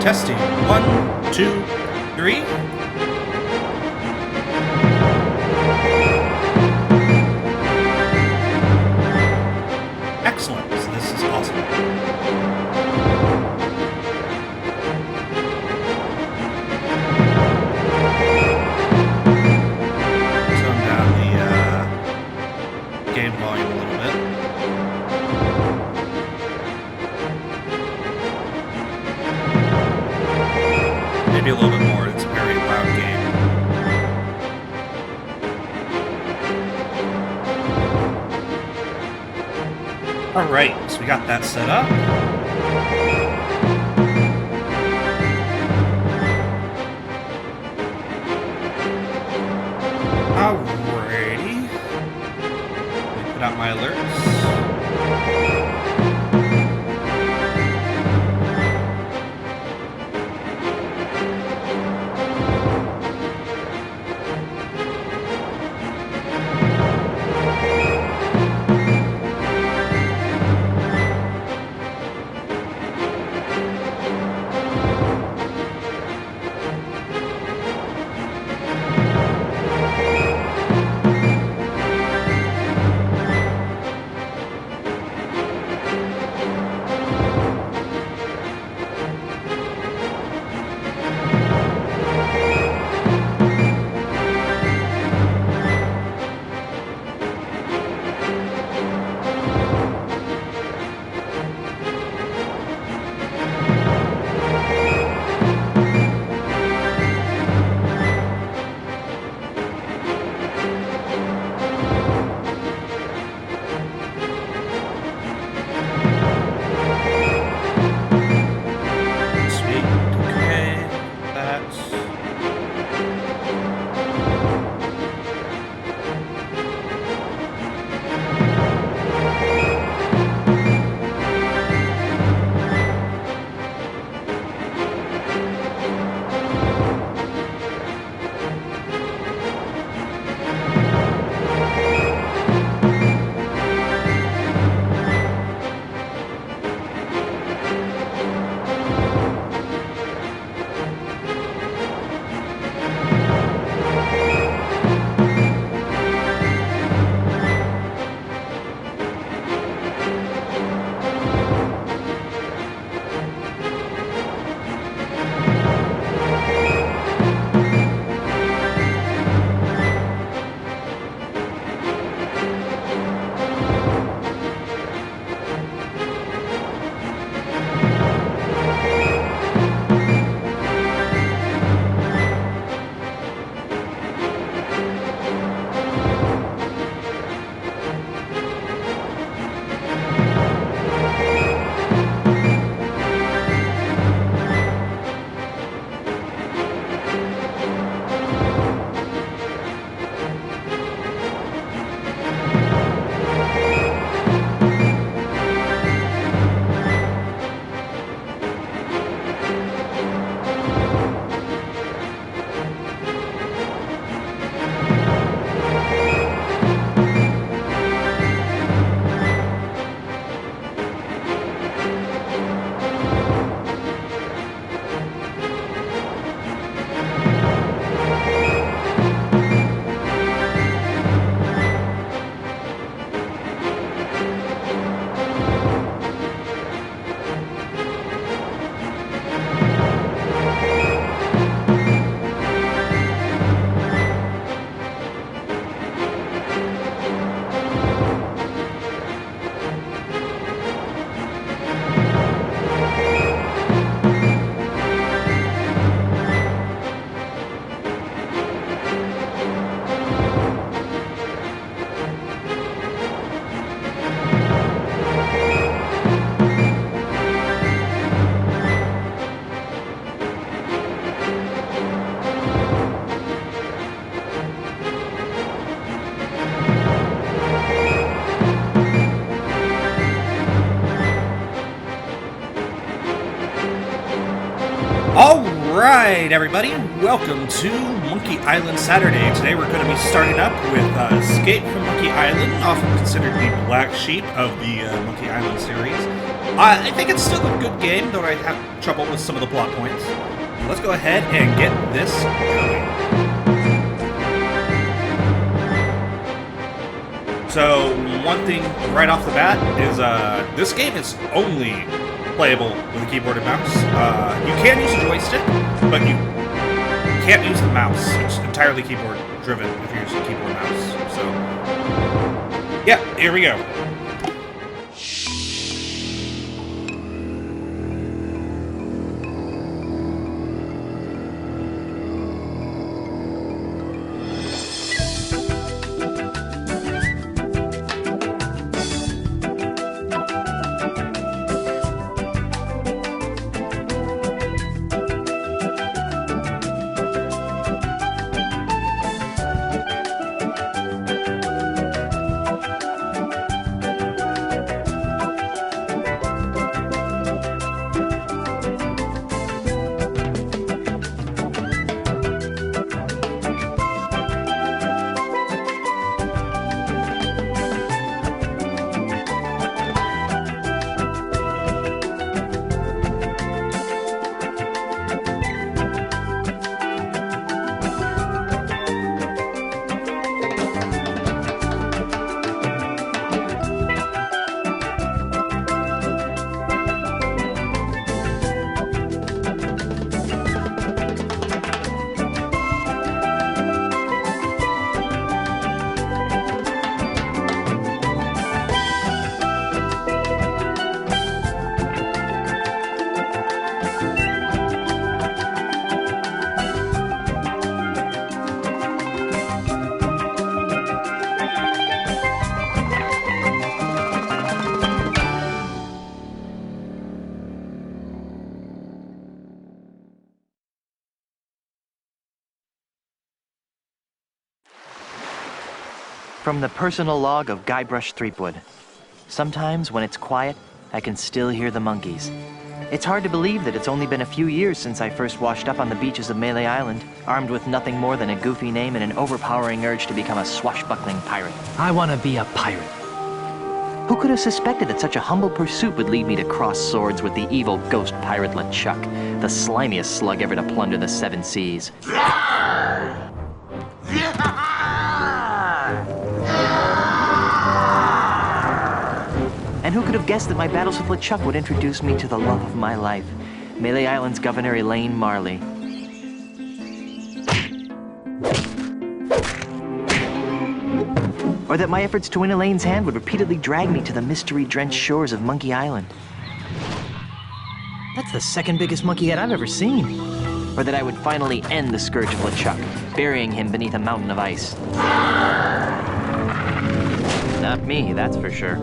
Testing. 1, 2, 3. Excellent. So this is awesome. Tone down the game volume a little bit. Maybe a little bit more. It's a very loud game. Alright, so we got that set up. Alrighty. Let me put out my alerts. Alright, everybody, welcome to Monkey Island Saturday. Today we're going to be starting up with Escape from Monkey Island, often considered the black sheep of the Monkey Island series. I think it's still a good game, though I have trouble with some of the plot points. Let's go ahead and get this going. So, one thing right off the bat is this game is only playable with a keyboard and mouse. You can use a joystick, but you can't use the mouse. It's entirely keyboard driven if you're using keyboard and mouse. So, yeah, here we go. From the personal log of Guybrush Threepwood. Sometimes, when it's quiet, I can still hear the monkeys. It's hard to believe that it's only been a few years since I first washed up on the beaches of Melee Island, armed with nothing more than a goofy name and an overpowering urge to become a swashbuckling pirate. I want to be a pirate. Who could have suspected that such a humble pursuit would lead me to cross swords with the evil ghost pirate LeChuck, the slimiest slug ever to plunder the seven seas? And who could have guessed that my battles with LeChuck would introduce me to the love of my life, Melee Island's Governor Elaine Marley. Or that my efforts to win Elaine's hand would repeatedly drag me to the mystery-drenched shores of Monkey Island. That's the second biggest monkey head I've ever seen. Or that I would finally end the scourge of LeChuck, burying him beneath a mountain of ice. Not me, that's for sure.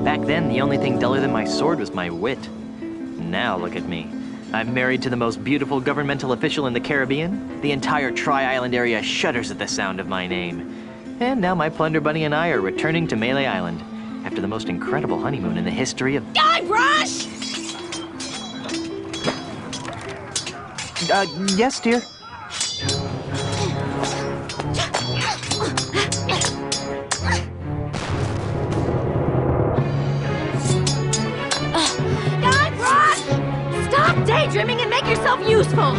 Back then, the only thing duller than my sword was my wit. Now look at me. I'm married to the most beautiful governmental official in the Caribbean. The entire Tri-Island area shudders at the sound of my name. And now my Plunder Bunny and I are returning to Melee Island after the most incredible honeymoon in the history of... Guybrush! Yes, dear? Guybrush! Stop daydreaming and make yourself useful!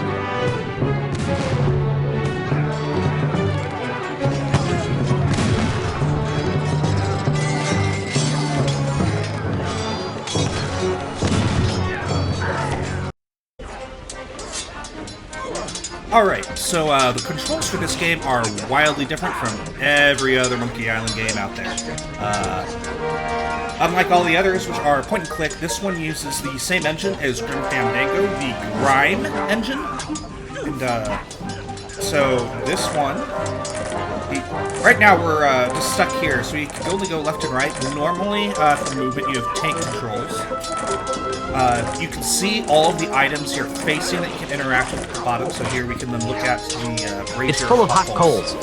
Alright, so the controls for this game are wildly different from every other Monkey Island game out there. Unlike all the others, which are point and click, this one uses the same engine as Grim Fandango, the Grime engine. And so this one, right now we're just stuck here, so you can only go left and right. Normally, for movement, you have tank controls. You can see all of the items you're facing that you can interact with at the bottom. So here we can then look at the brazier. It's full of hot coals.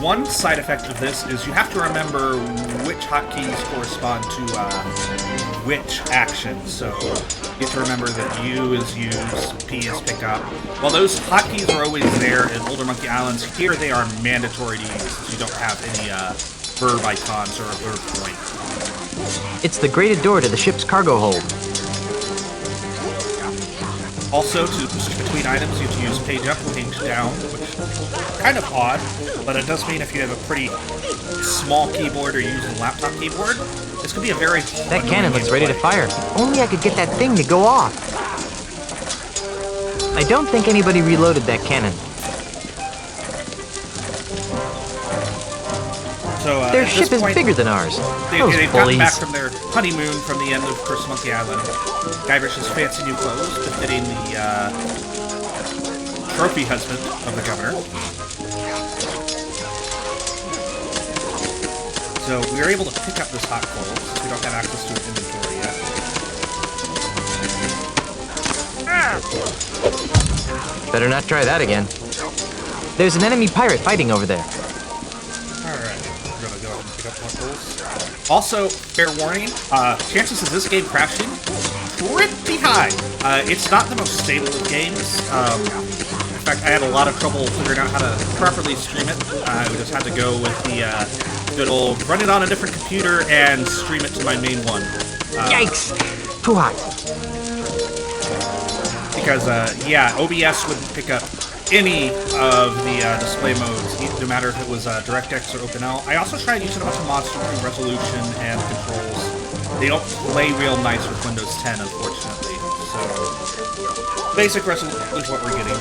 One side effect of this is you have to remember which hotkeys correspond to which action. So you have to remember that U is use, P is pick up. While those hotkeys are always there in older Monkey Islands, here they are mandatory to use since you don't have any verb icons or a verb point. It's the grated door to the ship's cargo hold. Also, to switch between items, you have to use page up and page down, which is kind of odd, but it does mean if you have a pretty small keyboard or you use a laptop keyboard, this could be a very That cannon looks ready to fire. If only I could get that thing to go off. I don't think anybody reloaded that cannon. So, Their at ship this is point, bigger than ours. They've Those gotten back bullies. from their honeymoon from the end of Curse Monkey Island. Guybrush's fancy new clothes, befitting the trophy husband of the governor. So we were able to pick up this hot coal since we don't have access to an inventory yet. Better not try that again. There's an enemy pirate fighting over there. Alright, we're gonna go ahead and pick up more coals. Also, fair warning, chances of this game crashing, pretty high. It's not the most stable of games. In fact, I had a lot of trouble figuring out how to properly stream it. We just had to go with the good old run it on a different computer and stream it to my main one. Yikes! Too hot. Because, yeah, OBS wouldn't pick up any of the display modes, no matter if it was DirectX or OpenL. I also tried using a bunch of mods to improve resolution and controls. They don't play real nice with Windows 10, unfortunately. So, basic resolution is what we're getting.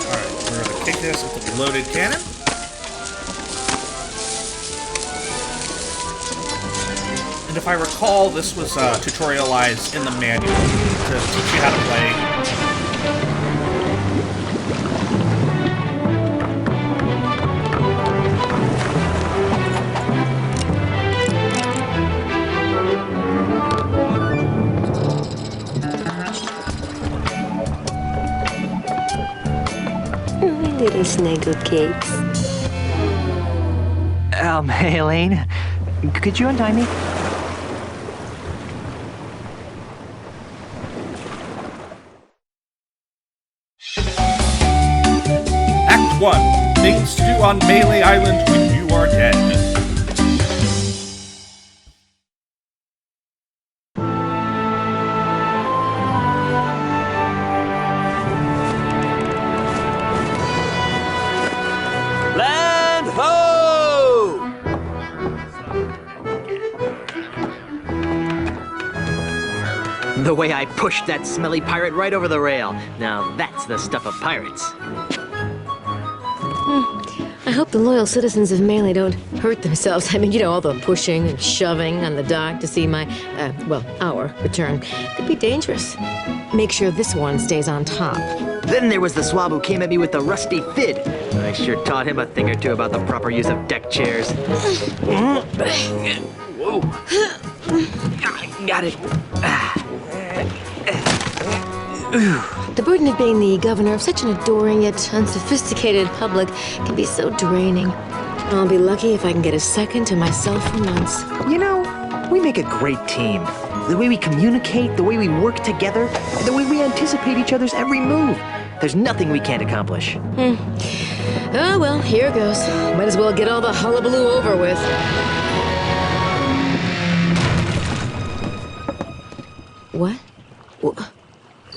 Alright, we're gonna kick this with the loaded cannon. And if I recall, this was tutorialized in the manual to teach you how to play. My little snuggle cakes. Hey, Elaine. Could you untie me? Act 1. Things to do on Melee Island when you are dead. Land ho! The way I pushed that smelly pirate right over the rail. Now that's the stuff of pirates. I hope the loyal citizens of Melee don't hurt themselves. I mean, you know, all the pushing and shoving on the dock to see my, well, our return could be dangerous. Make sure this one stays on top. Then there was the swab who came at me with the rusty fid. I sure taught him a thing or two about the proper use of deck chairs. Whoa. Got it. The burden of being the governor of such an adoring yet unsophisticated public can be so draining. I'll be lucky if I can get a second to myself for months. You know, we make a great team. The way we communicate, the way we work together, the way we anticipate each other's every move. There's nothing we can't accomplish. Oh, well, here goes. Might as well get all the hullabaloo over with. What?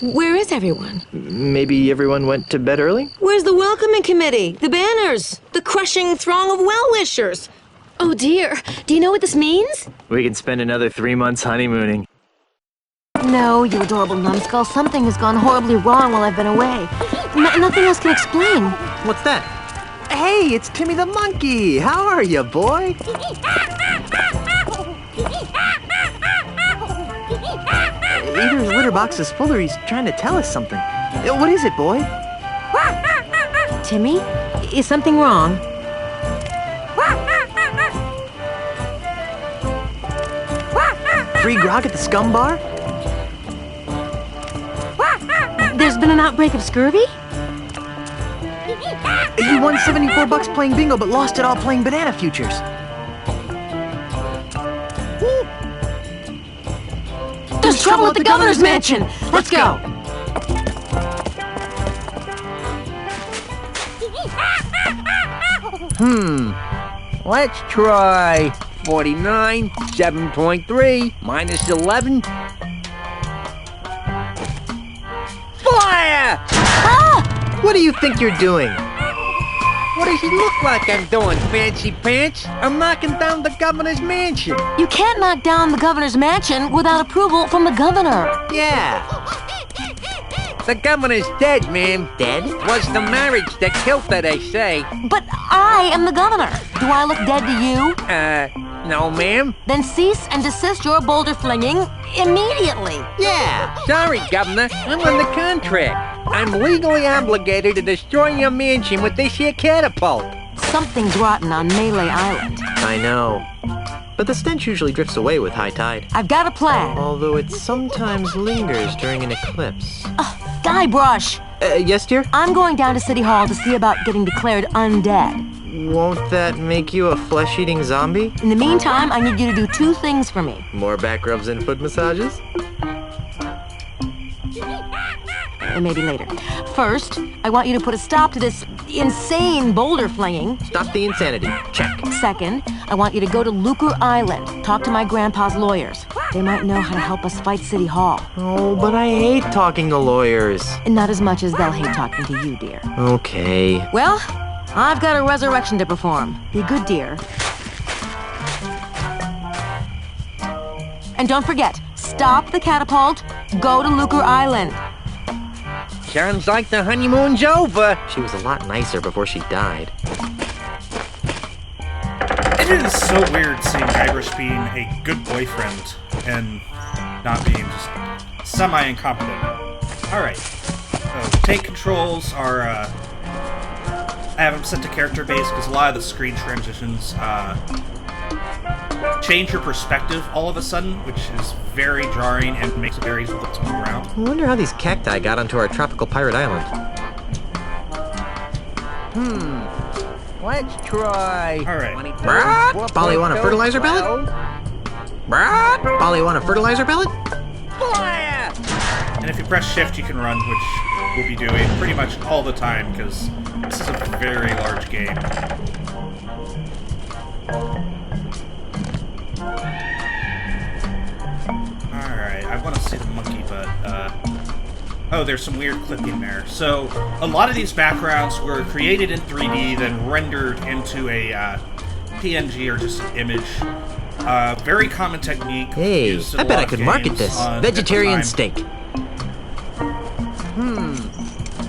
Where is everyone? Maybe everyone went to bed early? Where's the welcoming committee? The banners? The crushing throng of well-wishers? Oh dear, do you know what this means? We can spend another 3 months honeymooning. No, you adorable numbskull. Something has gone horribly wrong while I've been away. Nothing else can explain. What's that? Hey, it's Timmy the monkey! How are you, boy? Either his litter box is full or he's trying to tell us something. What is it, boy? Timmy, is something wrong? Free grog at the scum bar? There's been an outbreak of scurvy? You won 74 bucks playing bingo but lost it all playing banana futures. There's trouble at the governor's mansion! Let's go! Let's try 49, 7.3, minus 11. Fire! What do you think you're doing? What does it look like I'm doing, fancy pants? I'm knocking down the governor's mansion. You can't knock down the governor's mansion without approval from the governor. Yeah. The governor's dead, ma'am. Dead? Was the marriage that killed her, they say. But I am the governor. Do I look dead to you? No, ma'am. Then cease and desist your boulder flinging immediately. Yeah. Sorry, Governor. I'm under contract. I'm legally obligated to destroy your mansion with this here catapult. Something's rotten on Melee Island. I know. But the stench usually drifts away with high tide. I've got a plan. Although it sometimes lingers during an eclipse. Guybrush, Yes, dear? I'm going down to City Hall to see about getting declared undead. Won't that make you a flesh-eating zombie? In the meantime, I need you to do two things for me. More back rubs and foot massages? Maybe later. First, I want you to put a stop to this insane boulder flinging. Stop the insanity. Check. Second, I want you to go to Lucre Island, talk to my grandpa's lawyers. They might know how to help us fight City Hall. Oh, but I hate talking to lawyers. And not as much as they'll hate talking to you, dear. Okay. Well, I've got a resurrection to perform. Be good, dear. And don't forget, stop the catapult, go to Lucre Island. Sounds like the honeymoon's over. She was a lot nicer before she died. It is so weird seeing Guybrush being a good boyfriend and not being just semi-incompetent. Alright. So, take controls are, I have them set to character based because a lot of the screen transitions, change your perspective all of a sudden, which is very jarring and makes it very difficult to move around. I wonder how these cacti got onto our tropical pirate island. Let's try. Alright. Brad, Polly want a fertilizer pellet? Brad, Polly want a fertilizer pellet? Fire! And if you press shift, you can run, which we'll be doing pretty much all the time because this is a very large game. Alright, I want to see the monkey, but, oh, there's some weird clipping there. So, a lot of these backgrounds were created in 3D, then rendered into a, PNG or just an image. Very common technique. Hey, used in I a bet lot I of could market games this. at the Vegetarian time. steak.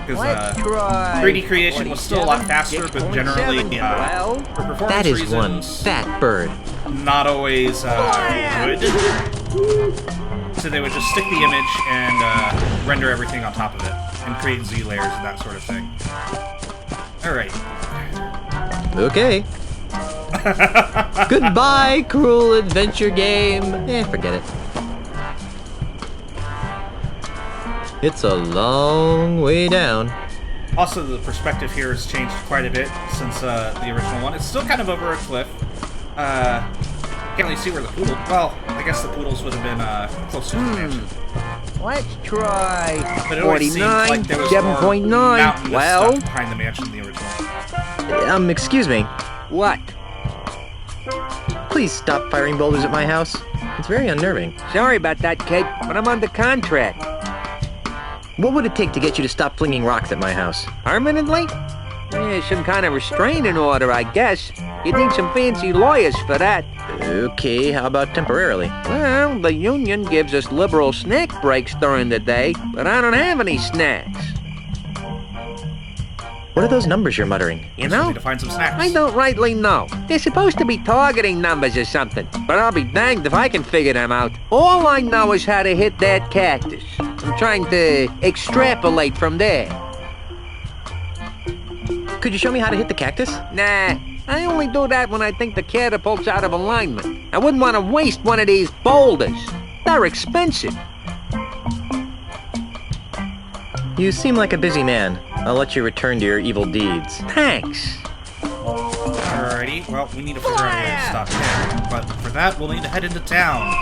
Because Let's try 3D creation was still a lot faster, but generally, 6.7, for performance That is reasons, one fat bird. not always good. So they would just stick the image and render everything on top of it, and create Z layers and that sort of thing. Alright. Okay. Goodbye, cruel adventure game. Forget it. It's a long way down. Also, the perspective here has changed quite a bit since the original one. It's still kind of over a cliff. Can't really see where the poodle... Well, I guess the poodles would have been closer to the mansion. Let's try But it always seemed 49, like there was 7.9. more mountainous Well, stuff behind the mansion than the original. Excuse me. what? Please stop firing boulders at my house. It's very unnerving. Sorry about that, kid, but I'm under contract. What would it take to get you to stop flinging rocks at my house? Permanently? Some kind of restraining order, I guess. You'd need some fancy lawyers for that. Okay, how about temporarily? Well, the union gives us liberal snack breaks during the day, but I don't have any snacks. What are those numbers you're muttering? You So we know? need to find some snacks. I don't rightly know. They're supposed to be targeting numbers or something, but I'll be danged if I can figure them out. All I know is how to hit that cactus. I'm trying to extrapolate from there. Could you show me how to hit the cactus? Nah, I only do that when I think the catapult's out of alignment. I wouldn't want to waste one of these boulders. They're expensive. You seem like a busy man. I'll let you return to your evil deeds. Thanks. Alrighty, well, we need to figure out a way to stop him. But for that, we'll need to head into town.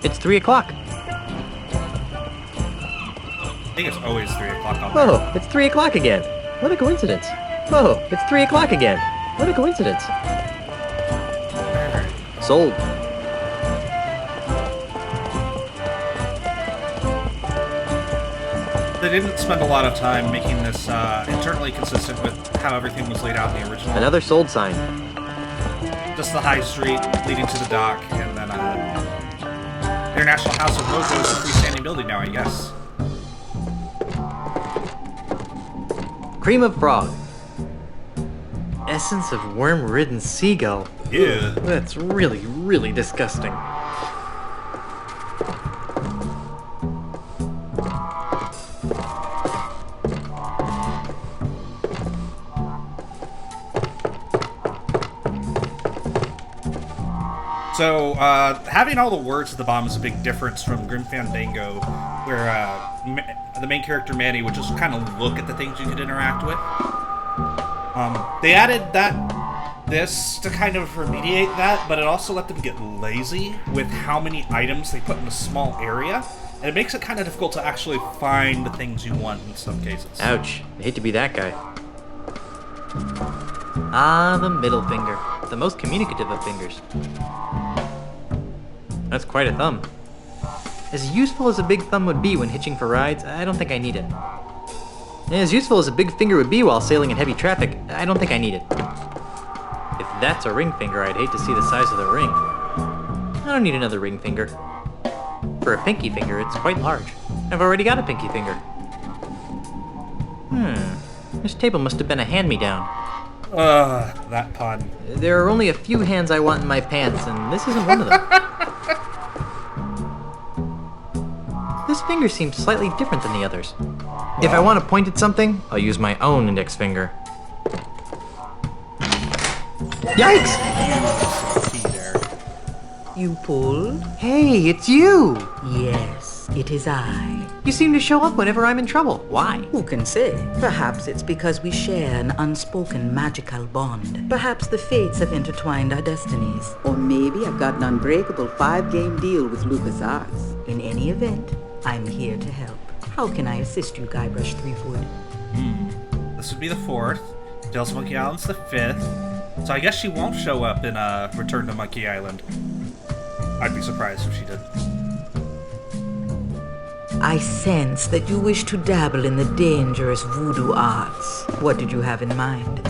It's 3 o'clock. think it's always 3 o'clock on there. Oh, it's 3 o'clock again. What a coincidence. Oh, it's 3 o'clock again. What a coincidence. Sold. They didn't spend a lot of time making this internally consistent with how everything was laid out in the original. Another sold sign. Just the high street leading to the dock, and then International House of Mojo is a freestanding building now, I guess. Cream of frog. Essence of worm-ridden seagull. Yeah. That's really, really disgusting. So, having all the words at the bottom is a big difference from Grim Fandango, where the main character Manny would just kind of look at the things you could interact with. They added this to kind of remediate that, but it also let them get lazy with how many items they put in a small area, and it makes it kind of difficult to actually find the things you want in some cases. Ouch. I hate to be that guy. Ah, the middle finger. The most communicative of fingers. That's quite a thumb. As useful as a big thumb would be when hitching for rides, I don't think I need it. As useful as a big finger would be while sailing in heavy traffic, I don't think I need it. If that's a ring finger, I'd hate to see the size of the ring. I don't need another ring finger. For a pinky finger, it's quite large. I've already got a pinky finger. This table must have been a hand-me-down. That pun. There are only a few hands I want in my pants, and this isn't one of them. This finger seems slightly different than the others. If I want to point at something, I'll use my own index finger. Yikes! Key there. You pulled? Hey, it's you! Yes, it is I. You seem to show up whenever I'm in trouble. Why? Who can say? Perhaps it's because we share an unspoken magical bond. Perhaps the fates have intertwined our destinies. Or maybe I've got an unbreakable 5-game deal with LucasArts. In any event, I'm here to help. How can I assist you, Guybrush Threepwood? This would be the 4th. Tales of Monkey Island's the 5th. So I guess she won't show up in Return to Monkey Island. I'd be surprised if she did. I sense that you wish to dabble in the dangerous voodoo arts. What did you have in mind?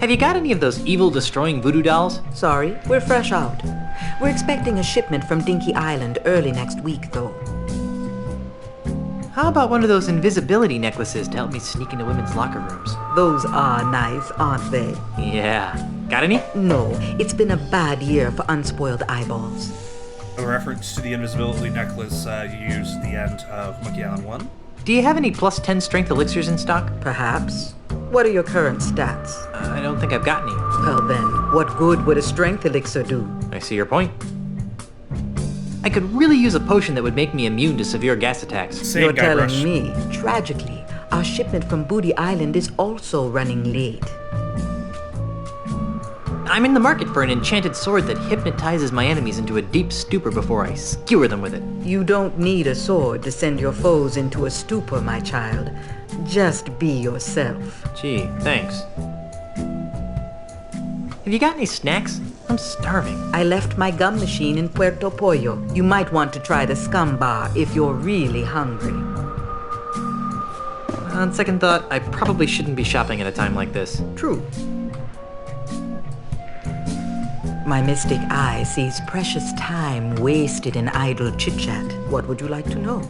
Have you got any of those evil-destroying voodoo dolls? Sorry, we're fresh out. We're expecting a shipment from Dinky Island early next week, though. How about one of those invisibility necklaces to help me sneak into women's locker rooms? Those are nice, aren't they? Yeah. Got any? No, it's been a bad year for unspoiled eyeballs. A reference to the invisibility necklace you used at the end of Monkey Island 1. Do you have any plus 10 strength elixirs in stock? Perhaps. What are your current stats? I don't think I've got any. Well then, what good would a strength elixir do? I see your point. I could really use a potion that would make me immune to severe gas attacks. Same You're telling Guybrush. me, tragically, our shipment from Booty Island is also running late. I'm in the market for an enchanted sword that hypnotizes my enemies into a deep stupor before I skewer them with it. You don't need a sword to send your foes into a stupor, my child. Just be yourself. Gee, thanks. Have you got any snacks? I'm starving. I left my gum machine in Puerto Pollo. You might want to try the Scum Bar if you're really hungry. On second thought, I probably shouldn't be shopping at a time like this. True. My mystic eye sees precious time wasted in idle chit-chat. What would you like to know?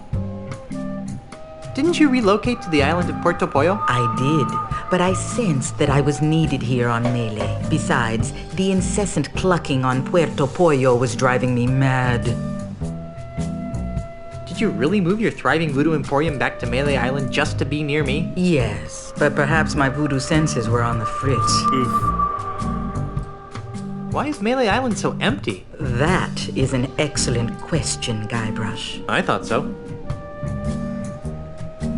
Didn't you relocate to the island of Puerto Pollo? I did, but I sensed that I was needed here on Melee. Besides, the incessant clucking on Puerto Pollo was driving me mad. Did you really move your thriving voodoo emporium back to Melee Island just to be near me? Yes, but perhaps my voodoo senses were on the fritz. Oof. Why is Melee Island so empty? That is an excellent question, Guybrush. I thought so.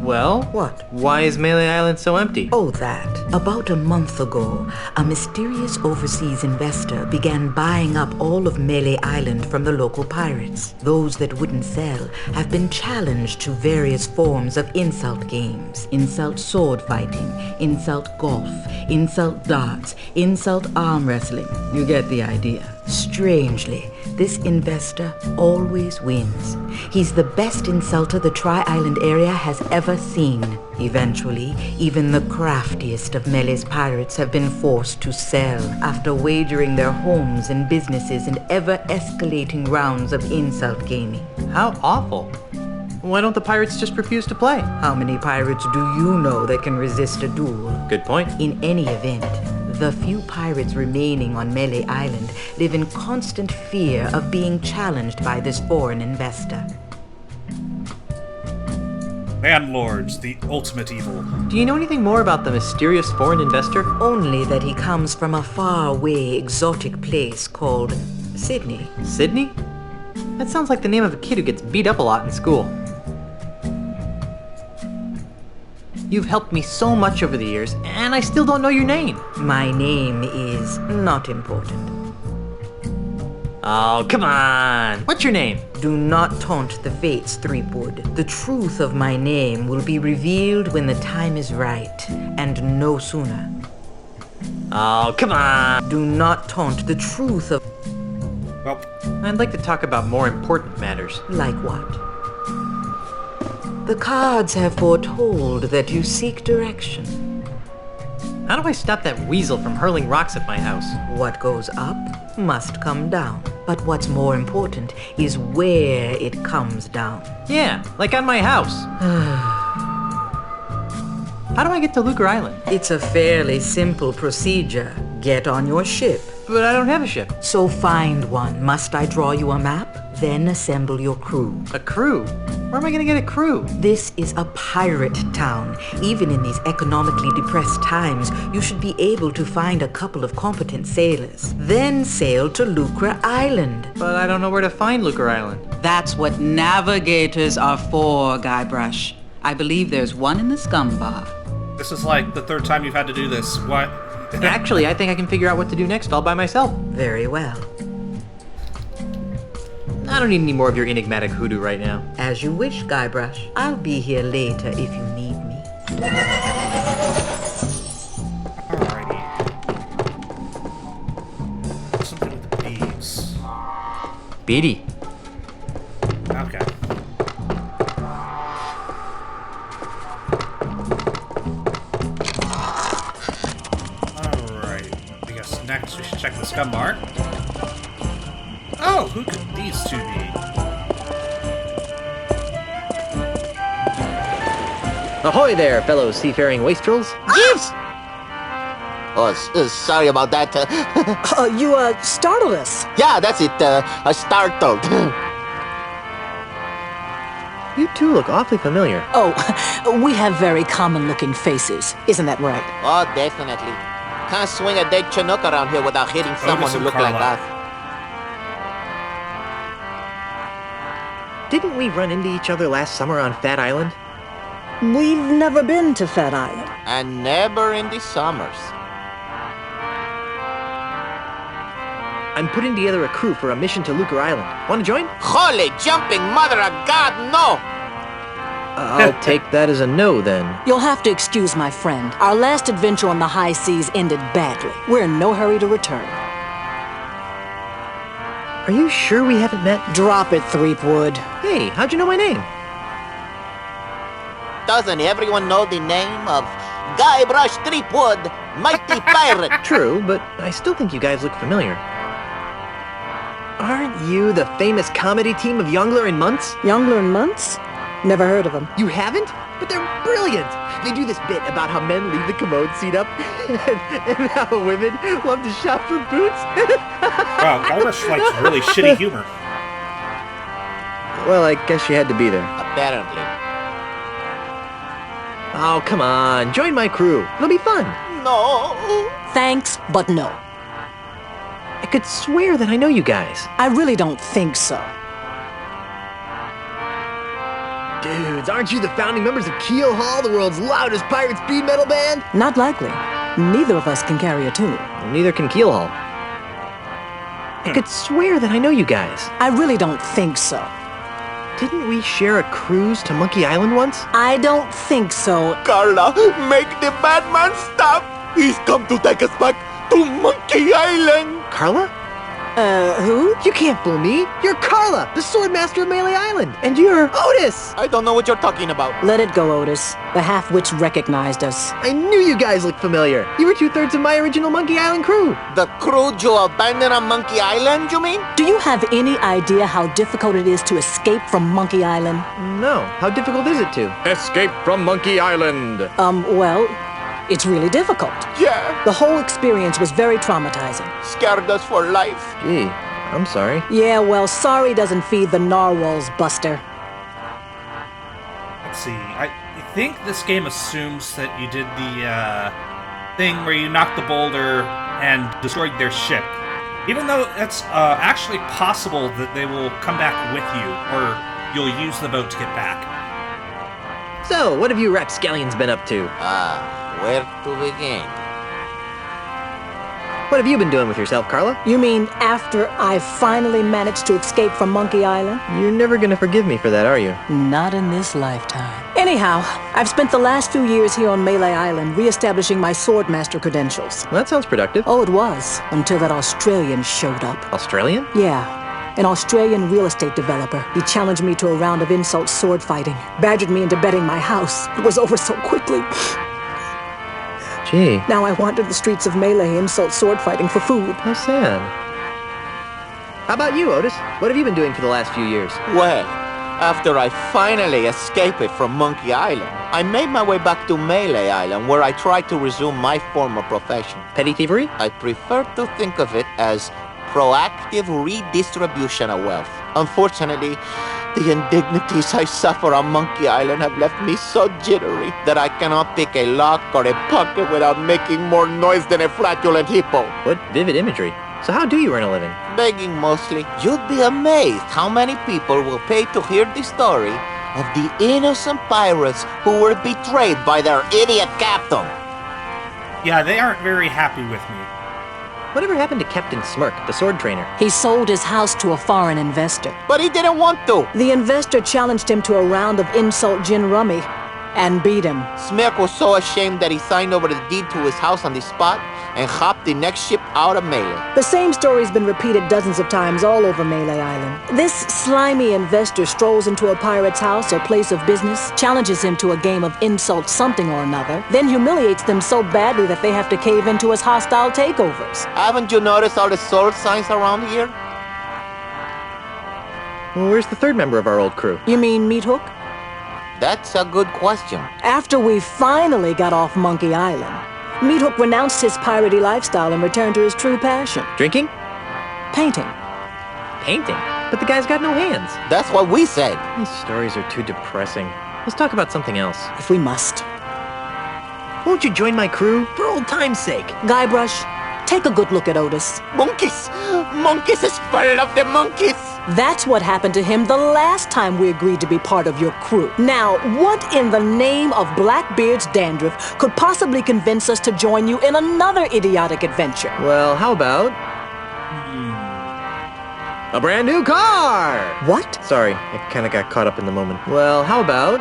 Well? What? Why is Melee Island so empty? Oh, that. About a month ago, a mysterious overseas investor began buying up all of Melee Island from the local pirates. Those that wouldn't sell have been challenged to various forms of insult games. Insult sword fighting, insult golf, insult darts, insult arm wrestling. You get the idea. Strangely, this investor always wins. He's the best insulter the Tri-Island area has ever seen. Eventually, even the craftiest of Melee's pirates have been forced to sell after wagering their homes and businesses in ever-escalating rounds of insult gaming. How awful. Why don't the pirates just refuse to play? How many pirates do you know that can resist a duel? Good point. In any event, the few pirates remaining on Melee Island live in constant fear of being challenged by this foreign investor. Landlords, the ultimate evil. Do you know anything more about the mysterious foreign investor? Only that he comes from a faraway exotic place called Sydney. Sydney? That sounds like the name of a kid who gets beat up a lot in school. You've helped me so much over the years, and I still don't know your name. My name is not important. Oh, come on. What's your name? Do not taunt the fates, Threepwood. The truth of my name will be revealed when the time is right, and no sooner. Oh, come on. Do not taunt the truth of... Well, I'd like to talk about more important matters. Like what? The cards have foretold that you seek direction. How do I stop that weasel from hurling rocks at my house? What goes up must come down. But what's more important is where it comes down. Yeah, like on my house. How do I get to Lucre Island? It's a fairly simple procedure. Get on your ship. But I don't have a ship. So find one. Must I draw you a map? Then assemble your crew. A crew? Where am I gonna get a crew? This is a pirate town. Even in these economically depressed times, you should be able to find a couple of competent sailors. Then sail to Lucre Island. But I don't know where to find Lucre Island. That's what navigators are for, Guybrush. I believe there's one in the scum bar. this is like the third time you've had to do this. What? Actually, I think I can figure out what to do next all by myself. Very well. I don't need any more of your enigmatic hoodoo right now. As you wish, Guybrush. I'll be here later if you need me. Alrighty. Something with the bees. Beatty. Okay. Alright. I guess next we should check the scum bar. Oh, who could these two be? Ahoy there, fellow seafaring wastrels. Gifts! Oh, sorry about that. You startled us. Yeah, that's it. Startled. You two look awfully familiar. Oh, we have very common-looking faces. Isn't that right? Oh, definitely. Can't swing a dead Chinook around here without hitting someone who and look like Carla. that. Didn't we run into each other last summer on Fat Island? We've never been to Fat Island. And never in the summers. I'm putting together a crew for a mission to Lucre Island. Want to join? Holy jumping mother of God, no! I'll take that as a no, then. You'll have to excuse my friend. Our last adventure on the high seas ended badly. We're in no hurry to return. Are you sure we haven't met? Drop it, Threepwood. Hey, how'd you know my name? Doesn't everyone know the name of Guybrush Threepwood, mighty pirate? True, but I still think you guys look familiar. Aren't you the famous comedy team of Youngler and Muntz? Youngler and Muntz? Never heard of them. You haven't? But they're brilliant! They do this bit about how men leave the commode seat up and how women love to shop for boots. Wow, Guybrush likes really shitty humor. Well, I guess you had to be there. Apparently. Oh, come on. Join my crew. It'll be fun. No. Thanks, but no. I could swear that I know you guys. I really don't think so. Dude, dudes, aren't you the founding members of Keel Hall, the world's loudest pirate speed metal band? Not likely. Neither of us can carry a tune. Well, neither can Keel Hall. I could swear that I know you guys. I really don't think so. Didn't we share a cruise to Monkey Island once? I don't think so. Carla, make the bad man stop. He's come to take us back to Monkey Island. Carla? Who? You can't fool me. You're Carla, the Swordmaster of Melee Island. And you're Otis. I don't know what you're talking about. Let it go, Otis. The half-wits recognized us. I knew you guys looked familiar. You were 2/3 of my original Monkey Island crew. The crew you abandoned on Monkey Island, you mean? Do you have any idea how difficult it is to escape from Monkey Island? No. How difficult is it to? Escape from Monkey Island. Well, it's really difficult. Yeah. The whole experience was very traumatizing. Scared us for life. Gee, I'm sorry. Yeah, well, sorry doesn't feed the narwhals, Buster. Let's see. I think this game assumes that you did the thing where you knocked the boulder and destroyed their ship. Even though it's actually possible that they will come back with you, or you'll use the boat to get back. So, what have you rapscallions been up to? Where to begin? What have you been doing with yourself, Carla? You mean after I finally managed to escape from Monkey Island? You're never gonna forgive me for that, are you? Not in this lifetime. Anyhow, I've spent the last few years here on Melee Island re-establishing my Swordmaster credentials. Well, that sounds productive. Oh, it was, until that Australian showed up. Australian? Yeah. An Australian real estate developer. He challenged me to a round of insult sword fighting, badgered me into betting my house. It was over so quickly. Gee. Now I wander the streets of Melee insult sword fighting for food. How sad. How about you, Otis? What have you been doing for the last few years? Well, after I finally escaped from Monkey Island, I made my way back to Melee Island, where I tried to resume my former profession. Petty thievery? I prefer to think of it as proactive redistribution of wealth. Unfortunately, the indignities I suffer on Monkey Island have left me so jittery that I cannot pick a lock or a pocket without making more noise than a flatulent hippo. What vivid imagery. So how do you earn a living? Begging mostly. You'd be amazed how many people will pay to hear the story of the innocent pirates who were betrayed by their idiot captain. Yeah, they aren't very happy with me. Whatever happened to Captain Smirk, the sword trainer? He sold his house to a foreign investor. But he didn't want to. The investor challenged him to a round of insult gin rummy and beat him. Smirk was so ashamed that he signed over the deed to his house on the spot and hopped the next ship out of Melee. The same story's been repeated dozens of times all over Melee Island. This slimy investor strolls into a pirate's house or place of business, challenges him to a game of insult something or another, then humiliates them so badly that they have to cave into his hostile takeovers. Haven't you noticed all the sword signs around here? Well, where's the third member of our old crew? You mean Meat Hook? That's a good question. After we finally got off Monkey Island, Meat Hook renounced his piratey lifestyle and returned to his true passion. Drinking? Painting. Painting? But the guy's got no hands. That's what we said. These stories are too depressing. Let's talk about something else. If we must. Won't you join my crew? For old time's sake. Guybrush, take a good look at Otis. Monkeys! Monkeys is full of the monkeys! That's what happened to him the last time we agreed to be part of your crew. Now, what in the name of Blackbeard's dandruff could possibly convince us to join you in another idiotic adventure? Well, how about... a brand new car! What? Sorry, I kinda got caught up in the moment. Well, how about...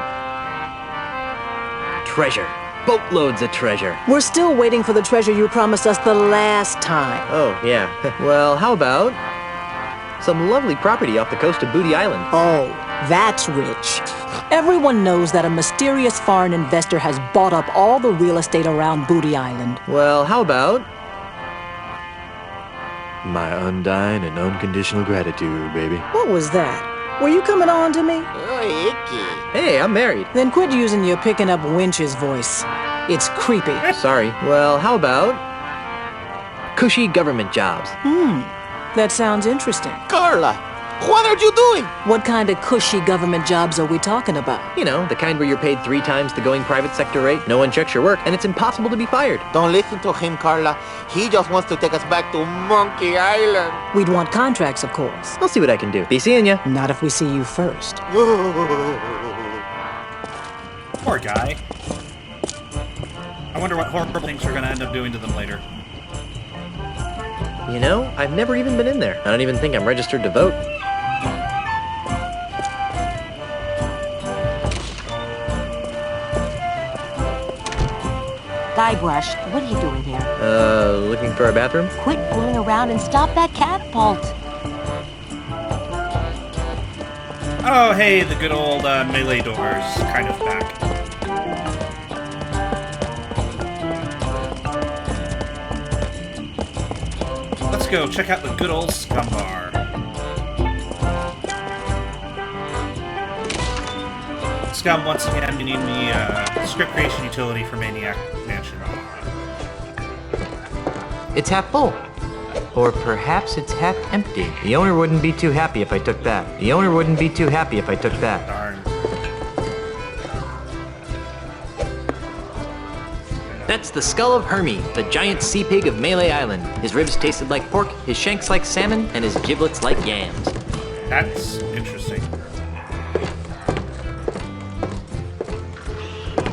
treasure. Boatloads of treasure. We're still waiting for the treasure you promised us the last time. Oh, yeah. Well, how about... some lovely property off the coast of Booty Island. Oh, that's rich. Everyone knows that a mysterious foreign investor has bought up all the real estate around Booty Island. Well, how about... my undying and unconditional gratitude, baby. What was that? Were you coming on to me? Oh, icky. hey, I'm married. Then quit using your picking up winch's voice. It's creepy. Sorry. Well, how about... cushy government jobs? That sounds interesting. Carla, what are you doing? What kind of cushy government jobs are we talking about? You know, the kind where you're paid 3 times the going private sector rate, no one checks your work, and it's impossible to be fired. Don't listen to him, Carla. He just wants to take us back to Monkey Island. We'd want contracts, of course. I'll see what I can do. Be seeing ya. Not if we see you first. Poor guy. I wonder what horrible things we're gonna end up doing to them later. You know, I've never even been in there. I don't even think I'm registered to vote. Guybrush, what are you doing here? Looking for a bathroom? Quit fooling around and stop that catapult. Oh, hey, the good old melee doors kind of back. Let's go check out the good old scum bar. Scum, once again, you need the script creation utility for Maniac Mansion. It's half full. Or perhaps it's half empty. The owner wouldn't be too happy if I took that. The owner wouldn't be too happy if I took that. Darn. That's the skull of Hermie, the giant sea pig of Melee Island. His ribs tasted like pork, his shanks like salmon, and his giblets like yams. That's interesting.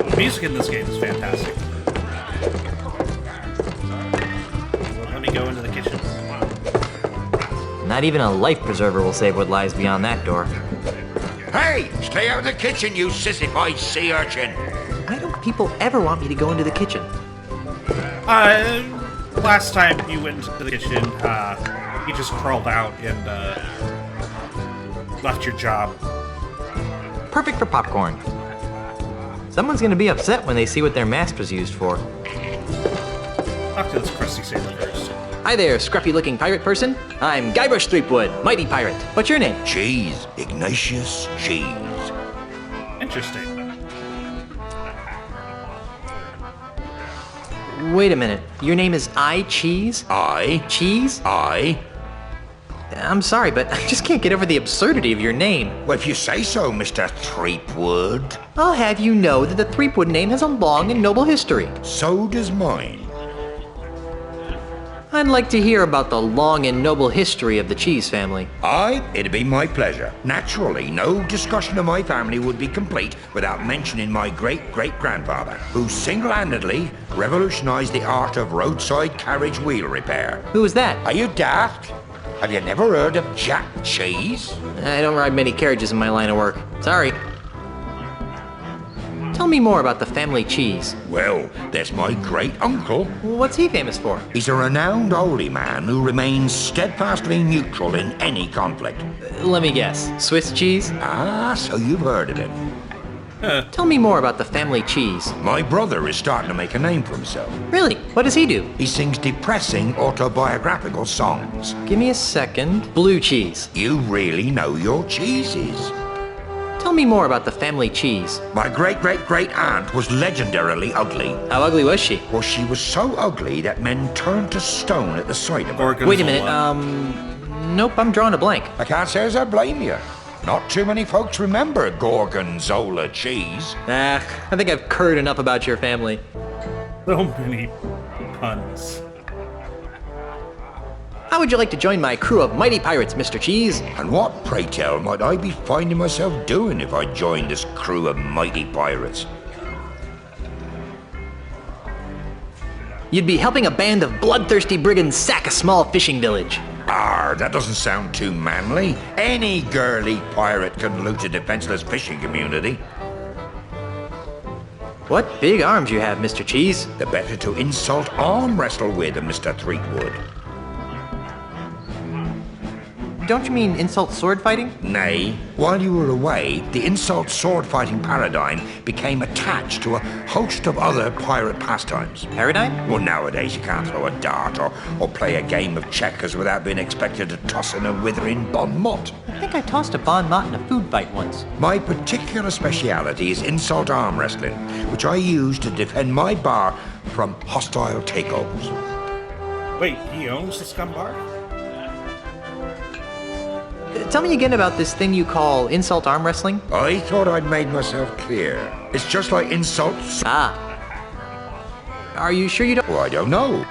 The music in this game is fantastic. Well, let me go into the kitchen. Not even a life preserver will save what lies beyond that door. Hey! Stay out of the kitchen, you sissified sea urchin! Why don't people ever want me to go into the kitchen? Last time you went into the kitchen, you just crawled out and, left your job. Perfect for popcorn. Someone's gonna be upset when they see what their master's used for. Talk to this crusty sailor first. Hi there, scruffy-looking pirate person. I'm Guybrush Threepwood, mighty pirate. What's your name? Cheese. Ignatius Cheese. Interesting. Wait a minute. Your name is I Cheese? I. Cheese? I. I'm sorry, but I just can't get over the absurdity of your name. Well, if you say so, Mr. Threepwood. I'll have you know that the Threepwood name has a long and noble history. So does mine. I'd like to hear about the long and noble history of the Cheese family. Aye, it'd be my pleasure. Naturally, no discussion of my family would be complete without mentioning my great-great-grandfather, who single-handedly revolutionized the art of roadside carriage wheel repair. Who was that? Are you daft? Have you never heard of Jack Cheese? I don't ride many carriages in my line of work. Sorry. Tell me more about the family Cheese. Well, there's my great-uncle. What's he famous for? He's a renowned holy man who remains steadfastly neutral in any conflict. Let me guess. Swiss cheese? Ah, so you've heard of him. Tell me more about the family Cheese. My brother is starting to make a name for himself. Really? What does he do? He sings depressing autobiographical songs. Give me a second. Blue cheese. You really know your cheeses. Tell me more about the family Cheese. My great-great-great-aunt was legendarily ugly. How ugly was she? Well, she was so ugly that men turned to stone at the sight of her. Wait a minute, nope, I'm drawing a blank. I can't say as I blame you. Not too many folks remember Gorgonzola cheese. I think I've heard enough about your family. So many puns. How would you like to join my crew of mighty pirates, Mr. Cheese? And what, pray tell, might I be finding myself doing if I joined this crew of mighty pirates? You'd be helping a band of bloodthirsty brigands sack a small fishing village. Arr, that doesn't sound too manly. Any girly pirate can loot a defenseless fishing community. What big arms you have, Mr. Cheese. The better to insult arm wrestle with, Mr. Threepwood. Don't you mean insult sword fighting? Nay, while you were away, the insult sword fighting paradigm became attached to a host of other pirate pastimes. Paradigm? Well, nowadays you can't throw a dart or play a game of checkers without being expected to toss in a withering bon mot. I think I tossed a bon mot in a food fight once. My particular speciality is insult arm wrestling, which I use to defend my bar from hostile takeovers. Wait, he owns the scum bar? Tell me again about this thing you call insult arm wrestling. I thought I'd made myself clear. It's just like insults. Ah. Are you sure you don't? Well, I don't know.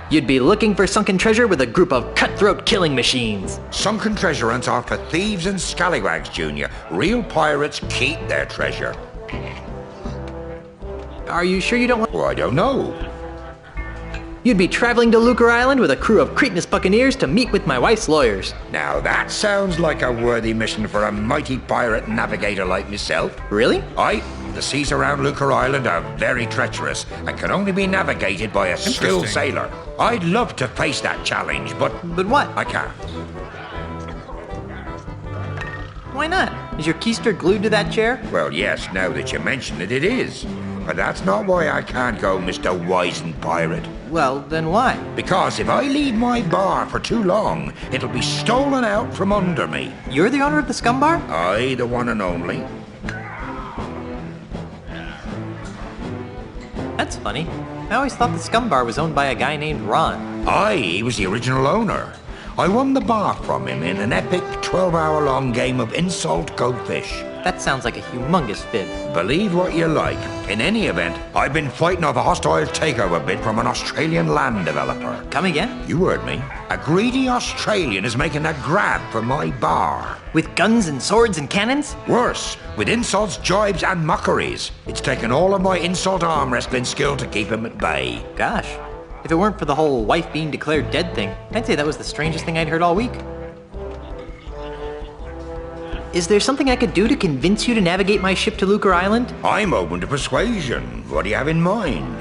You'd be looking for sunken treasure with a group of cutthroat killing machines. Sunken treasure hunts are for thieves and scallywags, Junior. Real pirates keep their treasure. Are you sure you don't want... Well, I don't know. You'd be traveling to Lucre Island with a crew of Cretinous buccaneers to meet with my wife's lawyers. Now that sounds like a worthy mission for a mighty pirate navigator like myself. Really? The seas around Lucre Island are very treacherous and can only be navigated by a skilled sailor. I'd love to face that challenge, but... But what? I can't. Why not? Is your keister glued to that chair? Well, yes, now that you mention it, it is. But that's not why I can't go, Mr. Wizened Pirate. Well, then why? Because if I leave my bar for too long, it'll be stolen out from under me. You're the owner of the scum bar? I, the one and only. That's funny. I always thought the scum bar was owned by a guy named Ron. He was the original owner. I won the bar from him in an epic 12-hour-long game of insult goldfish. That sounds like a humongous fib. Believe what you like. In any event, I've been fighting off a hostile takeover bid from an Australian land developer. Come again? You heard me. A greedy Australian is making a grab for my bar. With guns and swords and cannons? Worse, with insults, jibes, and mockeries. It's taken all of my insult arm wrestling skill to keep him at bay. Gosh. If it weren't for the whole wife being declared dead thing, I'd say that was the strangest thing I'd heard all week. Is there something I could do to convince you to navigate my ship to Lucre Island? I'm open to persuasion. What do you have in mind?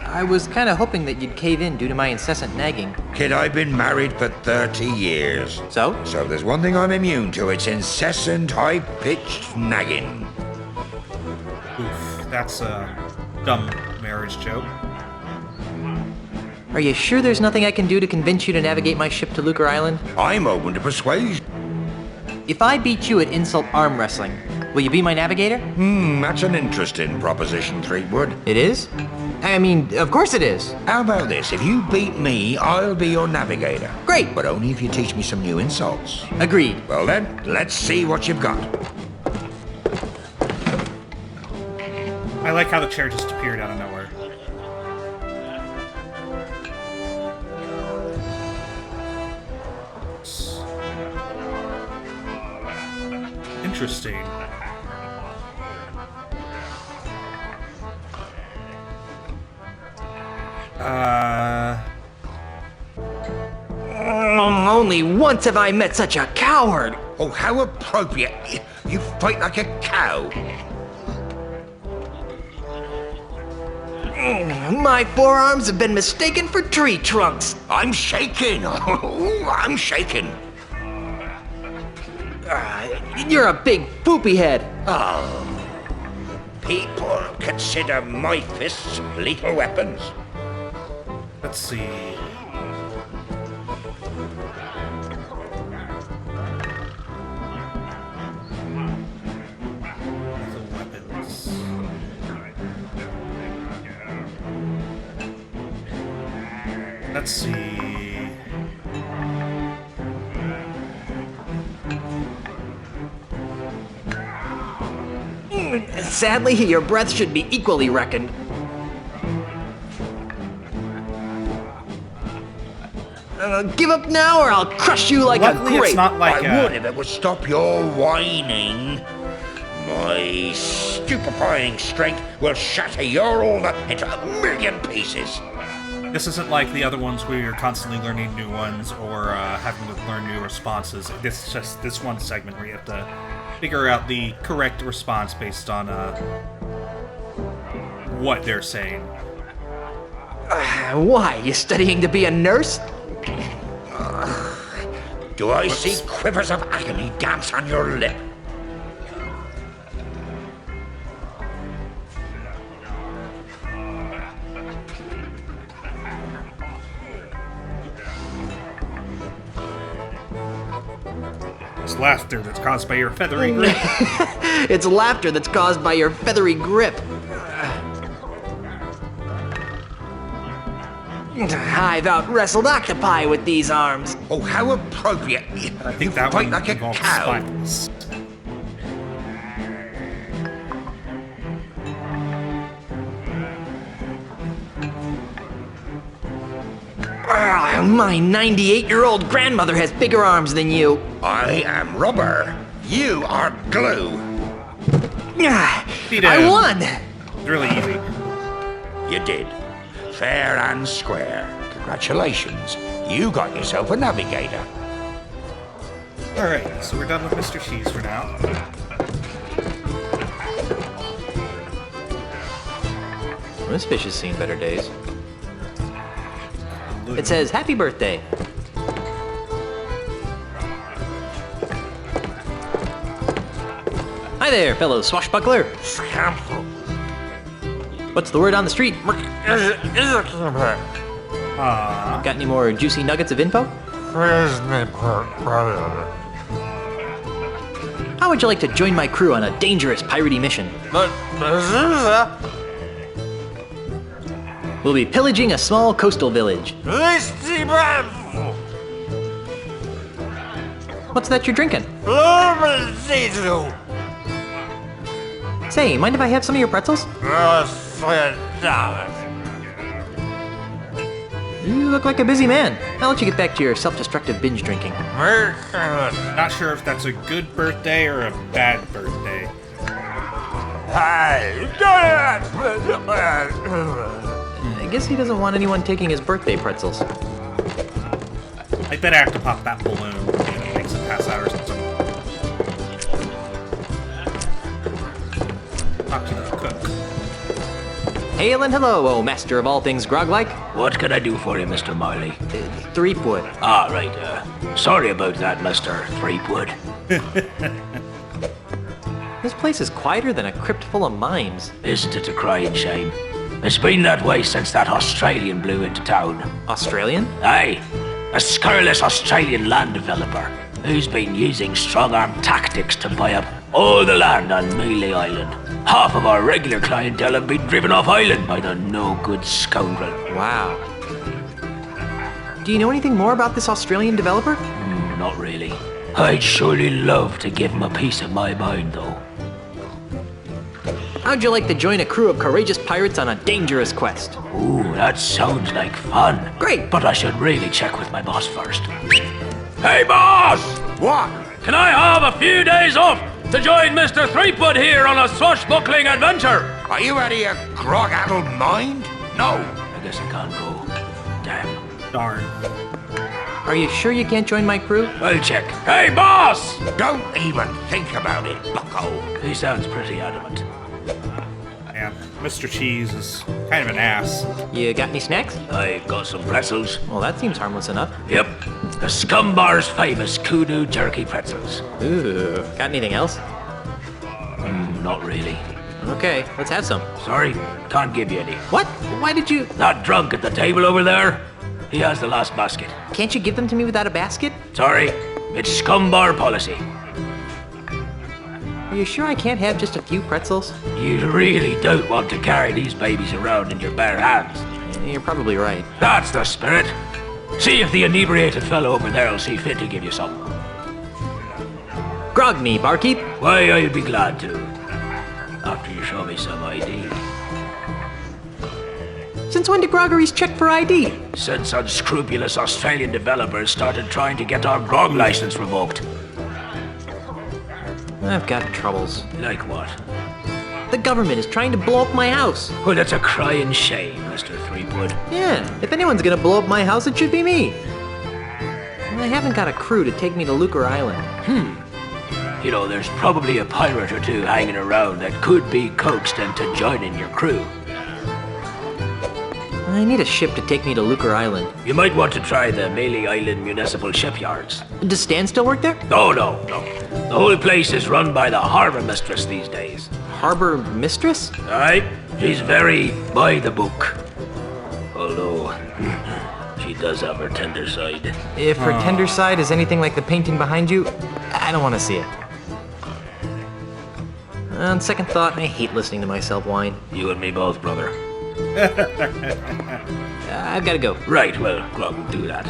I was kind of hoping that you'd cave in due to my incessant nagging. Kid, I've been married for 30 years. So? So there's one thing I'm immune to. It's incessant, high-pitched nagging. Oof, that's a dumb marriage joke. Are you sure there's nothing I can do to convince you to navigate my ship to Lucre Island? I'm open to persuasion. If I beat you at insult arm wrestling, will you be my navigator? That's an interesting proposition, Threepwood. It is? I mean, of course it is. How about this? If you beat me, I'll be your navigator. Great. But only if you teach me some new insults. Agreed. Well then, let's see what you've got. I like how the chair just appeared out of nowhere. Interesting. Only once have I met such a coward. Oh, how appropriate. You fight like a cow. My forearms have been mistaken for tree trunks. I'm shaking. I'm shaking. You're a big poopy head. Oh. People consider my fists lethal weapons. Let's see. Lethal weapons. Let's see. Sadly, your breath should be equally reckoned. Give up now or I'll crush you like Luckily, a grape. it's not like I would if it would stop your whining. My stupefying strength will shatter your order into a million pieces. This isn't like the other ones where you're constantly learning new ones or having to learn new responses. This is just this one segment where you have to figure out the correct response based on what they're saying. Why? You studying to be a nurse? Do I see quivers of agony dance on your lip? It's laughter that's caused by your feathery grip. It's laughter that's caused by your feathery grip. I've out-wrestled octopi with these arms. Oh, how appropriate. I think that fight one like a involves cow. spines. My 98-year-old grandmother has bigger arms than you. I am rubber. You are glue. I won! It's really easy. You did. Fair and square. Congratulations. You got yourself a navigator. Alright, so we're done with Mr. Cheese for now. This fish has seen better days. It says, happy birthday. Hi there, fellow swashbuckler. What's the word on the street? Got any more juicy nuggets of info? How would you like to join my crew on a dangerous piratey mission? We'll be pillaging a small coastal village. What's that you're drinking? Say, mind if I have some of your pretzels? You look like a busy man. I'll let you get back to your self-destructive binge drinking. Not sure if that's a good birthday or a bad birthday. I guess he doesn't want anyone taking his birthday pretzels. I bet I have to pop that balloon and it makes it pass out or something. Talk to the cook. Hail and hello, oh master of all things grog-like. What can I do for you, Mr. Miley? Threepwood. Ah, right. Sorry about that, Mr. Threepwood. This place is quieter than a crypt full of mimes. Isn't it a crying shame? It's been that way since that Australian blew into town. Australian? Aye. A scurrilous Australian land developer who's been using strong-arm tactics to buy up all the land on Mealy Island. Half of our regular clientele have been driven off island by the no-good scoundrel. Wow. Do you know anything more about this Australian developer? Not really. I'd surely love to give him a piece of my mind, though. How'd you like to join a crew of courageous pirates on a dangerous quest? Ooh, that sounds like fun. Great! But I should really check with my boss first. Hey, boss! What? Can I have a few days off to join Mr. Threepwood here on a swashbuckling adventure? Are you out of your grog-addled mind? No. I guess I can't go. Damn. Darn. Are you sure you can't join my crew? I'll check. Hey, boss! Don't even think about it, bucko. He sounds pretty adamant. Yeah, Mr. Cheese is kind of an ass. You got any snacks? I've got some pretzels. Well, that seems harmless enough. Yep. The Scumbar's famous kudu jerky pretzels. Ooh. Got anything else? Not really. Okay, let's have some. Sorry, can't give you any. What? Why did you... That drunk at the table over there? He has the last basket. Can't you give them to me without a basket? Sorry, it's Scumbar policy. Are you sure I can't have just a few pretzels? You really don't want to carry these babies around in your bare hands. You're probably right. That's the spirit. See if the inebriated fellow over there will see fit to give you some. Grog me, barkeep. Why, I'll be glad to. After you show me some ID. Since when do groggeries check for ID? Since unscrupulous Australian developers started trying to get our grog license revoked. I've got troubles. Like what? The government is trying to blow up my house. Well, that's a crying shame, Mr. Threepwood. Yeah, if anyone's gonna blow up my house, it should be me. I haven't got a crew to take me to Lucre Island. You know, there's probably a pirate or two hanging around that could be coaxed into joining your crew. I need a ship to take me to Lucre Island. You might want to try the Mealy Island Municipal Shipyards. Does Stan still work there? No. The whole place is run by the harbour mistress these days. Harbor mistress? Aye, she's very by the book. Although, she does have her tender side. If her tender side is anything like the painting behind you, I don't want to see it. On second thought, I hate listening to myself whine. You and me both, brother. I've got to go. Right, well, Grog will do that.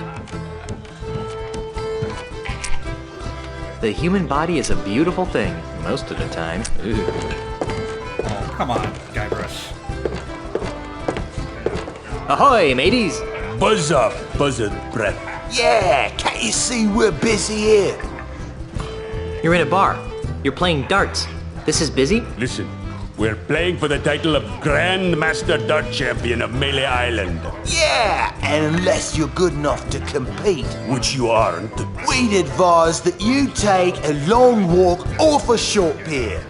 The human body is a beautiful thing, most of the time. Ooh. Oh, come on, Guybrush. Ahoy, mateys! buzz off, buzzard breath. Yeah, can't you see we're busy here? You're in a bar. You're playing darts. This is busy? Listen, we're playing for the title of Grand Master Dart Champion of Melee Island. Yeah, and unless you're good enough to compete, Which you aren't. we'd advise that you take a long walk off a short pier.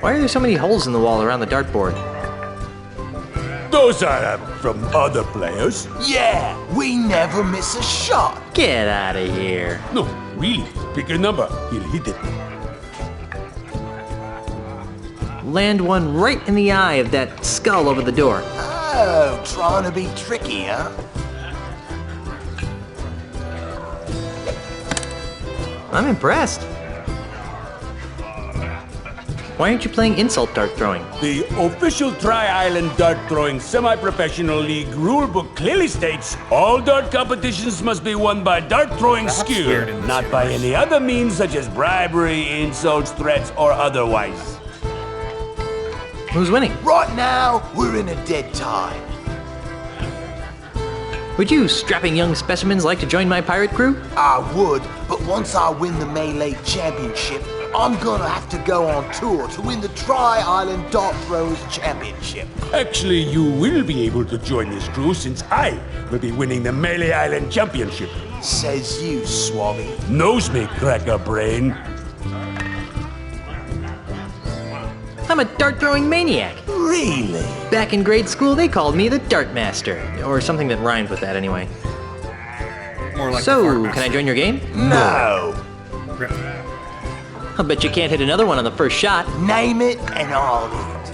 Why are there so many holes in the wall around the dartboard? Those are from other players. Yeah, we never miss a shot. Get out of here. No, really. Pick a number. He'll hit it. Land one right in the eye of that skull over the door. Oh, trying to be tricky, huh? I'm impressed. Why aren't you playing insult dart throwing? The official Tri-Island Dart Throwing Semi-Professional League rulebook clearly states all dart competitions must be won by dart throwing skill, not by any other means such as bribery, insults, threats, or otherwise. Who's winning? Right now, we're in a dead tie. Would you strapping young specimens like to join my pirate crew? I would, but once I win the Melee Championship, I'm gonna have to go on tour to win the Tri-Island Dart Throwers Championship. Actually, you will be able to join this crew since I will be winning the Melee Island Championship. Says you, Swabby. Nose me, cracker brain. I'm a dart throwing maniac. Really? Back in grade school, they called me the Dart Master, or something that rhymed with that anyway. More like So, can I join your game? No. I'll bet you can't hit another one on the first shot. Name it and I'll hit.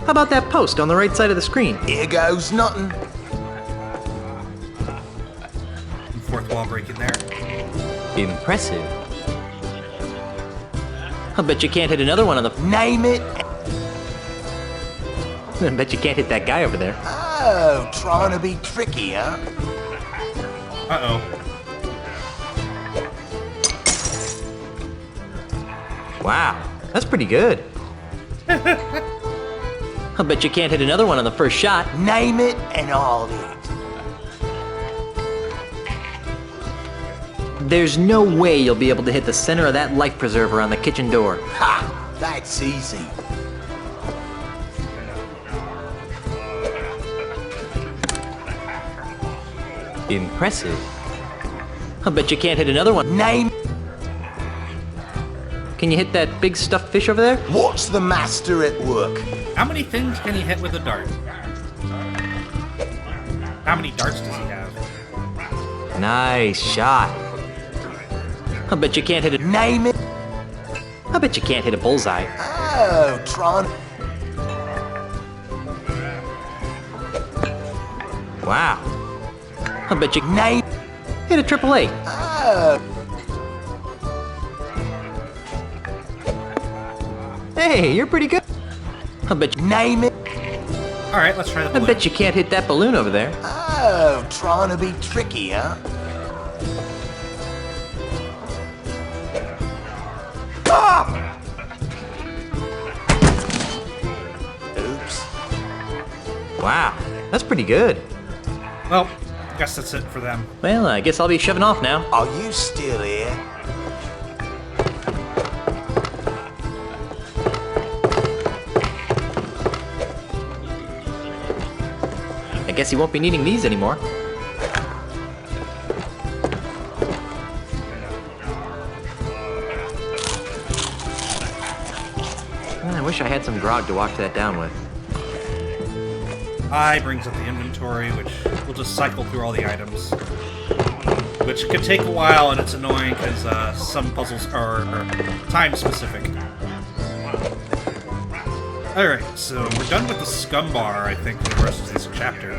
How about that post on the right side of the screen? Here goes nothing. Fourth wall break in there. Impressive. I'll bet you can't hit another one on the... Name it. I bet you can't hit that guy over there. Oh, trying to be tricky, huh? Uh-oh. Wow, that's pretty good. I'll bet you can't hit another one on the first shot. Name it and I'll hit. There's no way you'll be able to hit the center of that life preserver on the kitchen door. Ha! That's easy. Impressive. I'll bet you can't hit another one. Name. Can you hit that big stuffed fish over there? What's the master at work? How many things can he hit with a dart? How many darts does he have? Nice shot. I'll bet you can't hit it. Name it. I bet you can't hit a bullseye. Oh, Tron. Wow. I bet you Name. hit a triple A. Oh. Hey, you're pretty good. I bet you Name it. All right, let's try the I balloon. bet you can't hit that balloon over there. Oh, trying to be tricky, huh? Ah! Oops. Wow, that's pretty good. Well, I guess that's it for them. Well, I guess I'll be shoving off now. Are you still here? I guess you won't be needing these anymore. I wish I had some grog to wash that down with. I brings up the inventory, which we'll just cycle through all the items. Which could take a while, and it's annoying because some puzzles are time-specific. Alright, so we're done with the scum bar, I think, for the rest of this chapter.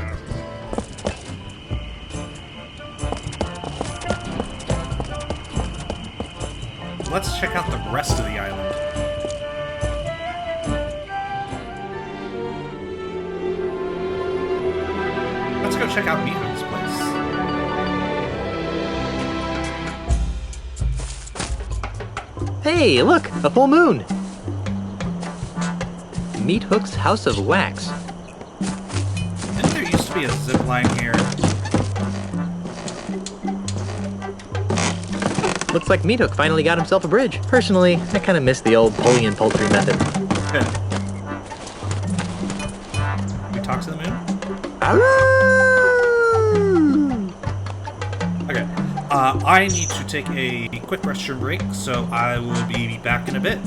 Let's check out the rest of the island. Let's go check out Meathook's place. Hey, look! A full moon! Meat Hook's House of Wax. be a zip line here. Looks like Meat Hook finally got himself a bridge. Personally, I kind of miss the old pulley and poultry method. We talk to the moon? Okay. I need to take a quick restroom break, so I will be back in a bit.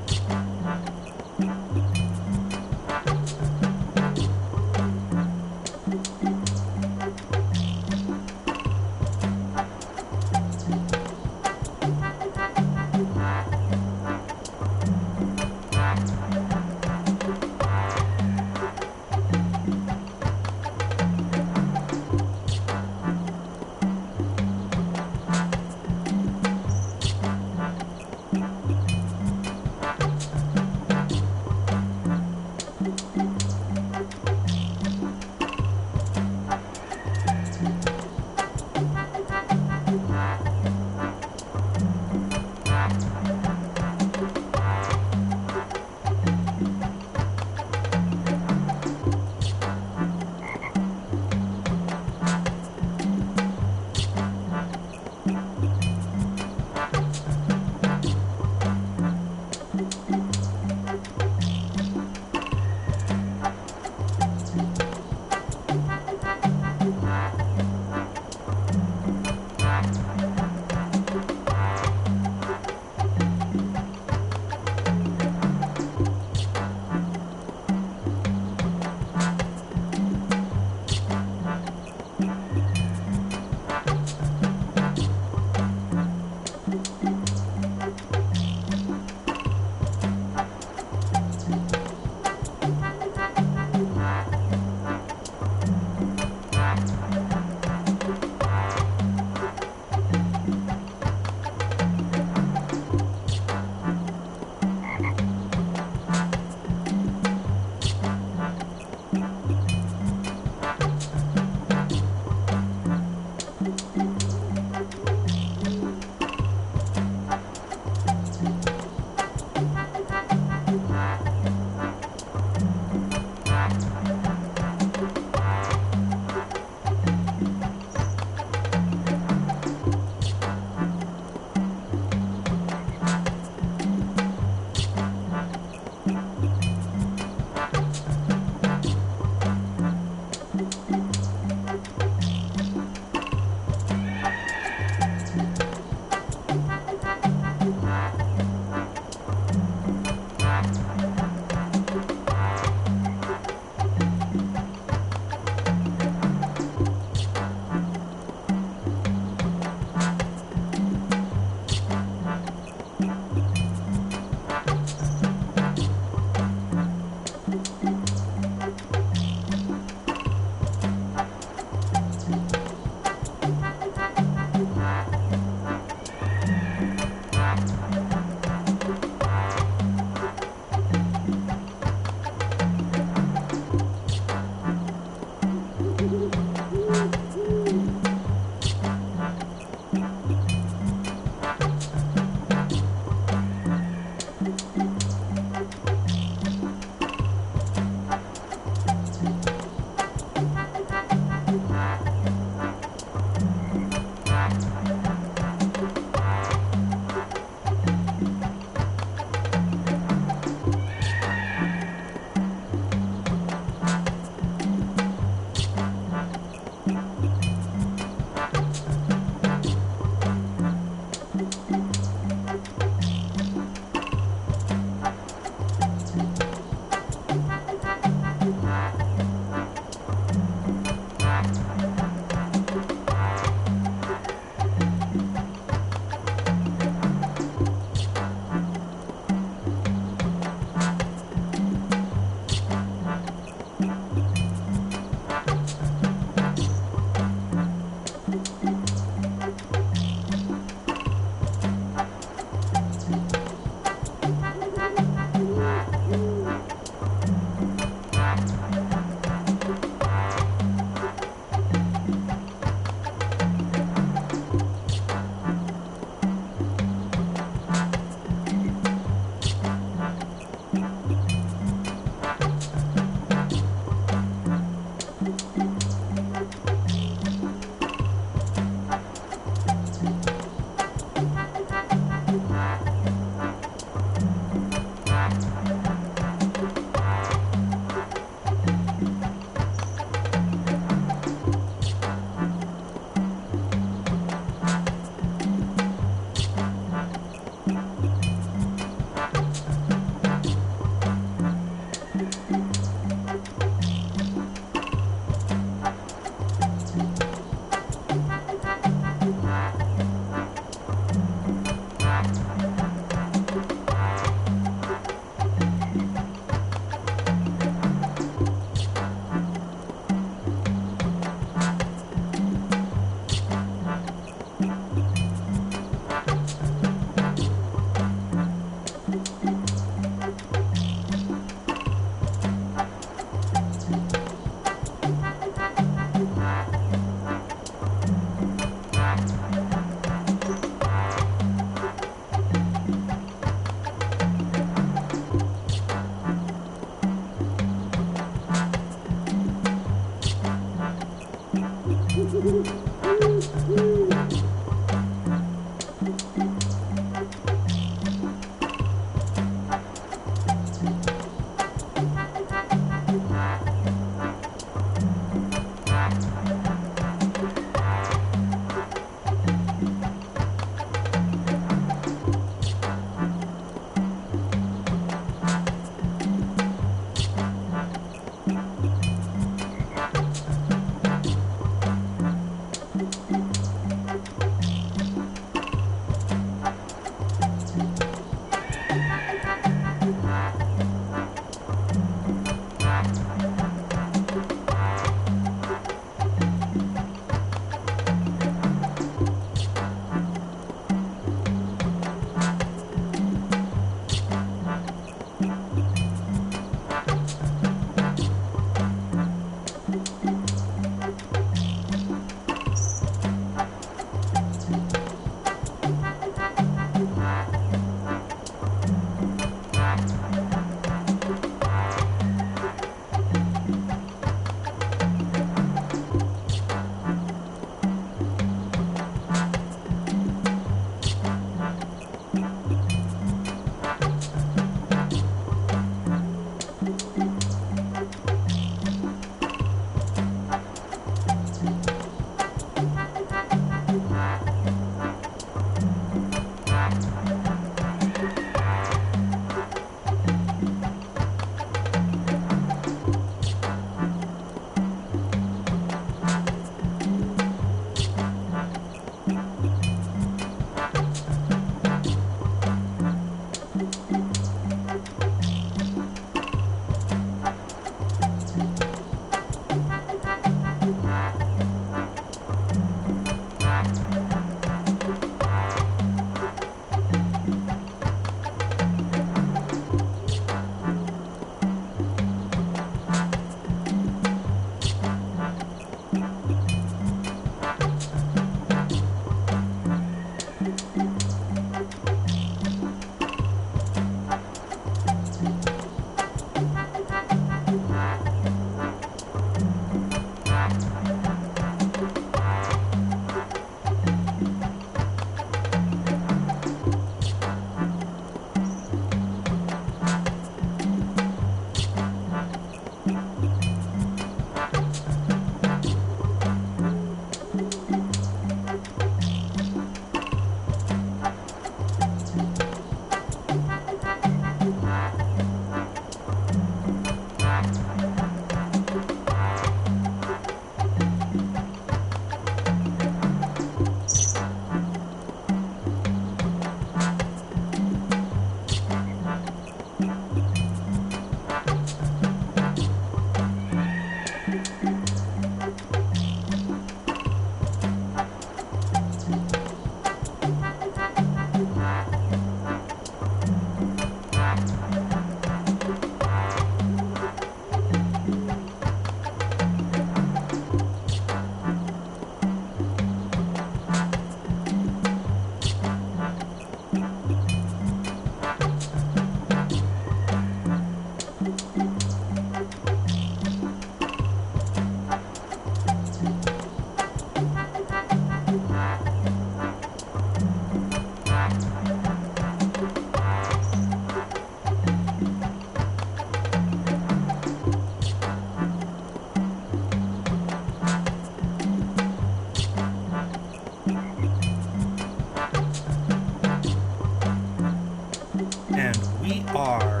And we are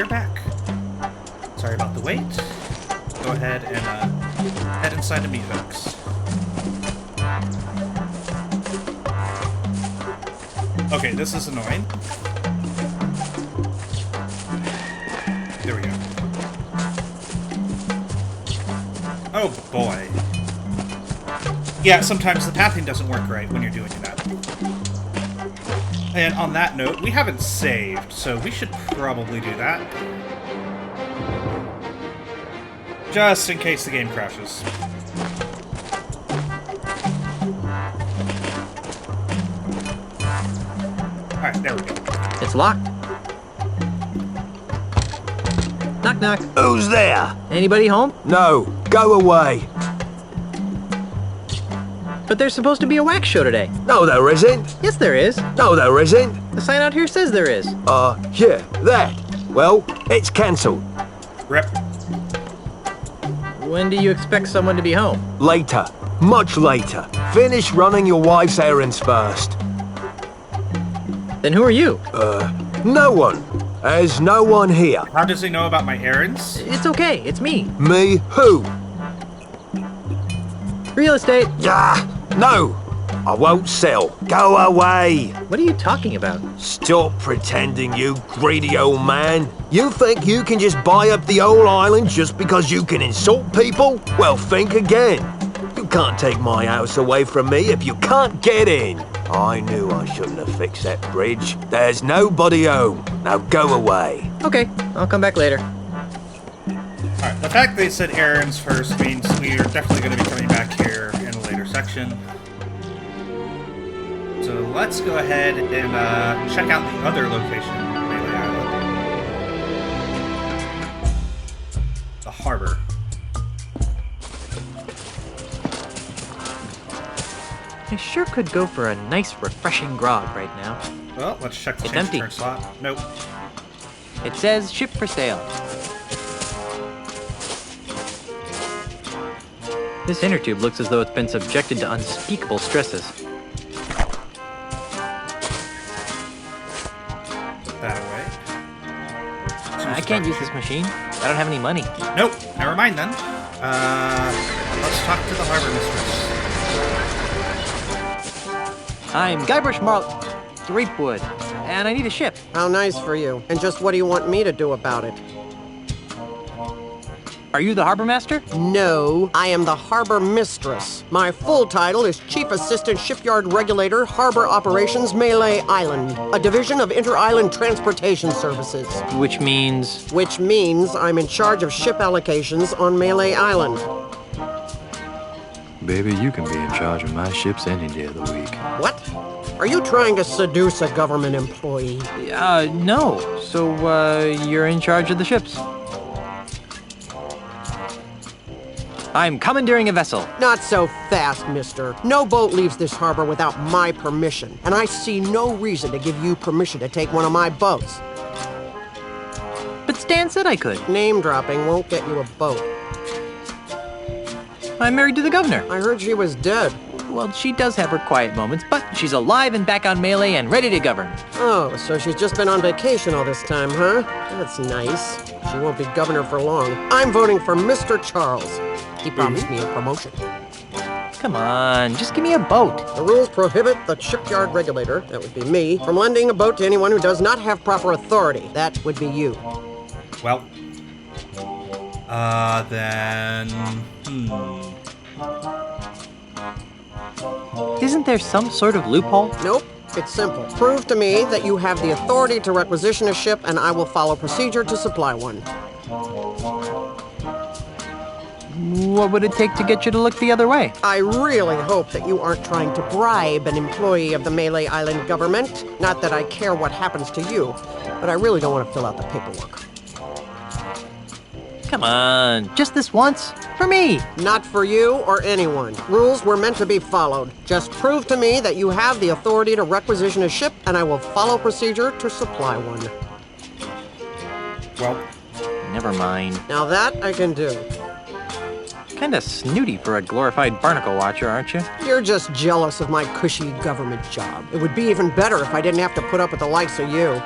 back. Sorry about the wait. Go ahead and head inside to me, folks. Okay, this is annoying. There we go. Oh boy. Yeah, sometimes the pathing doesn't work right when you're doing that. And on that note, we haven't saved, so we should probably do that. Just in case the game crashes. Alright, there we go. It's locked. Knock, knock. Who's there? Anybody home? No, go away. But there's supposed to be a wax show today. No, there isn't. Yes, there is. No, there isn't. The sign out here says there is. Yeah, that. Well, it's cancelled. Rip. When do you expect someone to be home? Later. Much later. Finish running your wife's errands first. Then who are you? No one. There's no one here. How does he know about my errands? It's okay, it's me. Me who? Real estate. Yeah, no. I won't sell. Go away. What are you talking about? Stop pretending, you greedy old man. You think you can just buy up the whole island just because you can insult people? Well, think again. You can't take my house away from me if you can't get in. I knew I shouldn't have fixed that bridge. There's nobody home. Now go away. Okay, I'll come back later. Alright, the fact they said errands first means we are definitely going to be coming back here in a later section. So let's go ahead and check out the other location on Melee Island. The harbor. I sure could go for a nice, refreshing grog right now. Well, let's check the It's change empty. return slot. Nope. It says ship for sale. This inner tube looks as though it's been subjected to unspeakable stresses. Put that away. I can't use this machine. I don't have any money. Nope. Never mind then. Let's talk to the harbor mistress. I'm Guybrush Threepwood, and I need a ship. How nice for you. And just what do you want me to do about it? Are you the harbor master? No, I am the harbor mistress. My full title is Chief Assistant Shipyard Regulator, Harbor Operations, Melee Island, a division of Inter-Island Transportation Services. Which means? Which means I'm in charge of ship allocations on Melee Island. Baby, you can be in charge of my ships any day of the week. What? Are you trying to seduce a government employee? No. So, you're in charge of the ships. I'm commandeering a vessel. Not so fast, mister. No boat leaves this harbor without my permission, and I see no reason to give you permission to take one of my boats. But Stan said I could. Name dropping won't get you a boat. I'm married to the governor. I heard she was dead. Well, she does have her quiet moments, but she's alive and back on Melee and ready to govern. Oh, so she's just been on vacation all this time, huh? That's nice. She won't be governor for long. I'm voting for Mr. Charles. He promised me a promotion. Come on, just give me a boat. The rules prohibit the shipyard regulator, that would be me, from lending a boat to anyone who does not have proper authority. That would be you. Well, then... Isn't there some sort of loophole? Nope. It's simple. Prove to me that you have the authority to requisition a ship, and I will follow procedure to supply one. What would it take to get you to look the other way? I really hope that you aren't trying to bribe an employee of the Melee Island government. Not that I care what happens to you, but I really don't want to fill out the paperwork. Come on, just this once? For me. Not for you or anyone. Rules were meant to be followed. Just prove to me that you have the authority to requisition a ship, and I will follow procedure to supply one. Well, never mind. Now that I can do. Kinda snooty for a glorified barnacle watcher, aren't you? You're just jealous of my cushy government job. It would be even better if I didn't have to put up with the likes of you.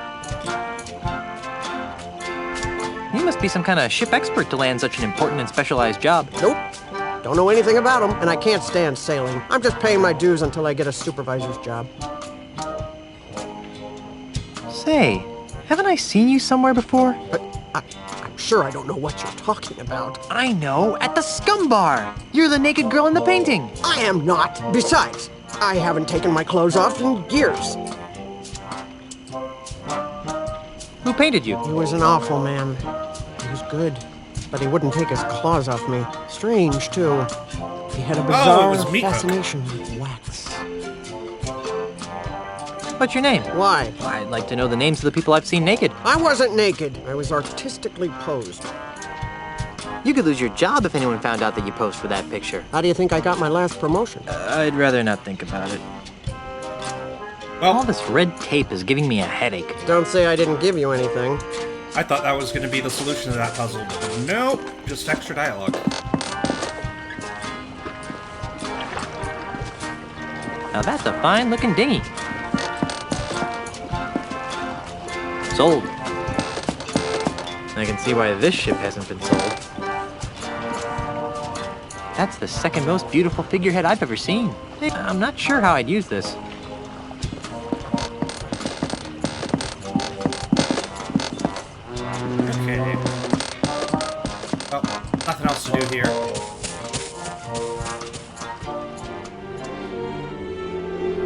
You must be some kind of ship expert to land such an important and specialized job. Nope. Don't know anything about them, and I can't stand sailing. I'm just paying my dues until I get a supervisor's job. Say, haven't I seen you somewhere before? I'm sure I don't know what you're talking about. I know, at the Scum Bar. You're the naked girl in the painting. I am not. Besides, I haven't taken my clothes off in years. Who painted you? He was an awful man. He was good, but he wouldn't take his claws off me. Strange, too. He had a bizarre fascination with wax. What's your name? Why? I'd like to know the names of the people I've seen naked. I wasn't naked. I was artistically posed. You could lose your job if anyone found out that you posed for that picture. How do you think I got my last promotion? I'd rather not think about it. Well, all this red tape is giving me a headache. Don't say I didn't give you anything. I thought that was going to be the solution to that puzzle, but nope, just extra dialogue. Now that's a fine-looking dinghy. Sold. I can see why this ship hasn't been sold. That's the second most beautiful figurehead I've ever seen. I'm not sure how I'd use this. Okay. Well, nothing else to do here.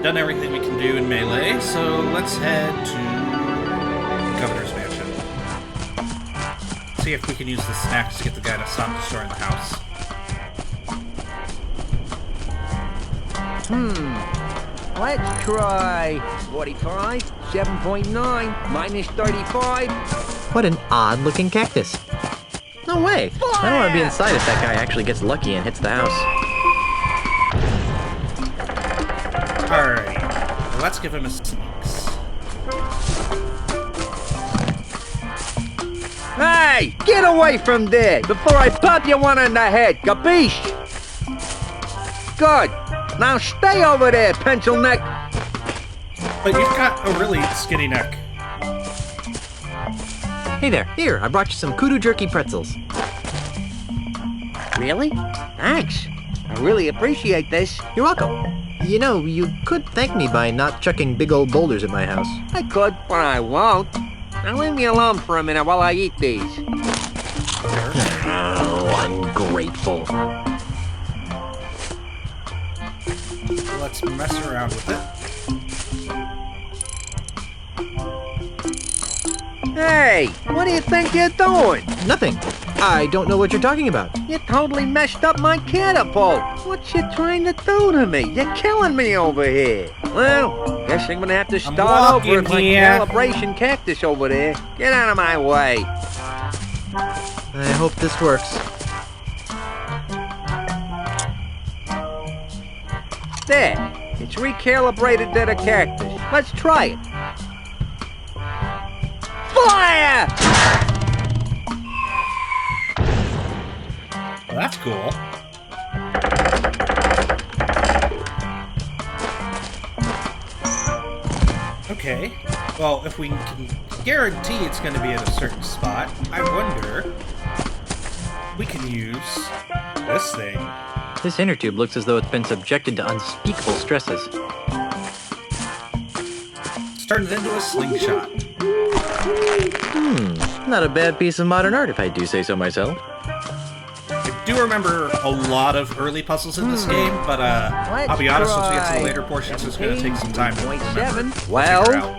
Done everything we can do in Melee, so let's head to the Governor's Mansion. See if we can use the snacks to get the guy to stop destroying the house. Let's try 45, 7.9, minus 35. What an odd-looking cactus. No way. I don't want to be inside if that guy actually gets lucky and hits the house. Alright, well, let's give him a sneaks. Hey, get away from there before I pop you one in the head, capiche? Good. Now stay over there, pencil neck. But you've got a really skinny neck. Hey there. Here, I brought you some kudu jerky pretzels. Really? Thanks. I really appreciate this. You're welcome. You know, you could thank me by not chucking big old boulders at my house. I could, but I won't. Now leave me alone for a minute while I eat these. Oh, ungrateful. Let's mess around with it. Hey, what do you think you're doing? Nothing. I don't know what you're talking about. You totally messed up my catapult. What you trying to do to me? You're killing me over here. Well, guess I'm gonna have to start over with my calibration cactus over there. Get out of my way. I hope this works. There, it's recalibrated to the cactus. Let's try it. Fire! Well, that's cool. Okay. Well, if we can guarantee it's going to be at a certain spot, I wonder we can use this thing. This inner tube looks as though it's been subjected to unspeakable stresses. It's turned into a slingshot. Not a bad piece of modern art, if I do say so myself. I do remember a lot of early puzzles in this game, but I'll be honest, once we get to the later portions, it's going to take some time to remember. Well.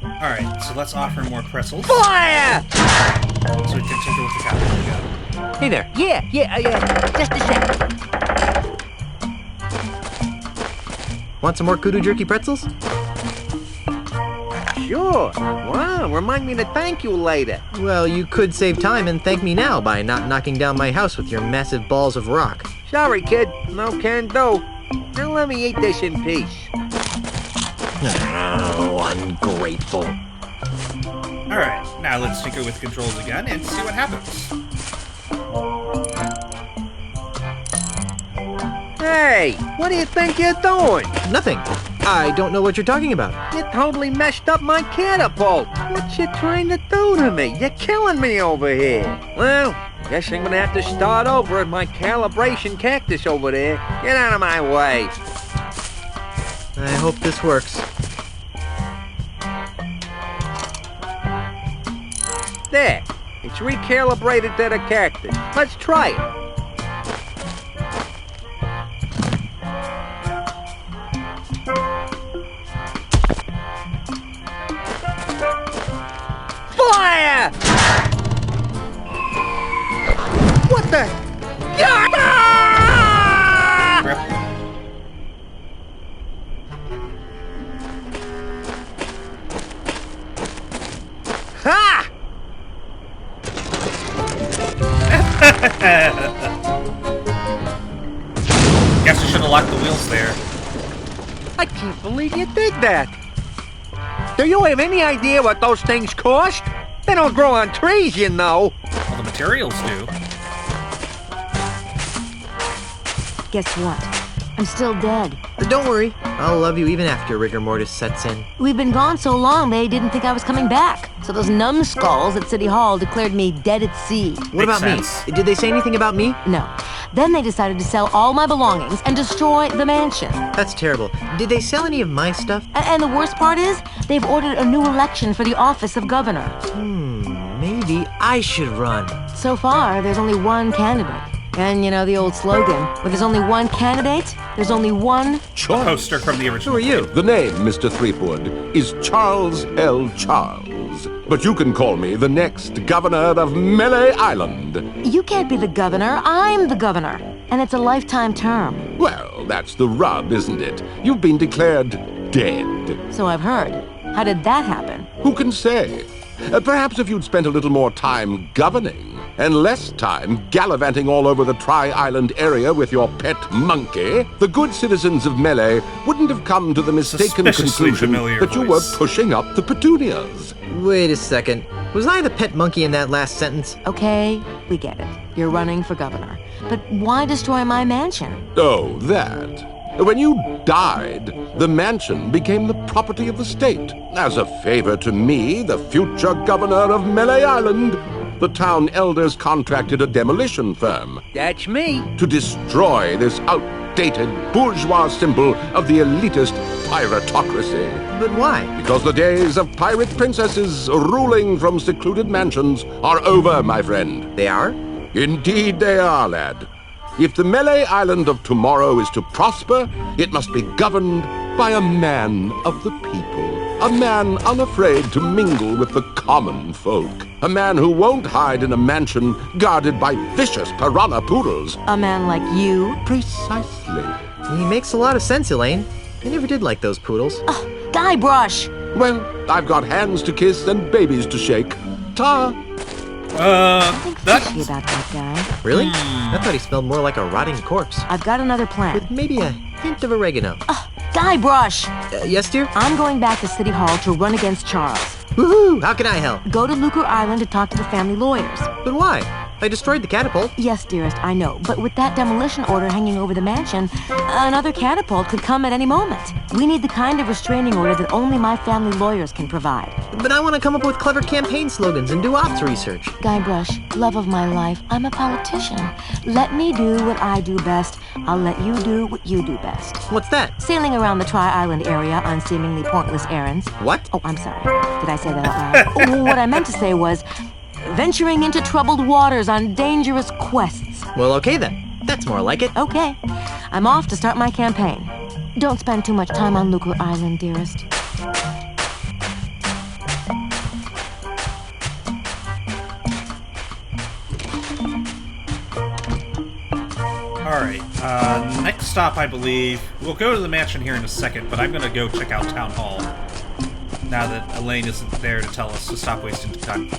Alright, so let's offer more pretzels. Fire! So we can tinker with the capital we got. Hey there. Yeah, just a sec. Want some more kudu jerky pretzels? Sure. Wow, remind me to thank you later. Well, you could save time and thank me now by not knocking down my house with your massive balls of rock. Sorry, kid. No can do. Now let me eat this in peace. Oh, ungrateful. Alright, now let's tinker with controls again and see what happens. Hey, what do you think you're doing? Nothing. I don't know what you're talking about. You totally messed up my catapult. What you trying to do to me? You're killing me over here. Well, guess I'm gonna have to start over at my calibration cactus over there. Get out of my way. I hope this works. There. It's recalibrated to the cactus. Let's try it. Fire! What the? Ha! Guess we should have locked the wheels there. I can't believe you did that. Do you have any idea what those things cost? They don't grow on trees, you know. Well, the materials do. Guess what? I'm still dead. Don't worry, I'll love you even after rigor mortis sets in. We've been gone so long, they didn't think I was coming back. So those numbskulls at City Hall declared me dead at sea. What about me? Did they say anything about me? No. Then they decided to sell all my belongings and destroy the mansion. That's terrible. Did they sell any of my stuff? And the worst part is, they've ordered a new election for the office of governor. Maybe I should run. So far, there's only one candidate. And you know the old slogan, where there's only one candidate, there's only one choice. Poster from the original. Who are you? The name, Mr. Threepwood, is Charles L. Charles. But you can call me the next governor of Melee Island. You can't be the governor, I'm the governor. And it's a lifetime term. Well, that's the rub, isn't it? You've been declared dead. So I've heard. How did that happen? Who can say? Perhaps if you'd spent a little more time governing, and less time gallivanting all over the Tri-Island area with your pet monkey, the good citizens of Melee wouldn't have come to the mistaken conclusion that you were pushing up the petunias. Wait a second. Was I the pet monkey in that last sentence? Okay, we get it. You're running for governor. But why destroy my mansion? Oh, that. When you died, the mansion became the property of the state. As a favor to me, the future governor of Melee Island, the town elders contracted a demolition firm. That's me. To destroy this outdated bourgeois symbol of the elitist piratocracy. But why? Because the days of pirate princesses ruling from secluded mansions are over, my friend. They are? Indeed they are, lad. If the Melee Island of tomorrow is to prosper, it must be governed by a man of the people. A man unafraid to mingle with the common folk. A man who won't hide in a mansion guarded by vicious piranha poodles. A man like you? Precisely. He makes a lot of sense, Elaine. I never did like those poodles. Guybrush! Well, I've got hands to kiss and babies to shake. Ta! That's about that guy. Really? I thought he smelled more like a rotting corpse. I've got another plan. With maybe a hint of oregano. Guybrush! Yes, dear? I'm going back to City Hall to run against Charles. Woohoo! How can I help? Go to Lucre Island to talk to the family lawyers. But why? I destroyed the catapult. Yes, dearest, I know. But with that demolition order hanging over the mansion, another catapult could come at any moment. We need the kind of restraining order that only my family lawyers can provide. But I want to come up with clever campaign slogans and do ops research. Guybrush, love of my life, I'm a politician. Let me do what I do best. I'll let you do what you do best. What's that? Sailing around the Tri-Island area on seemingly pointless errands. What? Oh, I'm sorry. Did I say that out loud? Oh, what I meant to say was venturing into troubled waters on dangerous quests. Well, okay then. That's more like it. Okay. I'm off to start my campaign. Don't spend too much time on Lucre Island, dearest. Alright, next stop, I believe. We'll go to the mansion here in a second, but I'm gonna go check out Town Hall. Now that Elaine isn't there to tell us to stop wasting time.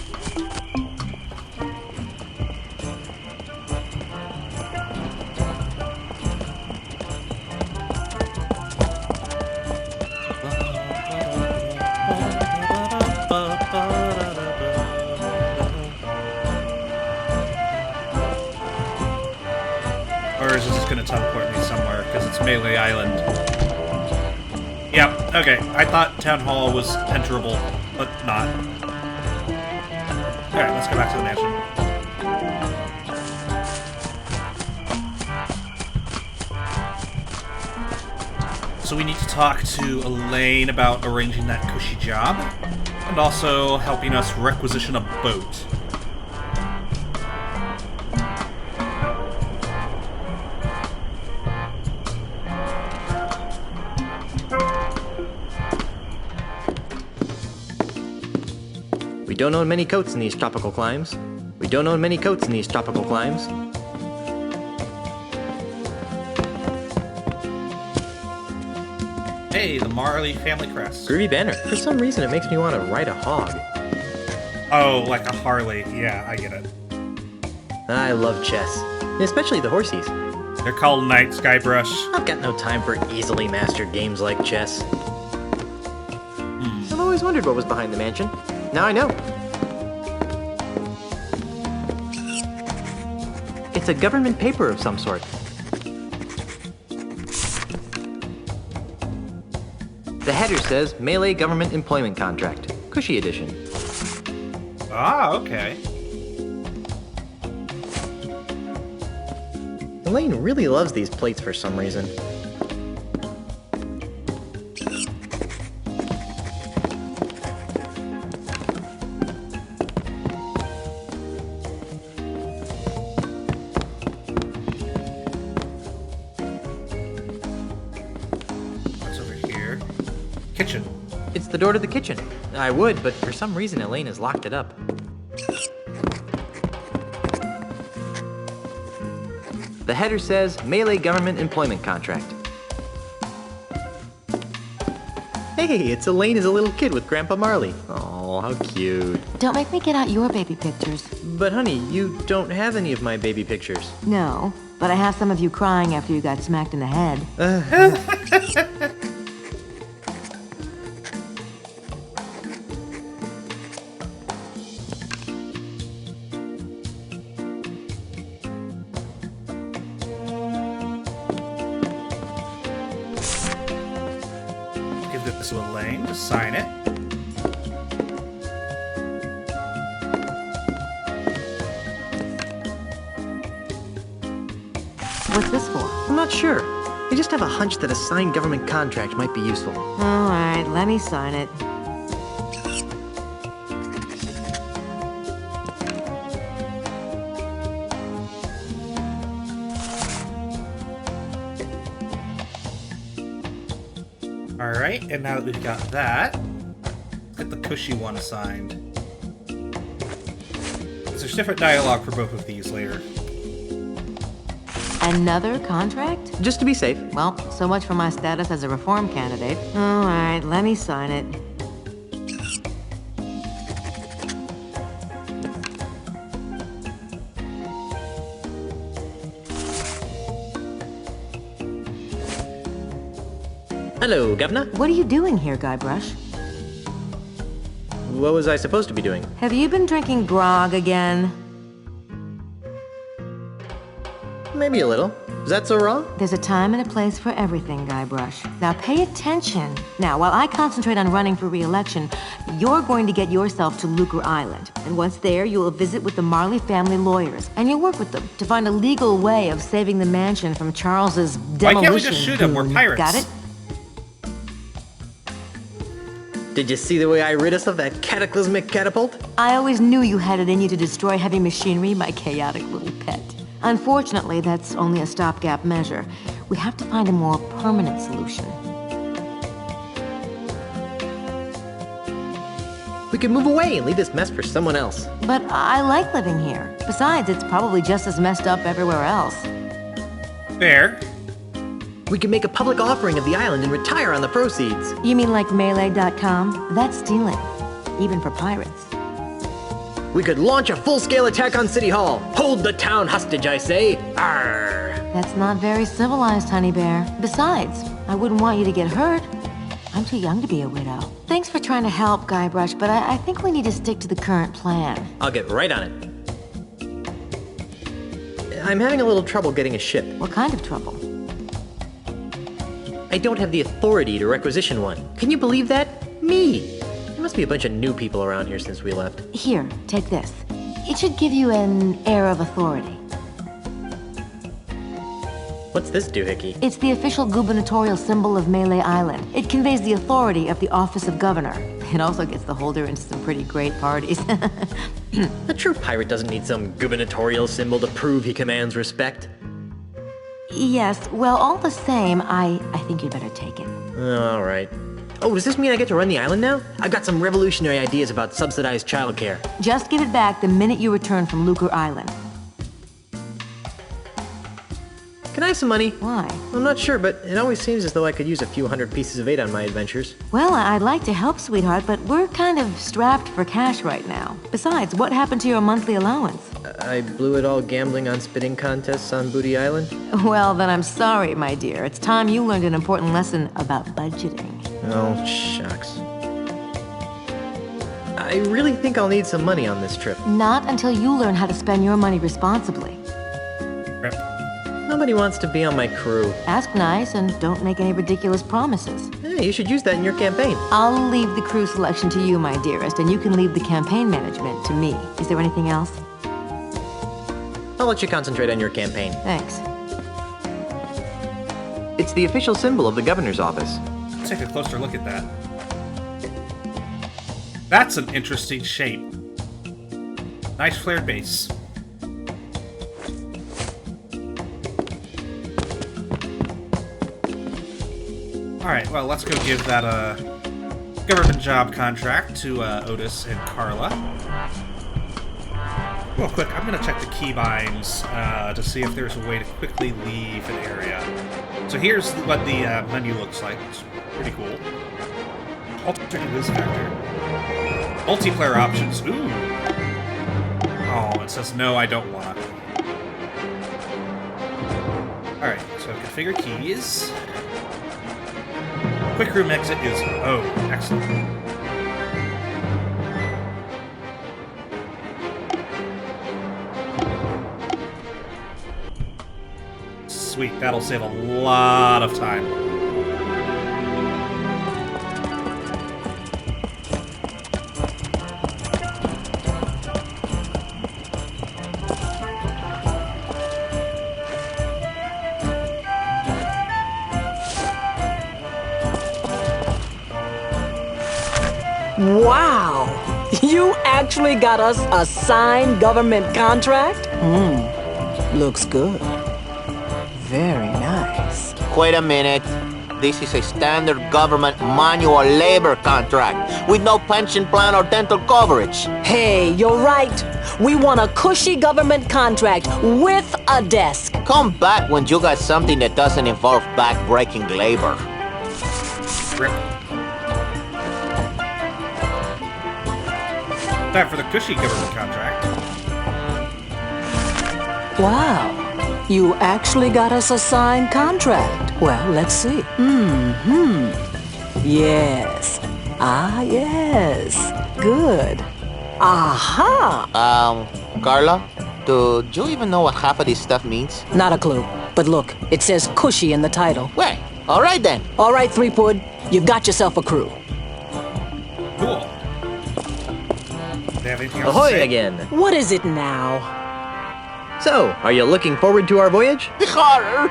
Or is this just gonna teleport me somewhere? Because it's Melee Island. Yep, Okay, I thought Town Hall was enterable, but not. Alright, let's go back to the mansion. So we need to talk to Elaine about arranging that cushy job, and also helping us requisition a boat. We don't own many coats in these tropical climes. We don't own many coats in these tropical climes. Hey, the Marley family crest. Groovy banner. For some reason, it makes me want to ride a hog. Oh, like a Harley. Yeah, I get it. I love chess, especially the horsies. They're called knights, Guybrush. I've got no time for easily mastered games like chess. I've always wondered what was behind the mansion. Now I know. It's a government paper of some sort. The header says Melee Government Employment Contract, Cushy Edition. Ah, okay. Elaine really loves these plates for some reason. Kitchen. It's the door to the kitchen. I would, but for some reason Elaine has locked it up. The header says Melee Government Employment Contract. Hey, it's Elaine as a little kid with Grandpa Marley. Oh, how cute. Don't make me get out your baby pictures. But honey, you don't have any of my baby pictures. No, but I have some of you crying after you got smacked in the head. Give this to Elaine to sign it. What's this for? I'm not sure. I just have a hunch that a signed government contract might be useful. All right, let me sign it. Alright, and now that we've got that, let's get the cushy one assigned. There's different dialogue for both of these later. Another contract? Just to be safe. Well, so much for my status as a reform candidate. All right, let me sign it. Hello, Governor. What are you doing here, Guybrush? What was I supposed to be doing? Have you been drinking grog again? Maybe a little. Is that so wrong? There's a time and a place for everything, Guybrush. Now pay attention. Now, while I concentrate on running for re-election, you're going to get yourself to Lucre Island. And once there, you will visit with the Marley family lawyers. And you'll work with them to find a legal way of saving the mansion from Charles's demolition. Why can't we just shoot him? We're pirates. Got it? Did you see the way I rid us of that cataclysmic catapult? I always knew you had it in you to destroy heavy machinery, my chaotic little pet. Unfortunately, that's only a stopgap measure. We have to find a more permanent solution. We could move away and leave this mess for someone else. But I like living here. Besides, it's probably just as messed up everywhere else. Fair. We could make a public offering of the island and retire on the proceeds. You mean like Melee.com? That's stealing, even for pirates. We could launch a full-scale attack on City Hall. Hold the town hostage, I say. Arr! That's not very civilized, Honey Bear. Besides, I wouldn't want you to get hurt. I'm too young to be a widow. Thanks for trying to help, Guybrush, but I think we need to stick to the current plan. I'll get right on it. I'm having a little trouble getting a ship. What kind of trouble? I don't have the authority to requisition one. Can you believe that? Me! There must be a bunch of new people around here since we left. Here, take this. It should give you an air of authority. What's this doohickey? It's the official gubernatorial symbol of Melee Island. It conveys the authority of the office of governor. It also gets the holder into some pretty great parties. A true pirate doesn't need some gubernatorial symbol to prove he commands respect. Yes, well, all the same, I think you'd better take it. All right. Oh, does this mean I get to run the island now? I've got some revolutionary ideas about subsidized childcare. Just give it back the minute you return from Lucre Island. Can I have some money? Why? I'm not sure, but it always seems as though I could use a few hundred pieces of 8 on my adventures. Well, I'd like to help, sweetheart, but we're kind of strapped for cash right now. Besides, what happened to your monthly allowance? I blew it all gambling on spitting contests on Booty Island. Well, then I'm sorry, my dear. It's time you learned an important lesson about budgeting. Oh, shucks. I really think I'll need some money on this trip. Not until you learn how to spend your money responsibly. Nobody wants to be on my crew. Ask nice and don't make any ridiculous promises. Hey, you should use that in your campaign. I'll leave the crew selection to you, my dearest, and you can leave the campaign management to me. Is there anything else? I'll let you concentrate on your campaign. Thanks. It's the official symbol of the governor's office. Let's take a closer look at that. That's an interesting shape. Nice flared base. Alright, well, let's go give that government job contract to Otis and Carla. Real quick, I'm going to check the keybinds to see if there's a way to quickly leave an area. So here's what the menu looks like. It's pretty cool. Alternate this factor. Multiplayer options. Ooh. Oh, it says no, I don't want. Alright, so configure keys. Quick room exit is O. Excellent. Sweet, that'll save a lot of time. Wow! You actually got us a signed government contract? Looks good. Very nice. Wait a minute. This is a standard government manual labor contract with no pension plan or dental coverage. Hey, you're right. We want a cushy government contract with a desk. Come back when you got something that doesn't involve back-breaking labor. Rip. Time for the cushy government contract. Wow. You actually got us a signed contract. Well, let's see. Yes. Ah, yes. Good. Aha! Carla, do you even know what half of this stuff means? Not a clue. But look, it says cushy in the title. Well, all right then. All right, Threepwood. You've got yourself a crew. Cool. They have anything else Ahoy to say? again. What is it now? So, are you looking forward to our voyage? The horror!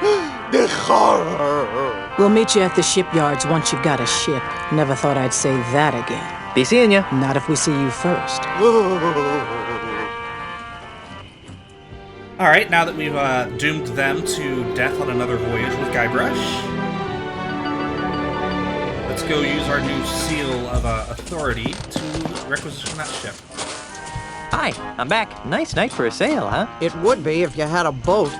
The horror! We'll meet you at the shipyards once you've got a ship. Never thought I'd say that again. Be seeing ya. Not if we see you first. Alright, now that we've doomed them to death on another voyage with Guybrush, let's go use our new seal of authority to requisition that ship. Hi, I'm back. Nice night for a sail, huh? It would be if you had a boat.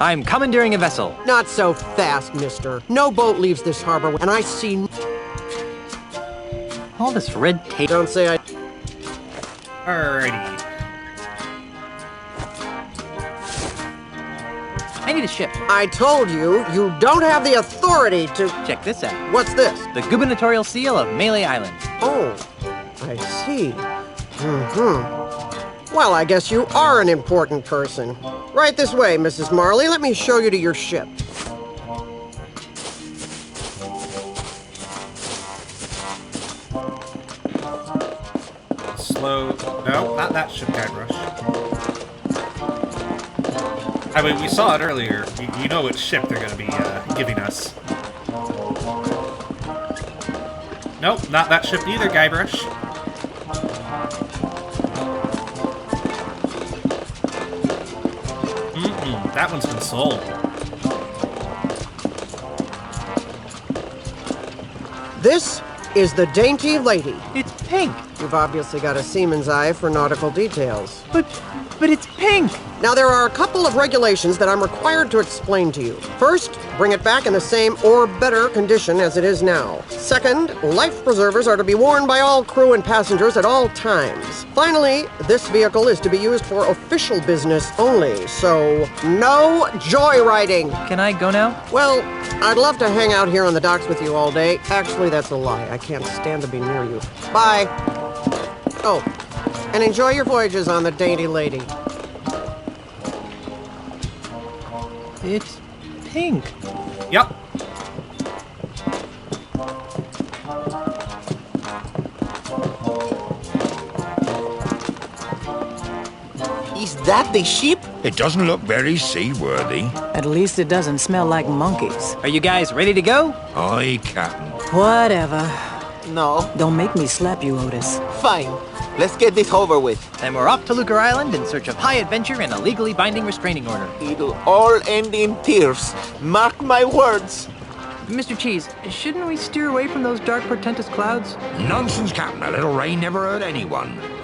I'm commandeering a vessel. Not so fast, mister. No boat leaves this harbor, and I see... All this red tape. Don't say I... Alrighty. I need a ship. I told you, you don't have the authority to... Check this out. What's this? The gubernatorial seal of Melee Island. Oh, I see. Well, I guess you are an important person. Right this way, Mrs. Marley. Let me show you to your ship. slow... No, not that ship, Guybrush. I mean, we saw it earlier. You know which ship they're going to be giving us. Nope, not that ship either, Guybrush. That one's been sold. This is the Dainty Lady. It's pink. You've obviously got a seaman's eye for nautical details. But it's pink. Now, there are a couple of regulations that I'm required to explain to you. First, bring it back in the same or better condition as it is now. Second, life preservers are to be worn by all crew and passengers at all times. Finally, this vehicle is to be used for official business only, so no joyriding. Can I go now? Well, I'd love to hang out here on the docks with you all day. Actually, that's a lie. I can't stand to be near you. Bye. Oh, and enjoy your voyages on the Dainty Lady. It's pink. Yep. Is that the ship? It doesn't look very seaworthy. At least it doesn't smell like monkeys. Are you guys ready to go? Aye, Captain. Whatever. No. Don't make me slap you, Otis. Fine. Let's get this over with. And we're off to Lucre Island in search of high adventure and a legally binding restraining order. It'll all end in tears. Mark my words. Mr. Cheese, shouldn't we steer away from those dark, portentous clouds? Nonsense, Captain. A little rain never hurt anyone. Mommy!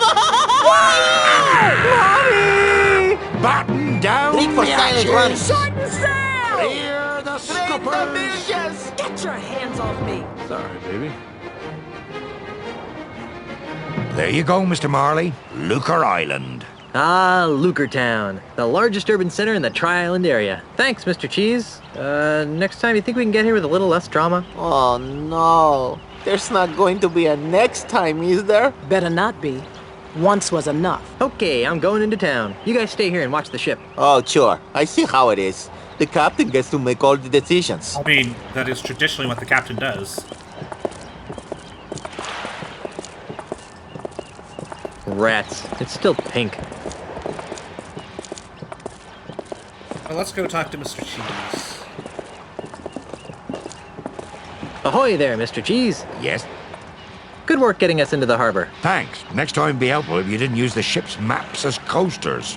Batten down Leap for the silent hatches. run. Shorten sail! Clear the scuppers. Get your hands off me! Sorry, baby. There you go, Mr. Marley. Lucre Island. Ah, Lucre Town, the largest urban center in the Tri-Island area. Thanks, Mr. Cheese. Next time, you think we can get here with a little less drama? Oh, no. There's not going to be a next time, is there? Better not be. Once was enough. Okay, I'm going into town. You guys stay here and watch the ship. Oh, sure. I see how it is. The captain gets to make all the decisions. I mean, that is traditionally what the captain does. Rats. It's still pink. Well, let's go talk to Mr. Cheese. Ahoy there, Mr. Cheese. Yes? Good work getting us into the harbor. Thanks. Next time it'd be helpful if you didn't use the ship's maps as coasters.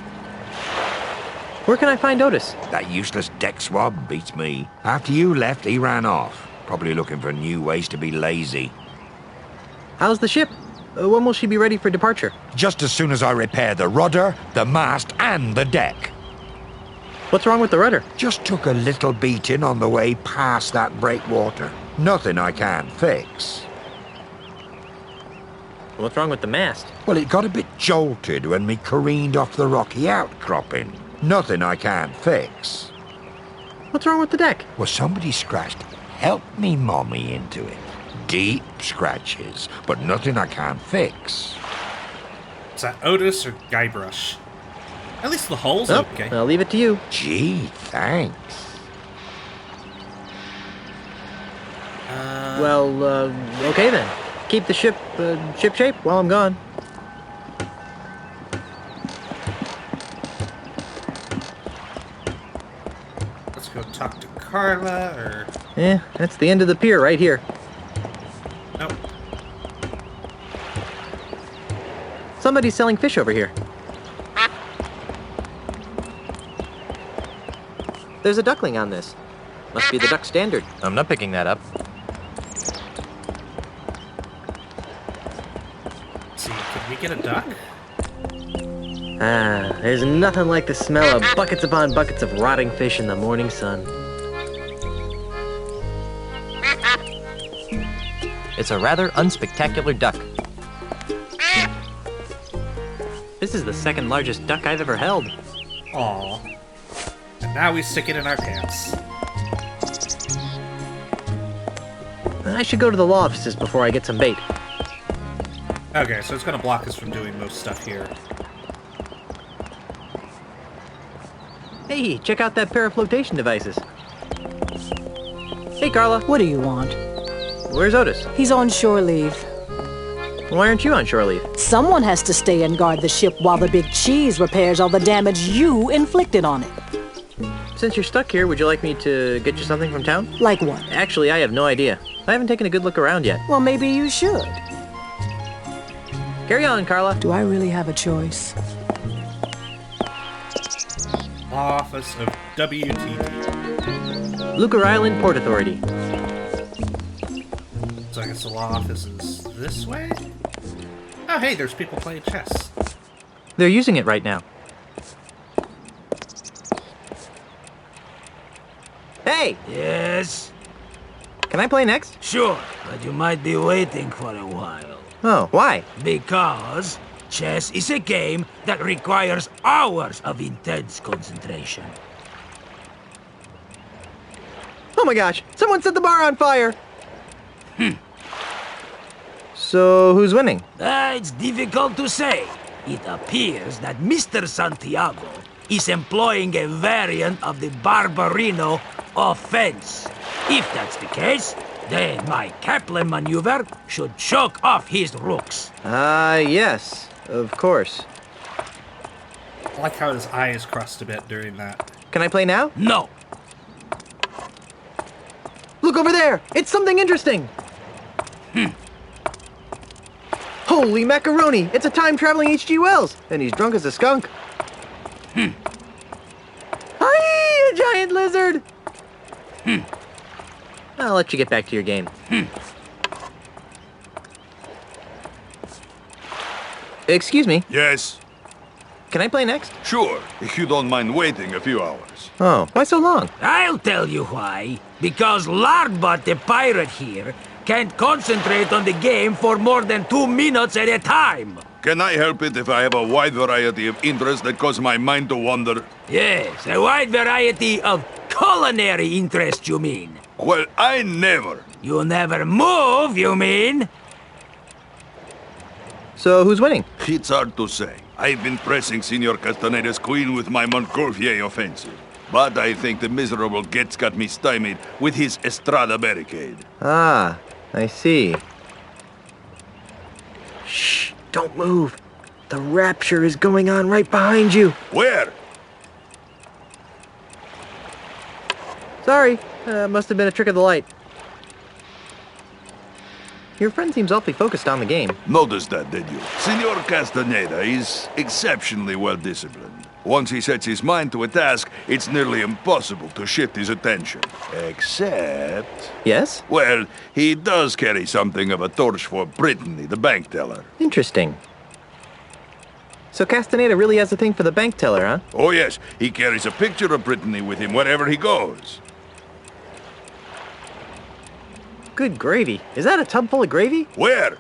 Where can I find Otis? That useless deck swab beats me. After you left, he ran off. Probably looking for new ways to be lazy. How's the ship? When will she be ready for departure? Just as soon as I repair the rudder, the mast, and the deck. What's wrong with the rudder? Just took a little beating on the way past that breakwater. Nothing I can't fix. What's wrong with the mast? Well, it got a bit jolted when we careened off the rocky outcropping. Nothing I can't fix. What's wrong with the deck? Well, somebody scratched "Help me, Mommy" into it. Deep scratches, but nothing I can't fix. Is that Otis or Guybrush? At least the hull's Oh, okay. I'll leave it to you. Gee, thanks. Okay then. Keep the ship ship-shape while I'm gone. Let's go talk to Carla, or... That's the end of the pier right here. Nope. Somebody's selling fish over here. There's a duckling on this. Must be the duck standard. I'm not picking that up. Let's see, could we get a duck? Ah, there's nothing like the smell of buckets upon buckets of rotting fish in the morning sun. It's a rather unspectacular duck. This is the second largest duck I've ever held. Aw. And now we stick it in our pants. I should go to the law offices before I get some bait. Okay, so it's gonna block us from doing most stuff here. Hey, check out that pair of flotation devices. Hey, Carla. What do you want? Where's Otis? He's on shore leave. Why aren't you on shore leave? Someone has to stay and guard the ship while the big cheese repairs all the damage you inflicted on it. Since you're stuck here, would you like me to get you something from town? Like what? Actually, I have no idea. I haven't taken a good look around yet. Well, maybe you should. Carry on, Carla. Do I really have a choice? Office of WTT. Luker Island Port Authority. So I guess the law office is this way? Oh, hey, there's people playing chess. They're using it right now. Hey! Yes? Can I play next? Sure, but you might be waiting for a while. Oh, why? Because chess is a game that requires hours of intense concentration. Oh my gosh! Someone set the bar on fire! So, who's winning? It's difficult to say. It appears that Mr. Santiago is employing a variant of the Barbarino offense. If that's the case, then my Kaplan maneuver should choke off his rooks. Yes, of course. I like how his eyes crossed a bit during that. Can I play now? No. Look over there! It's something interesting! Holy macaroni! It's a time-traveling H.G. Wells! And he's drunk as a skunk. Hi, a giant lizard! I'll let you get back to your game. Excuse me. Yes? Can I play next? Sure, if you don't mind waiting a few hours. Oh, why so long? I'll tell you why. Because Larbot the pirate here can't concentrate on the game for more than 2 minutes at a time. Can I help it if I have a wide variety of interests that cause my mind to wander? Yes, a wide variety of culinary interests, you mean? Well, I never. You never move, you mean? So, who's winning? It's hard to say. I've been pressing Senor Castaneda's queen with my Montgolfier offensive. But I think the miserable Getz got me stymied with his Estrada barricade. Ah, I see. Shh, don't move. The rapture is going on right behind you. Where? Sorry, must have been a trick of the light. Your friend seems awfully focused on the game. Noticed that, did you? Senor Castaneda is exceptionally well-disciplined. Once he sets his mind to a task, it's nearly impossible to shift his attention. Except... Yes? Well, he does carry something of a torch for Brittany, the bank teller. Interesting. So Castaneda really has a thing for the bank teller, huh? Oh yes, he carries a picture of Brittany with him wherever he goes. Good gravy. Is that a tub full of gravy? Where?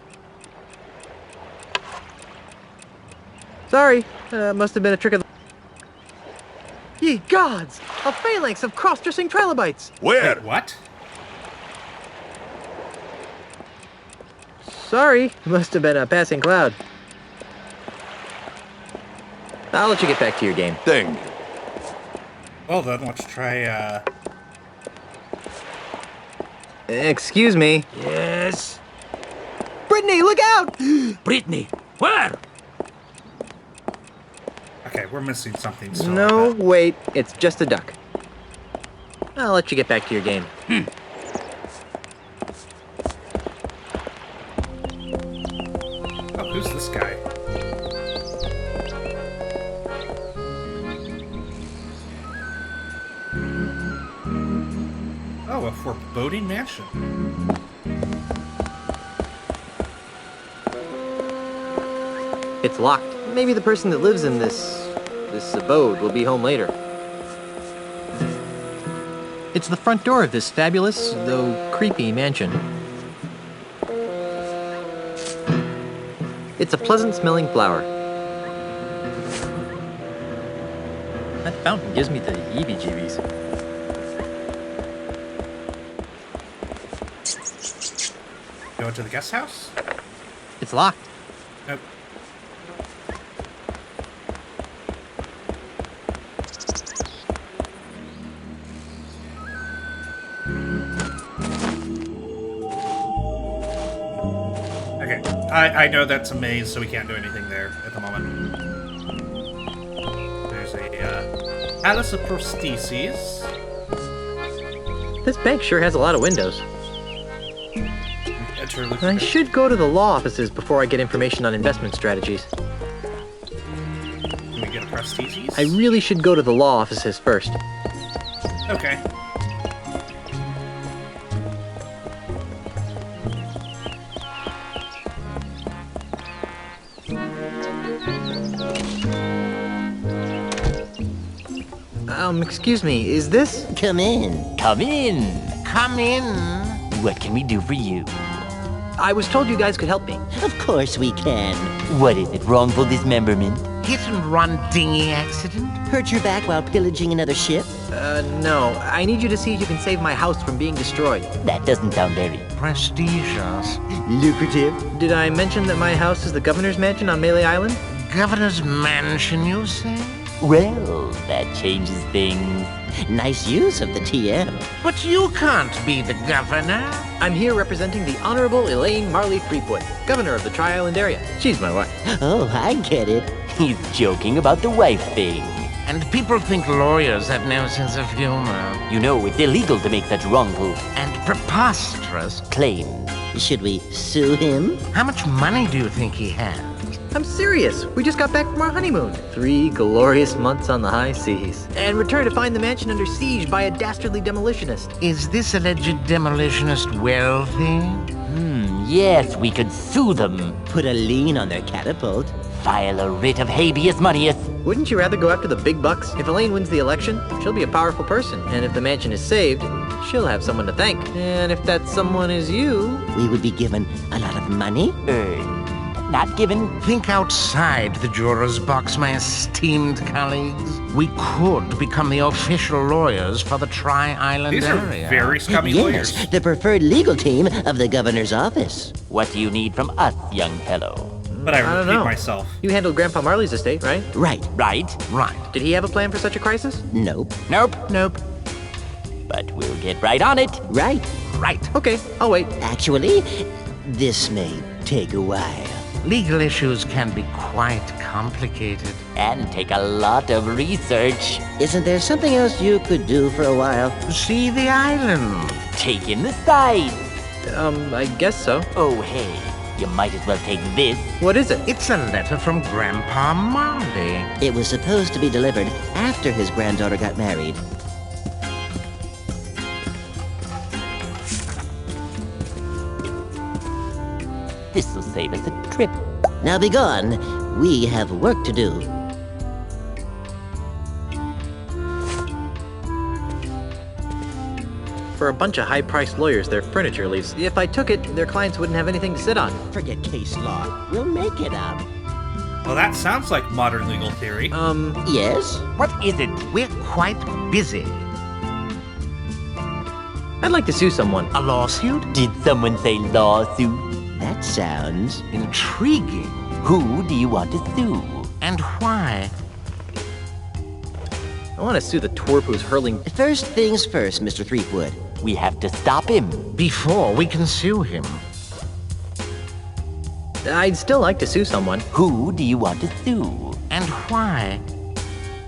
Sorry, must have been a trick of the... Ye gods! A phalanx of cross-dressing trilobites! Where? Wait, what? Sorry, must have been a passing cloud. I'll let you get back to your game. Thank you. Well then, let's try, Excuse me. Yes? Brittany, look out! Brittany, where? Okay, we're missing something still. No, wait, it's just a duck. I'll let you get back to your game. Oh, who's this guy? Oh, a foreboding mansion. It's locked. Maybe the person that lives in this abode will be home later. It's the front door of this fabulous, though creepy, mansion. It's a pleasant-smelling flower. That fountain gives me the heebie-jeebies. Go into the guest house? It's locked. Nope. Okay, I know that's a maze, so we can't do anything there at the moment. There's a Palace of Prostheses. This bank sure has a lot of windows. I should go to the law offices before I get information on investment strategies. Can we get a prostheses? I really should go to the law offices first. Okay. Excuse me, is this? Come in. Come in. Come in. What can we do for you? I was told you guys could help me. Of course we can. What is it? Wrongful dismemberment? Hit and run dinghy accident? Hurt your back while pillaging another ship? No. I need you to see if you can save my house from being destroyed. That doesn't sound very prestigious. Lucrative? Did I mention that my house is the governor's mansion on Melee Island? Governor's mansion, you say? Well, that changes things. Nice use of the TM. But you can't be the governor. I'm here representing the Honorable Elaine Marley Threepwood, governor of the Tri-Island area. She's my wife. Oh, I get it. He's joking about the wife thing. And people think lawyers have no sense of humor. You know, it's illegal to make such wrongful and preposterous claims. Should we sue him? How much money do you think he has? I'm serious. We just got back from our honeymoon. 3 glorious months on the high seas. And returned to find the mansion under siege by a dastardly demolitionist. Is this alleged demolitionist wealthy? Yes, we could sue them. Put a lien on their catapult. File a writ of habeas moneyus. Wouldn't you rather go after the big bucks? If Elaine wins the election, she'll be a powerful person. And if the mansion is saved, she'll have someone to thank. And if that someone is you... We would be given a lot of money? Not given. Think outside the juror's box, my esteemed colleagues. We could become the official lawyers for the Tri-Island area. These are very scummy lawyers. Yes, the preferred legal team of the governor's office. What do you need from us, young fellow? But I don't repeat know. myself. You handled Grandpa Marley's estate, right? Right. Right. Did he have a plan for such a crisis? Nope. Nope. But we'll get right on it. Right. Okay, I'll wait. Actually, this may take a while. Legal issues can be quite complicated. And take a lot of research. Isn't there something else you could do for a while? See the island. Take in the sights. I guess so. Oh, hey, you might as well take this. What is it? It's a letter from Grandpa Marley. It was supposed to be delivered after his granddaughter got married. This'll save us a trip. Now be gone. We have work to do. For a bunch of high-priced lawyers, their furniture leaves. If I took it, their clients wouldn't have anything to sit on. Forget case law. We'll make it up. Well, that sounds like modern legal theory. Yes? What is it? We're quite busy. I'd like to sue someone. A lawsuit? Did someone say lawsuit? That sounds intriguing. Who do you want to sue? And why? I want to sue the twerp who's hurling... First things first, Mr. Threepwood. We have to stop him. Before we can sue him. I'd still like to sue someone. Who do you want to sue? And why?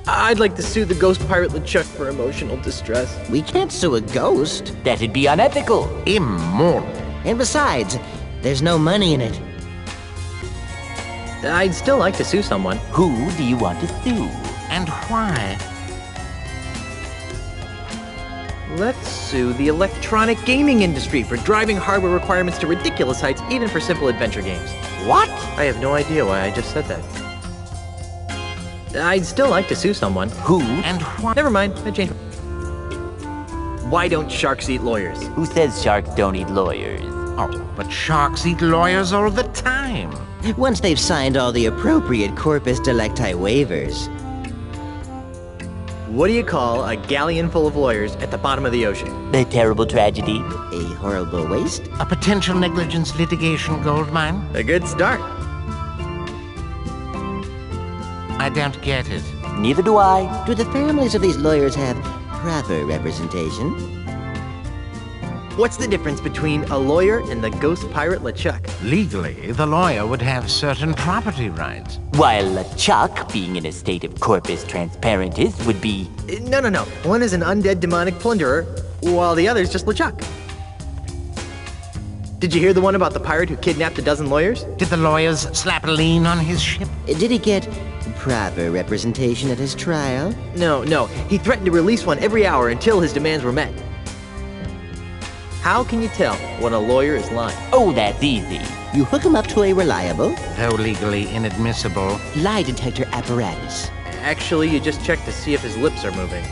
I'd like to sue the ghost pirate LeChuck for emotional distress. We can't sue a ghost. That'd be unethical. Immoral. And besides, there's no money in it. I'd still like to sue someone. Who do you want to sue? And why? Let's sue the electronic gaming industry for driving hardware requirements to ridiculous heights, even for simple adventure games. What? I have no idea why I just said that. I'd still like to sue someone. Who? And why? Never mind, I changed. Why don't sharks eat lawyers? Who says sharks don't eat lawyers? Oh, but sharks eat lawyers all the time. Once they've signed all the appropriate corpus delicti waivers. What do you call a galleon full of lawyers at the bottom of the ocean? A terrible tragedy. A horrible waste? A potential negligence litigation goldmine? A good start. I don't get it. Neither do I. Do the families of these lawyers have proper representation? What's the difference between a lawyer and the ghost pirate LeChuck? Legally, the lawyer would have certain property rights. While LeChuck, being in a state of corpus transparentis, would be... No. One is an undead demonic plunderer, while the other's just LeChuck. Did you hear the one about the pirate who kidnapped a dozen lawyers? Did the lawyers slap a lien on his ship? Did he get proper representation at his trial? No. He threatened to release one every hour until his demands were met. How can you tell when a lawyer is lying? Oh, that's easy. You hook him up to a reliable, though legally inadmissible, lie detector apparatus. Actually, you just check to see if his lips are moving.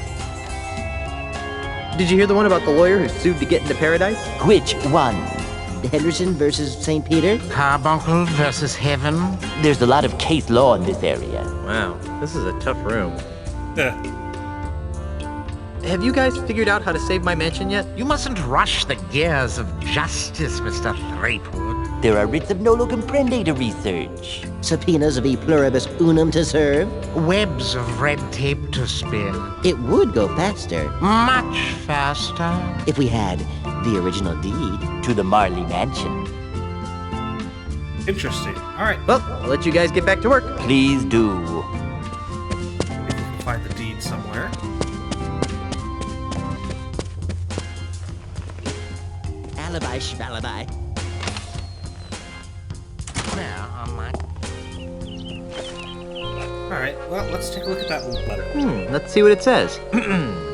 Did you hear the one about the lawyer who sued to get into paradise? Which one? Henderson versus St. Peter? Carbuncle versus Heaven? There's a lot of case law in this area. Wow, this is a tough room. Have you guys figured out how to save my mansion yet? You mustn't rush the gears of justice, Mr. Thrapewood. There are writs of nolo comprende to research. Subpoenas of e pluribus unum to serve. Webs of red tape to spin. It would go faster. Much faster. If we had the original deed to the Marley Mansion. Interesting. All right. Well, I'll let you guys get back to work. Please do. Find the deed somewhere. Alibi shvalibi. Alright, well, let's take a look at that letter. Let's see what it says.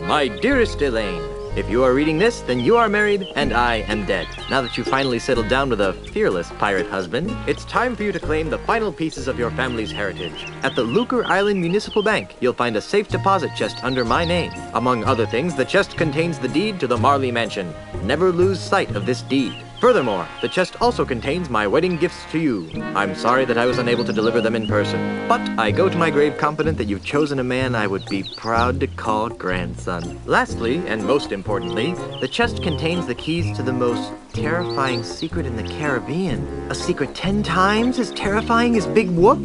My dearest Elaine, if you are reading this, then you are married, and I am dead. Now that you've finally settled down with a fearless pirate husband, it's time for you to claim the final pieces of your family's heritage. At the Lucre Island Municipal Bank, you'll find a safe deposit chest under my name. Among other things, the chest contains the deed to the Marley Mansion. Never lose sight of this deed. Furthermore, the chest also contains my wedding gifts to you. I'm sorry that I was unable to deliver them in person, but I go to my grave confident that you've chosen a man I would be proud to call grandson. Lastly, and most importantly, the chest contains the keys to the most terrifying secret in the Caribbean. A secret 10 times as terrifying as Big Whoop?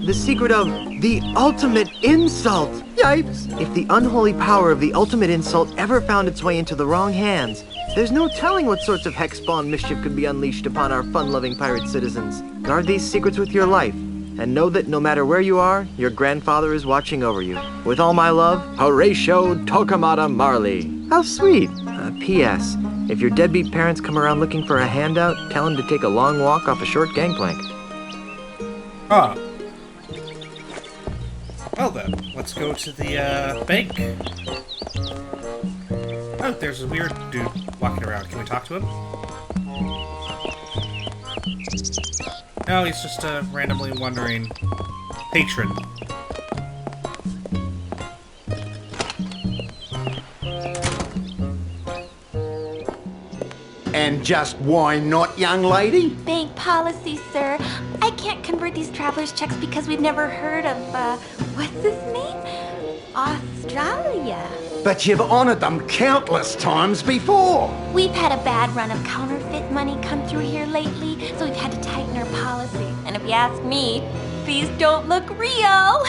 The secret of the ultimate insult! Yipes! If the unholy power of the ultimate insult ever found its way into the wrong hands, there's no telling what sorts of hex-spawn mischief could be unleashed upon our fun-loving pirate citizens. Guard these secrets with your life, and know that no matter where you are, your grandfather is watching over you. With all my love, Horatio Tokamata Marley. How sweet! P.S. If your deadbeat parents come around looking for a handout, tell them to take a long walk off a short gangplank. Ah. Well then, let's go to the bank. Oh, there's a weird dude walking around. Can we talk to him? No, he's just a randomly wandering patron. And just why not, young lady? Bank policy, sir. I can't convert these traveler's checks because we've never heard of, what's his name? Australia. But you've honored them countless times before. We've had a bad run of counterfeit money come through here lately, so we've had to tighten our policy. And if you ask me, these don't look real.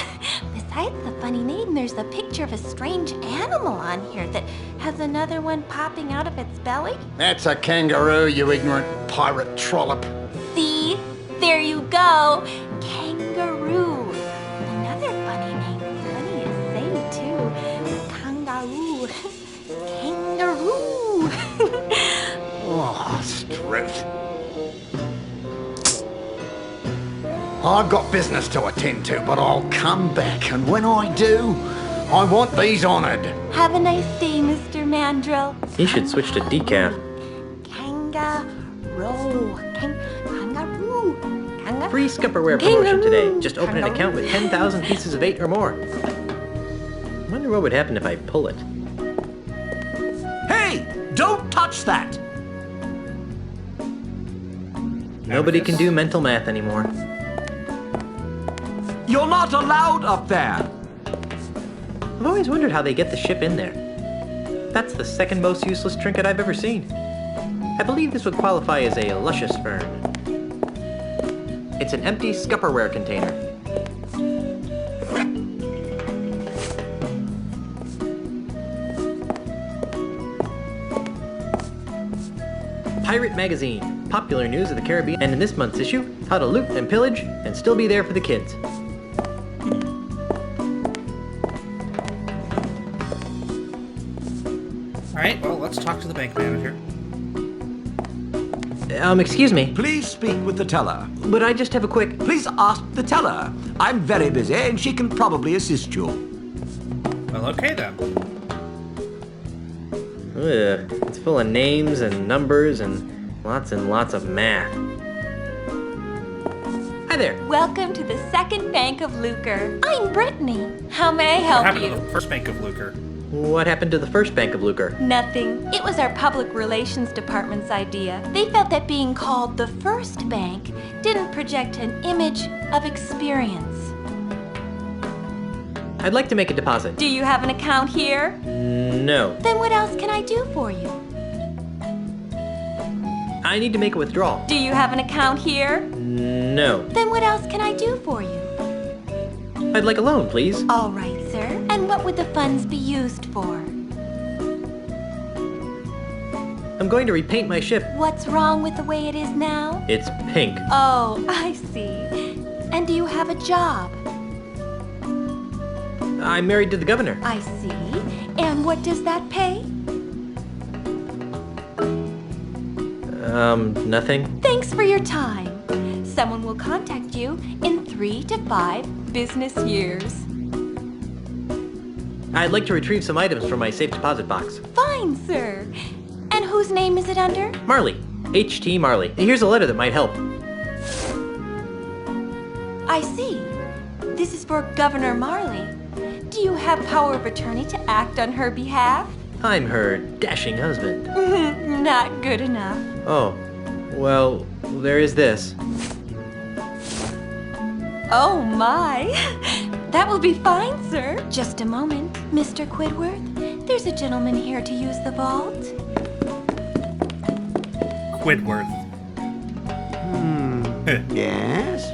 Besides the funny name, there's a picture of a strange animal on here that has another one popping out of its belly. That's a kangaroo, you ignorant pirate trollop. See? There you go. Kangaroo. Another funny name. Funny to say, too. Kangaroo. Kangaroo. Oh, Struth. I've got business to attend to, but I'll come back, and when I do, I want these honored. Have a nice day, Mr. Mandrill. He should switch to decaf. Kangaroo. Kangaroo. Kangaroo. Free Scupperware promotion today. Just open an account with 10,000 pieces of 8 or more. Wonder what would happen if I pull it. Hey! Don't touch that! Nobody can do mental math anymore. You're not allowed up there! I've always wondered how they get the ship in there. That's the second most useless trinket I've ever seen. I believe this would qualify as a luscious fern. It's an empty Scupperware container. Pirate Magazine, popular news of the Caribbean, and in this month's issue, how to loot and pillage and still be there for the kids. Alright, well, let's talk to the bank manager. Excuse me. Please speak with the teller. Would I just have a quick... Please ask the teller. I'm very busy and she can probably assist you. Well, okay then. Ugh, it's full of names and numbers and lots of math. Hi there. Welcome to the Second Bank of Lucre. I'm Brittany. How may I help What happened you? to the first Bank of Lucre? What happened to the first Bank of Lucre? Nothing. It was our public relations department's idea. They felt that being called the first bank didn't project an image of experience. I'd like to make a deposit. Do you have an account here? No. Then what else can I do for you? I need to make a withdrawal. Do you have an account here? No. Then what else can I do for you? I'd like a loan, please. All right, sir. And what would the funds be used for? I'm going to repaint my ship. What's wrong with the way it is now? It's pink. Oh, I see. And do you have a job? I'm married to the governor. I see. And what does that pay? Nothing. Thanks for your time. Someone will contact you in 3 to 5 business years. I'd like to retrieve some items from my safe deposit box. Fine, sir. And whose name is it under? Marley. H.T. Marley. Here's a letter that might help. I see. This is for Governor Marley. Do you have power of attorney to act on her behalf? I'm her dashing husband. Not good enough. Oh, well, there is this. Oh my. That will be fine, sir. Just a moment, Mr. Quidworth. There's a gentleman here to use the vault. Quidworth. Yes?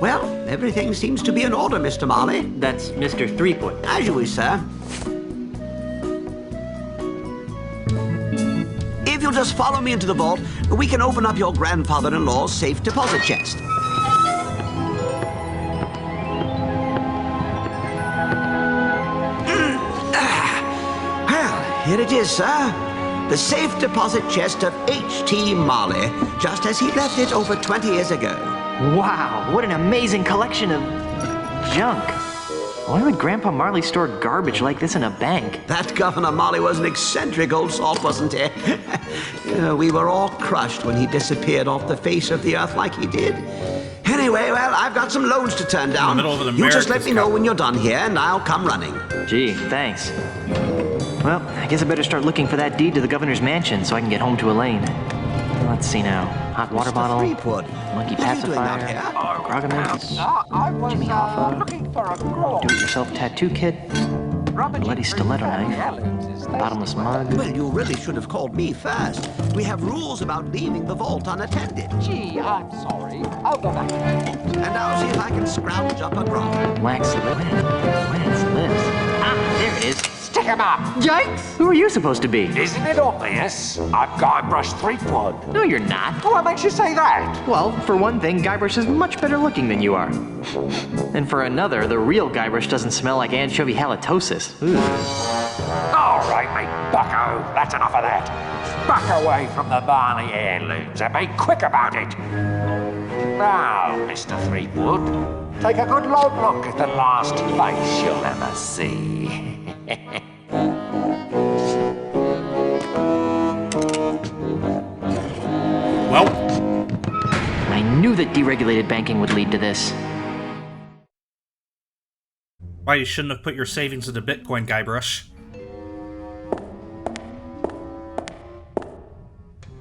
Well, everything seems to be in order, Mr. Marley. That's Mr. Threepwood. As you wish, sir. If you'll just follow me into the vault, we can open up your grandfather-in-law's safe deposit chest. Well, here it is, sir. The safe deposit chest of H.T. Marley, just as he left it over 20 years ago. Wow, what an amazing collection of junk. Why would Grandpa Marley store garbage like this in a bank? That Governor Marley was an eccentric old salt, wasn't he? We were all crushed when he disappeared off the face of the earth like he did. Anyway, well, I've got some loans to turn down. You just let me know when you're done here, and I'll come running. Gee, thanks. Well, I guess I better start looking for that deed to the governor's mansion so I can get home to Elaine. Let's see now. Hot water bottle, monkey pacifier, Grogamix, Jimmy Hoffa, do-it-yourself tattoo kit, bloody stiletto knife, bottomless mug. Well, you really should have called me first. We have rules about leaving the vault unattended. Gee, I'm sorry. I'll go back. And I'll see if I can scrounge up a grog. Wax lips. Ah, there it is. Stick 'em up! Yikes! Who are you supposed to be? Isn't it obvious? I'm Guybrush Threepwood. No, you're not. What makes you say that? Well, for one thing, Guybrush is much better looking than you are. And for another, the real Guybrush doesn't smell like anchovy halitosis. All right, mate, bucko. That's enough of that. Back away from the Barney heirlooms and be quick about it. Now, Mr. Threepwood, take a good long look at the last face you'll ever see. Well, I knew that deregulated banking would lead to this. Why you shouldn't have put your savings into Bitcoin, Guybrush.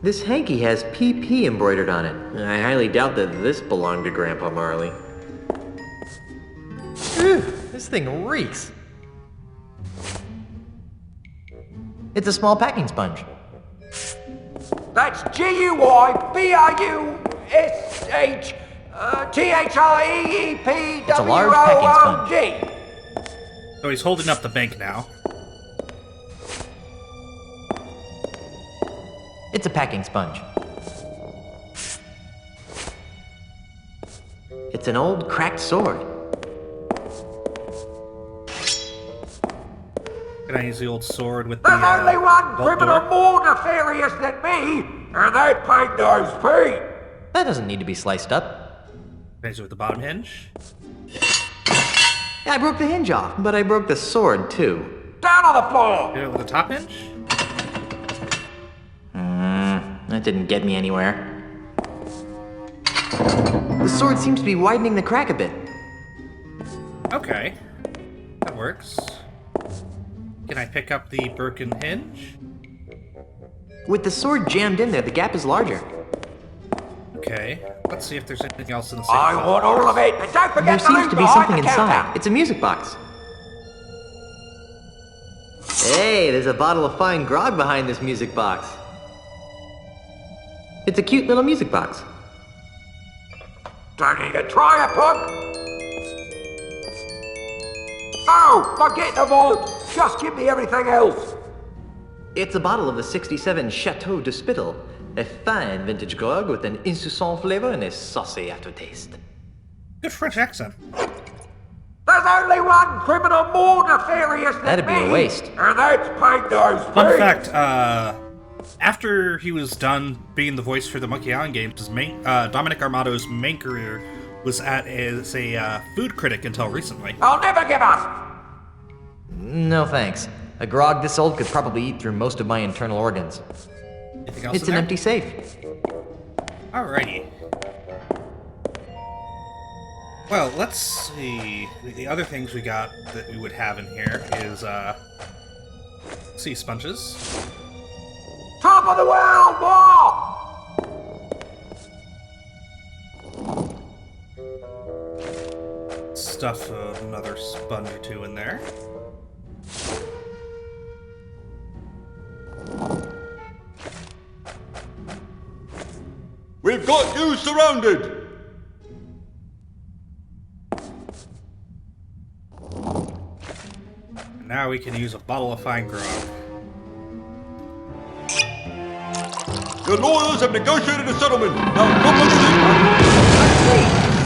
This hanky has PP embroidered on it. I highly doubt that this belonged to Grandpa Marley. Ew, this thing reeks. It's a small packing sponge. That's GUYBRUSH It's a large packing THREEPWOOD. So he's holding up the bank now. It's a packing sponge. It's an old cracked sword. Can I use the old sword with There's the, only one bolt criminal door? more nefarious than me, and they paid those feet. That doesn't need to be sliced up. Can I use it with the bottom hinge? Yeah, I broke the hinge off, but I broke the sword too. Down on the floor! Hit it with the top hinge? That didn't get me anywhere. The sword seems to be widening the crack a bit. Okay. That works. Can I pick up the broken hinge? With the sword jammed in there, the gap is larger. Okay. Let's see if there's anything else in the safe. I want all of it, and don't There forget the seems loot to be behind something the counter. inside. It's a music box. Hey, there's a bottle of fine grog behind this music box. It's a cute little music box. Don't even try it, punk! Oh, forget the vault! Just give me everything else! It's a bottle of the 67 Chateau de Spittle, a fine vintage grog with an insouciant flavor and a saucy aftertaste. Good French accent. There's only one criminal more nefarious than That'd be me, a waste. and that's paid those Fun feet. fact, after he was done being the voice for the Monkey Island games, his Dominic Armato's main career was as a food critic until recently. I'll never give up! No thanks. A grog this old could probably eat through most of my internal organs. Anything else It's in an there? empty safe. Alrighty. Well, let's see. The other things we got that we would have in here is, sea sponges. Top of the world, more! Stuff another sponge or two in there. We've got you surrounded! And now we can use a bottle of fine grog. Your lawyers have negotiated a settlement. Now come with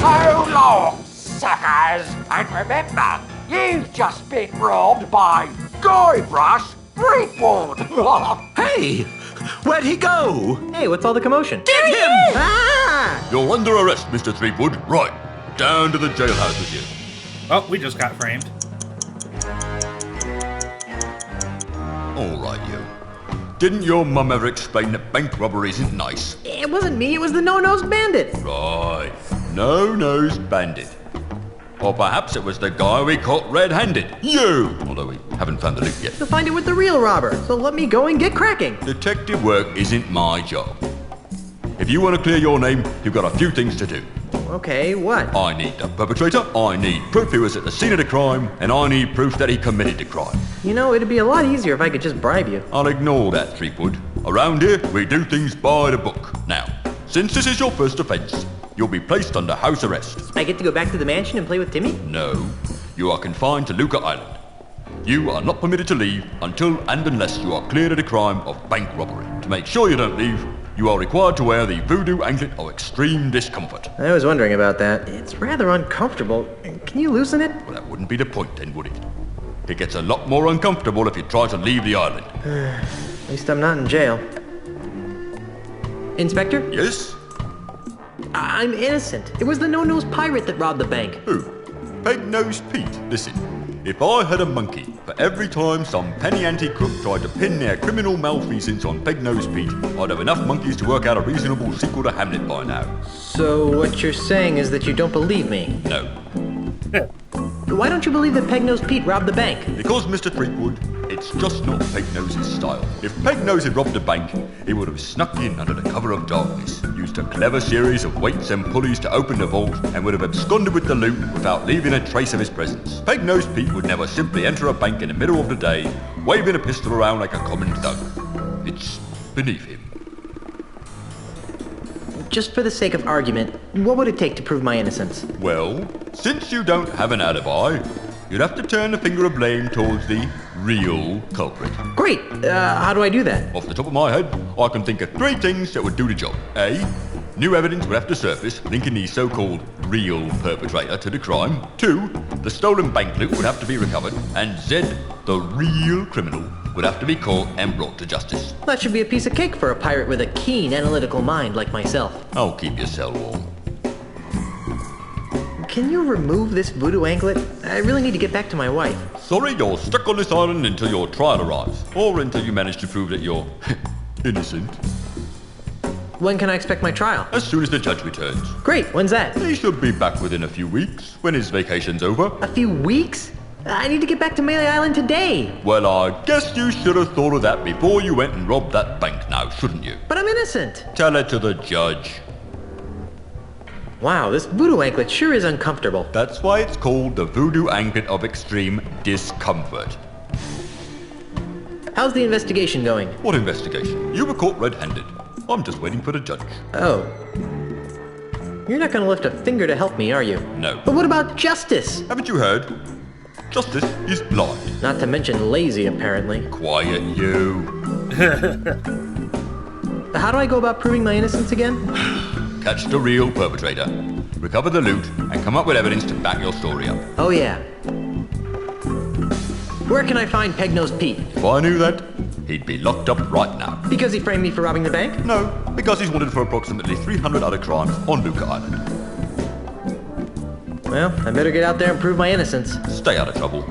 So long, suckers! And remember, you've just been robbed by Guybrush Threepwood! Hey! Where'd he go? Hey, what's all the commotion? Get him! Ah! You're under arrest, Mr. Threepwood. Right. Down to the jailhouse with you. Oh, we just got framed. All right, you. Didn't your mum ever explain that bank robbery isn't nice? It wasn't me, it was the no-nosed bandit. Right. No-nosed bandit. Or perhaps it was the guy we caught red-handed. You! Although we haven't found the loot yet. You'll find it with the real robber, so let me go and get cracking. Detective work isn't my job. If you want to clear your name, you've got a few things to do. Okay, what? I need the perpetrator, I need proof he was at the scene of the crime, and I need proof that he committed the crime. You know, it'd be a lot easier if I could just bribe you. I'll ignore that, Threepwood. Around here, we do things by the book. Now, since this is your first offense, you'll be placed under house arrest. I get to go back to the mansion and play with Timmy? No, you are confined to Luca Island. You are not permitted to leave until and unless you are cleared of the crime of bank robbery. To make sure you don't leave, you are required to wear the voodoo anklet of extreme discomfort. I was wondering about that. It's rather uncomfortable. Can you loosen it? Well, that wouldn't be the point then, would it? It gets a lot more uncomfortable if you try to leave the island. At least I'm not in jail. Inspector? Yes? I'm innocent. It was the no-nosed pirate that robbed the bank. Who? Peg-nosed Pete. Listen, if I had a monkey, for every time some penny-ante crook tried to pin their criminal malfeasance on Peg-nosed Pete, I'd have enough monkeys to work out a reasonable sequel to Hamlet by now. So what you're saying is that you don't believe me? No. Why don't you believe that Peg-nosed Pete robbed the bank? Because, Mr. Threepwood, it's just not Peg-Nose's style. If Peg-Nose had robbed a bank, he would have snuck in under the cover of darkness, used a clever series of weights and pulleys to open the vault, and would have absconded with the loot without leaving a trace of his presence. Peg-Nosed Pete would never simply enter a bank in the middle of the day, waving a pistol around like a common thug. It's beneath him. Just for the sake of argument, what would it take to prove my innocence? Well, since you don't have an alibi, you'd have to turn the finger of blame towards the real culprit. Great! How do I do that? Off the top of my head, I can think of 3 things that would do the job. A, new evidence would have to surface linking the so-called real perpetrator to the crime. 2, the stolen bank loot would have to be recovered. And Z, the real criminal, would have to be caught and brought to justice. That should be a piece of cake for a pirate with a keen analytical mind like myself. I'll keep your cell warm. Can you remove this voodoo anklet? I really need to get back to my wife. Sorry, you're stuck on this island until your trial arrives, or until you manage to prove that you're innocent. When can I expect my trial? As soon as the judge returns. Great, when's that? He should be back within a few weeks, when his vacation's over. A few weeks? I need to get back to Melee Island today. Well, I guess you should have thought of that before you went and robbed that bank now, shouldn't you? But I'm innocent. Tell it to the judge. Wow, this voodoo anklet sure is uncomfortable. That's why it's called the voodoo anklet of extreme discomfort. How's the investigation going? What investigation? You were caught red-handed. I'm just waiting for the judge. Oh. You're not gonna lift a finger to help me, are you? No. But what about justice? Haven't you heard? Justice is blind. Not to mention lazy, apparently. Quiet, you. How do I go about proving my innocence again? Catch the real perpetrator, recover the loot, and come up with evidence to back your story up. Oh yeah. Where can I find Peg-Nosed Pete? If I knew that, he'd be locked up right now. Because he framed me for robbing the bank? No, because he's wanted for approximately 300 other crimes on Luca Island. Well, I better get out there and prove my innocence. Stay out of trouble.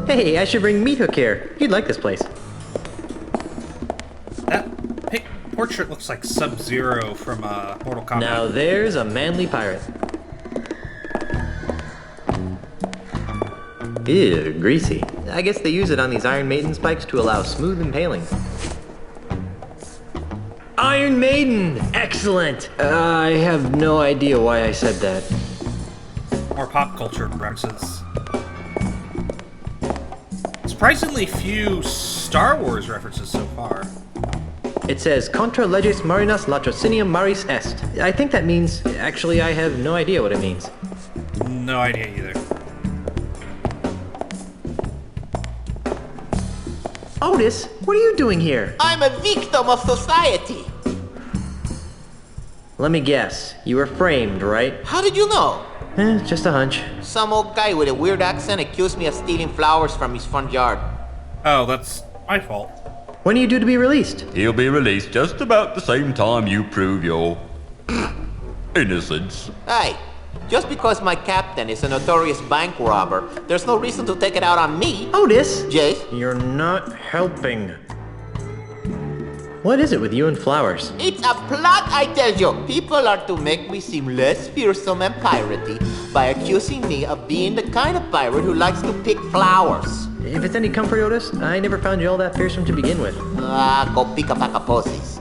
Hey, I should bring Meat Hook here. He'd like this place. That portrait looks like Sub-Zero from Mortal Kombat. Now there's a manly pirate. Ew, greasy. I guess they use it on these Iron Maiden spikes to allow smooth impaling. Iron Maiden! Excellent! I have no idea why I said that. More pop culture references. Surprisingly few Star Wars references so far. It says, Contra leges marinas latrocinium maris est. I think that means... Actually, I have no idea what it means. No idea either. Otis, what are you doing here? I'm a victim of society. Let me guess. You were framed, right? How did you know? Just a hunch. Some old guy with a weird accent accused me of stealing flowers from his front yard. Oh, that's my fault. When are you due to be released? He'll be released just about the same time you prove your innocence. Hey, just because my captain is a notorious bank robber, there's no reason to take it out on me. Otis! Yes? You're not helping. What is it with you and flowers? It's a plot, I tell you. People are to make me seem less fearsome and piratey by accusing me of being the kind of pirate who likes to pick flowers. If it's any comfort, Otis, I never found you all that fearsome to begin with. Go pick-a-pack posies.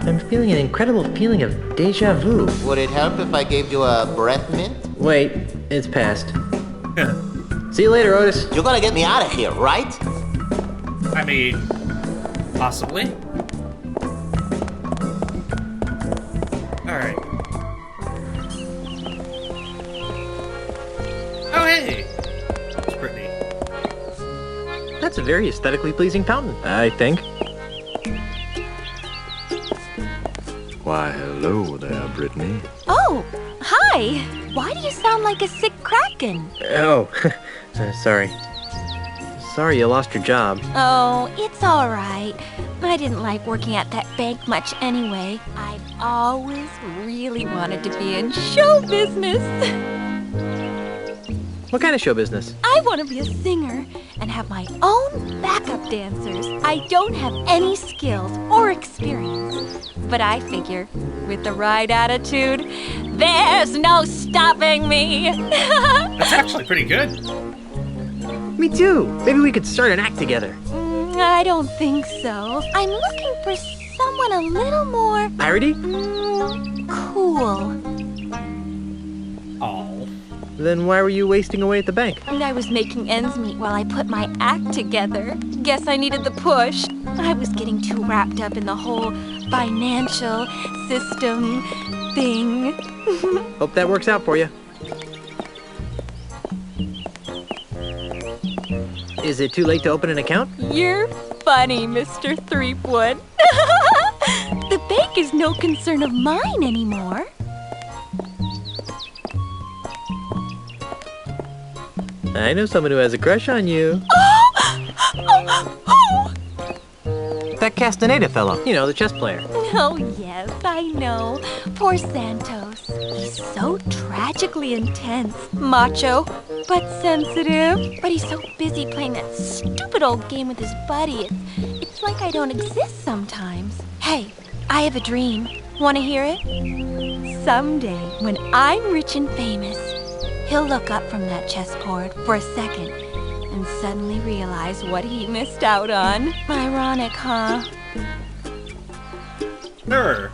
I'm feeling an incredible feeling of deja vu. Would it help if I gave you a breath mint? Wait, it's past. See you later, Otis. You're gonna get me out of here, right? I mean, possibly. Alright. Oh, hey! It's pretty. That's a very aesthetically pleasing fountain, I think. Why, hello there, Brittany. Oh, hi! Why do you sound like a sick kraken? Oh, sorry. Sorry you lost your job. Oh, it's all right. I didn't like working at that bank much anyway. I've always really wanted to be in show business. What kind of show business? I want to be a singer and have my own backup dancers. I don't have any skills or experience, but I figure with the right attitude, there's no stopping me. That's actually pretty good. Me too. Maybe we could start an act together. I don't think so. I'm looking for someone a little more... Piratey? Cool. Oh. Then why were you wasting away at the bank? I was making ends meet while I put my act together. Guess I needed the push. I was getting too wrapped up in the whole financial system thing. Hope that works out for you. Is it too late to open an account? You're funny, Mr. Threepwood. The bank is no concern of mine anymore. I know someone who has a crush on you. That Castaneda fellow. You know, the chess player. Oh, yes, I know. Poor Santos. He's so tragically intense. Macho, but sensitive. But he's so busy playing that stupid old game with his buddy. It's like I don't exist sometimes. Hey, I have a dream. Want to hear it? Someday, when I'm rich and famous, he'll look up from that chessboard for a second and suddenly realize what he missed out on. Ironic, huh? Sure.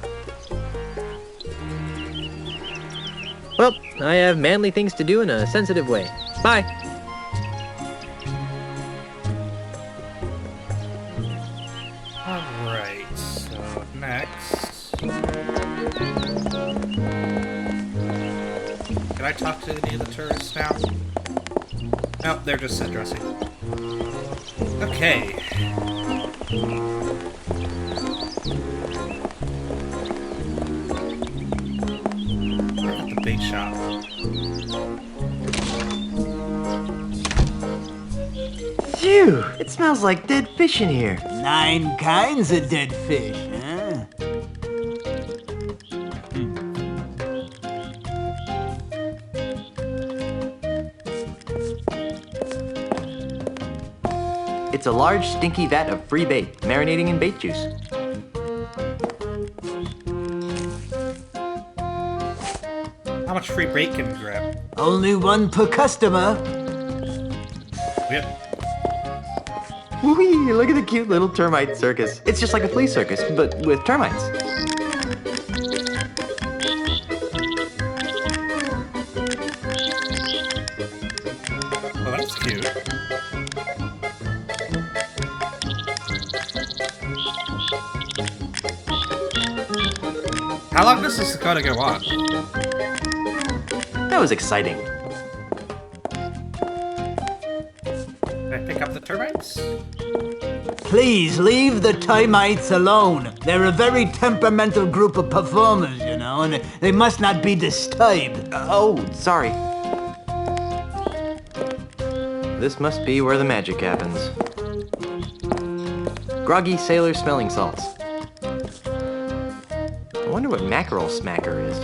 Well, I have manly things to do in a sensitive way. Bye. Alright, so next... Can I talk to any of the tourists now? Nope, they're just set dressing. Okay. At the bait shop. Phew! It smells like dead fish in here. 9 kinds of dead fish, huh? It's a large, stinky vat of free bait, marinating in bait juice. How much free bait can you grab? Only 1 per customer. Yep. Whee! Look at the cute little termite circus. It's just like a flea circus, but with termites. Oh, that's cute. How long does this gotta go on? That was exciting. Can I pick up the termites? Please leave the termites alone. They're a very temperamental group of performers, you know, and they must not be disturbed. Oh, sorry. This must be where the magic happens. Groggy sailor smelling salts. I wonder what mackerel smacker is.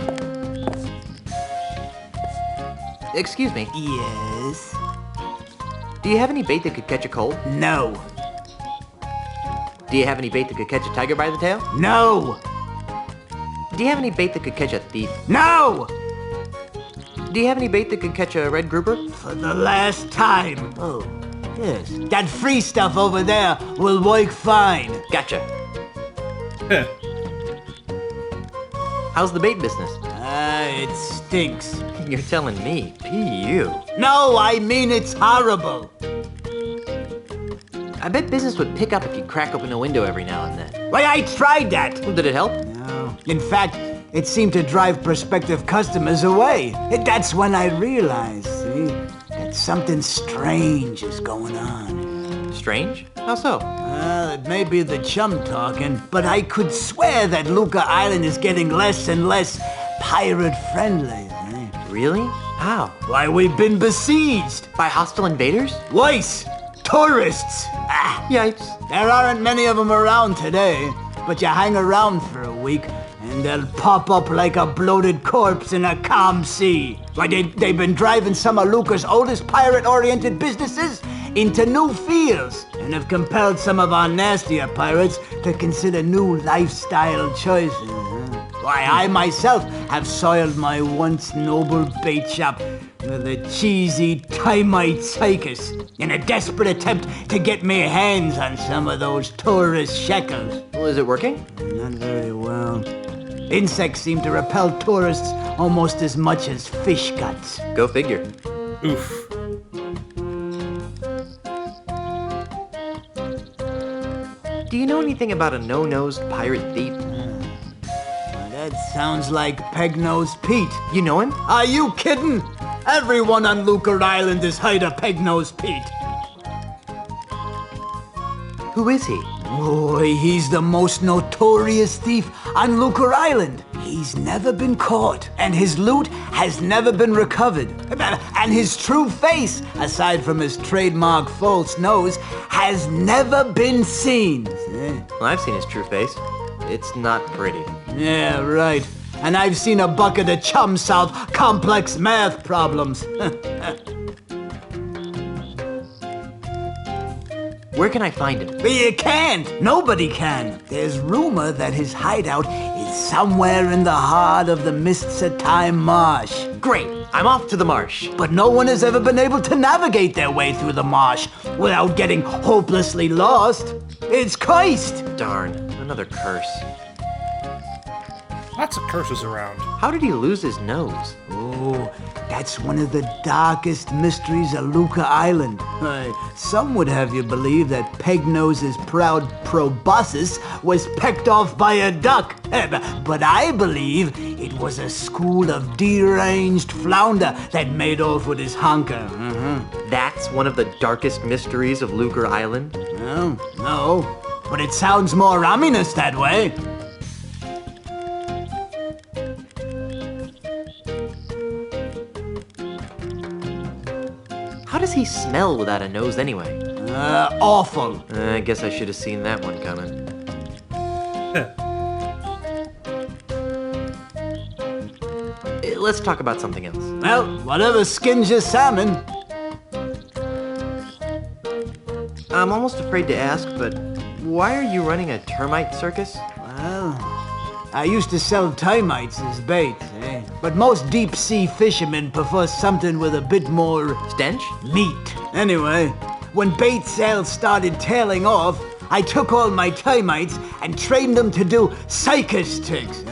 Excuse me. Yes? Do you have any bait that could catch a cold? No. Do you have any bait that could catch a tiger by the tail? No. Do you have any bait that could catch a thief? No! Do you have any bait that could catch a red grouper? For the last time. Oh, yes. That free stuff over there will work fine. Gotcha. How's the bait business? It stinks. You're telling me, P.U. No, I mean it's horrible. I bet business would pick up if you crack open a window every now and then. Why, I tried that. Did it help? No. In fact, it seemed to drive prospective customers away. That's when I realized, see, that something strange is going on. Strange? How so? Well, it may be the chum talking, but I could swear that Luca Island is getting less and less pirate-friendly. Eh? Really? How? Why, we've been besieged. By hostile invaders? Worse, tourists. Yikes. There aren't many of them around today, but you hang around for a week, and they'll pop up like a bloated corpse in a calm sea. Why, they've been driving some of Luca's oldest pirate-oriented businesses into new fields, and have compelled some of our nastier pirates to consider new lifestyle choices. Why, I myself have soiled my once noble bait shop with a cheesy termite circus in a desperate attempt to get me hands on some of those tourist shekels. Well, is it working? Not very well. Insects seem to repel tourists almost as much as fish guts. Go figure. Oof. Do you know anything about a no-nosed pirate thief? That sounds like Peg-Nosed Pete. You know him? Are you kidding? Everyone on Lucre Island has heard of Peg-Nosed Pete. Who is he? Boy, he's the most notorious thief on Lucre Island. He's never been caught, and his loot has never been recovered. And his true face, aside from his trademark false nose, has never been seen. Well, I've seen his true face. It's not pretty. Yeah, right. And I've seen a bucket of chum solve complex math problems. Where can I find him? You can't. Nobody can. There's rumor that his hideout is somewhere in the heart of the Mists of Time marsh. Great. I'm off to the marsh. But no one has ever been able to navigate their way through the marsh without getting hopelessly lost. It's cursed. Darn. Another curse. Lots of curses around. How did he lose his nose? Oh, that's one of the darkest mysteries of Lucre Island. Some would have you believe that Peg-Nose's proud proboscis was pecked off by a duck. But I believe it was a school of deranged flounder that made off with his honker. That's one of the darkest mysteries of Lucre Island? No, but it sounds more ominous that way. How does he smell without a nose anyway? Awful. I guess I should have seen that one coming. Let's talk about something else. Well, whatever skins your salmon. I'm almost afraid to ask, but why are you running a termite circus? Well, I used to sell termites as bait, but most deep-sea fishermen prefer something with a bit more... stench? Meat. Anyway, when bait sales started tailing off, I took all my termites and trained them to do circus tricks.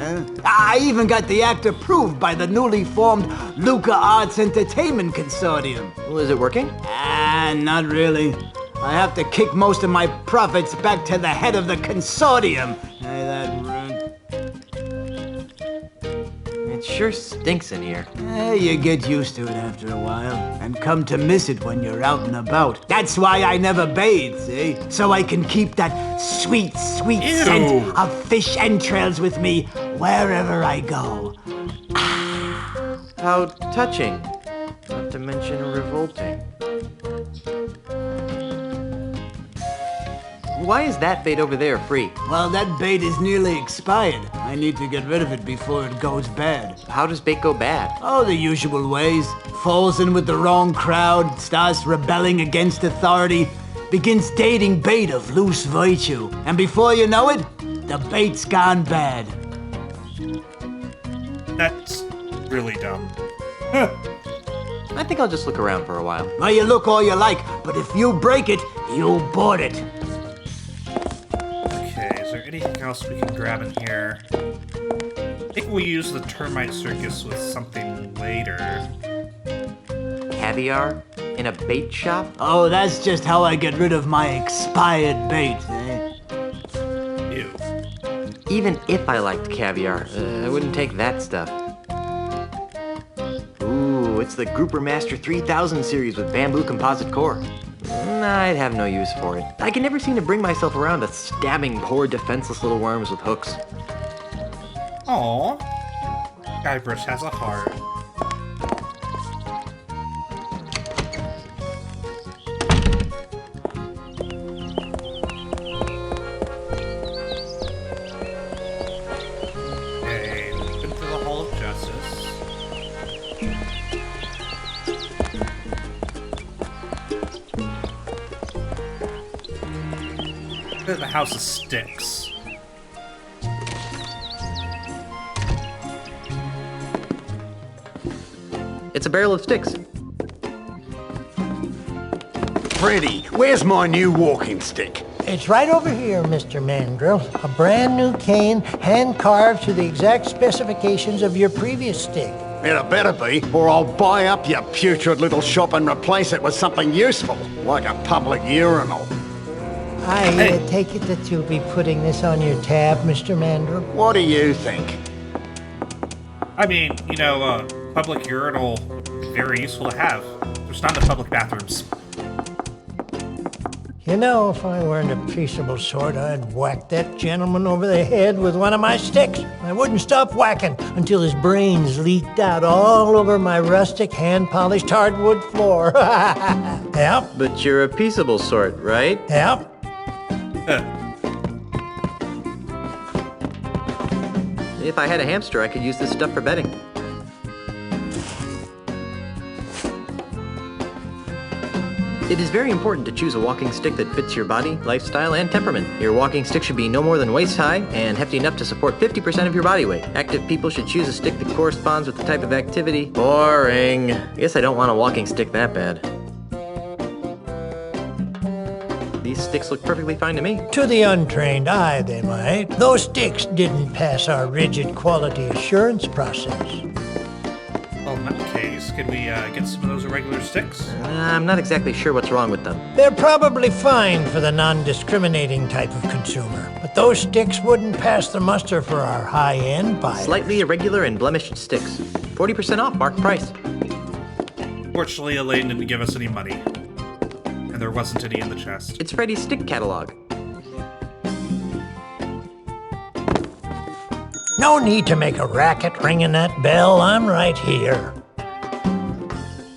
I even got the act approved by the newly formed Lucre Arts Entertainment Consortium. Well, is it working? Not really. I have to kick most of my profits back to the head of the consortium. It sure stinks in here. You get used to it after a while, and come to miss it when you're out and about. That's why I never bathe, see? So I can keep that sweet, sweet scent of fish entrails with me wherever I go. How touching. Not to mention revolting. Why is that bait over there free? Well, that bait is nearly expired. I need to get rid of it before it goes bad. How does bait go bad? Oh, the usual ways. Falls in with the wrong crowd, starts rebelling against authority, begins dating bait of loose virtue. And before you know it, the bait's gone bad. That's really dumb. I think I'll just look around for a while. Well, you look all you like, but if you break it, you board it. Anything else we can grab in here? I think we'll use the termite circus with something later. Caviar? In a bait shop? Oh, that's just how I get rid of my expired bait, Ew. Even if I liked caviar, I wouldn't take that stuff. Ooh, it's the Grouper Master 3000 series with bamboo composite core. I'd have no use for it. I can never seem to bring myself around to stabbing poor defenseless little worms with hooks. Aww. Guybrush has a heart. Okay, open to the Hall of Justice. The House of Sticks. It's a barrel of sticks. Freddy, where's my new walking stick? It's right over here, Mr. Mandrill. A brand new cane, hand-carved to the exact specifications of your previous stick. It better be, or I'll buy up your putrid little shop and replace it with something useful, like a public urinal. I take it that you'll be putting this on your tab, Mr. Mandrill? What do you think? I mean, you know, public urinal, very useful to have. There's not enough public bathrooms. You know, if I weren't a peaceable sort, I'd whack that gentleman over the head with one of my sticks. I wouldn't stop whacking until his brains leaked out all over my rustic, hand-polished hardwood floor. Yep. But you're a peaceable sort, right? Yep. If I had a hamster, I could use this stuff for bedding. It is very important to choose a walking stick that fits your body, lifestyle, and temperament. Your walking stick should be no more than waist high and hefty enough to support 50% of your body weight. Active people should choose a stick that corresponds with the type of activity. Boring. I guess I don't want a walking stick that bad. These sticks look perfectly fine to me. To the untrained eye, they might. Those sticks didn't pass our rigid quality assurance process. Well, in that case, could we get some of those irregular sticks? I'm not exactly sure what's wrong with them. They're probably fine for the non-discriminating type of consumer, but those sticks wouldn't pass the muster for our high-end buyers. Slightly irregular and blemished sticks. 40% off, marked price. Fortunately, Elaine didn't give us any money. And there wasn't any in the chest. It's Freddy's stick catalog. No need to make a racket ringing that bell. I'm right here.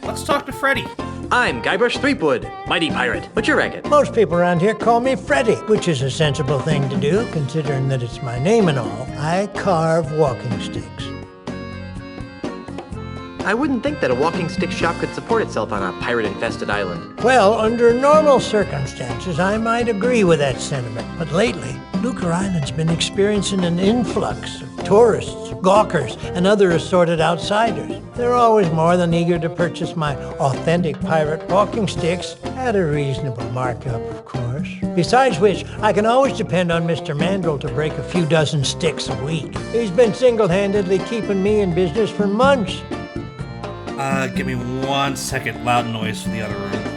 Let's talk to Freddy. I'm Guybrush Threepwood, mighty pirate. What's your racket? Most people around here call me Freddy, which is a sensible thing to do, considering that it's my name and all. I carve walking sticks. I wouldn't think that a walking stick shop could support itself on a pirate-infested island. Well, under normal circumstances, I might agree with that sentiment. But lately, Lucre Island's been experiencing an influx of tourists, gawkers, and other assorted outsiders. They're always more than eager to purchase my authentic pirate walking sticks at a reasonable markup, of course. Besides which, I can always depend on Mr. Mandrill to break a few dozen sticks a week. He's been single-handedly keeping me in business for months. Give me 1 second. Loud noise from the other room.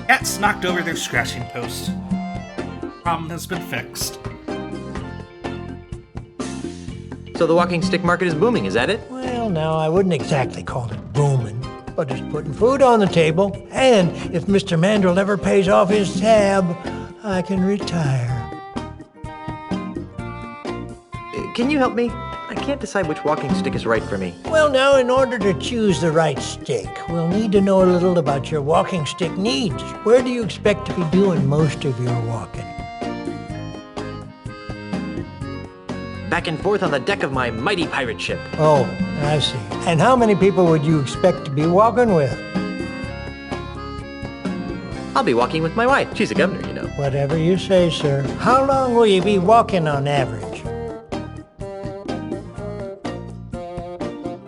Cats knocked over their scratching post. Problem has been fixed. So the walking stick market is booming, is that it? Well, no, I wouldn't exactly call it booming, but it's putting food on the table. And if Mr. Mandrill ever pays off his tab, I can retire. Can you help me? I can't decide which walking stick is right for me. Well, now, in order to choose the right stick, we'll need to know a little about your walking stick needs. Where do you expect to be doing most of your walking? Back and forth on the deck of my mighty pirate ship. Oh, I see. And how many people would you expect to be walking with? I'll be walking with my wife. She's a governor, you know. Whatever you say, sir. How long will you be walking on average?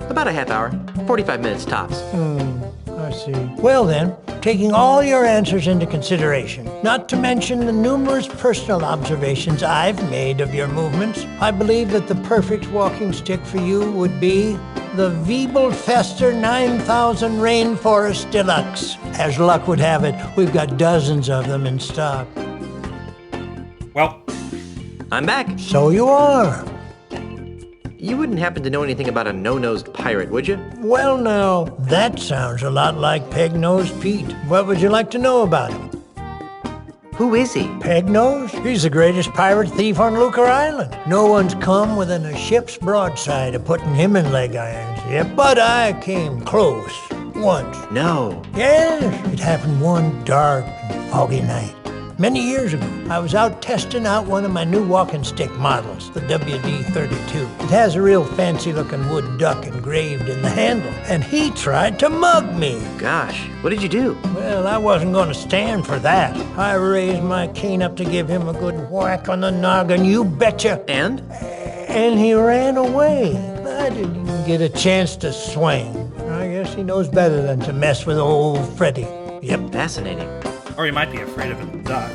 About a half hour. 45 minutes tops. I see. Well then, taking all your answers into consideration, not to mention the numerous personal observations I've made of your movements, I believe that the perfect walking stick for you would be the Wiebelfester 9000 Rainforest Deluxe. As luck would have it, we've got dozens of them in stock. Well, I'm back. So you are. You wouldn't happen to know anything about a no-nosed pirate, would you? Well, now, that sounds a lot like Peg-Nosed Pete. What would you like to know about him? Who is he? Peg-Nose? He's the greatest pirate thief on Lucre Island. No one's come within a ship's broadside of putting him in leg irons yet, but I came close once. No. Yes, it happened one dark and foggy night. Many years ago, I was out testing out one of my new walking stick models, the WD-32. It has a real fancy-looking wood duck engraved in the handle, and he tried to mug me. Gosh, what did you do? Well, I wasn't going to stand for that. I raised my cane up to give him a good whack on the noggin, you betcha. And? And he ran away. I didn't even get a chance to swing. I guess he knows better than to mess with old Freddy. Yep. Fascinating. Or he might be afraid of a duck.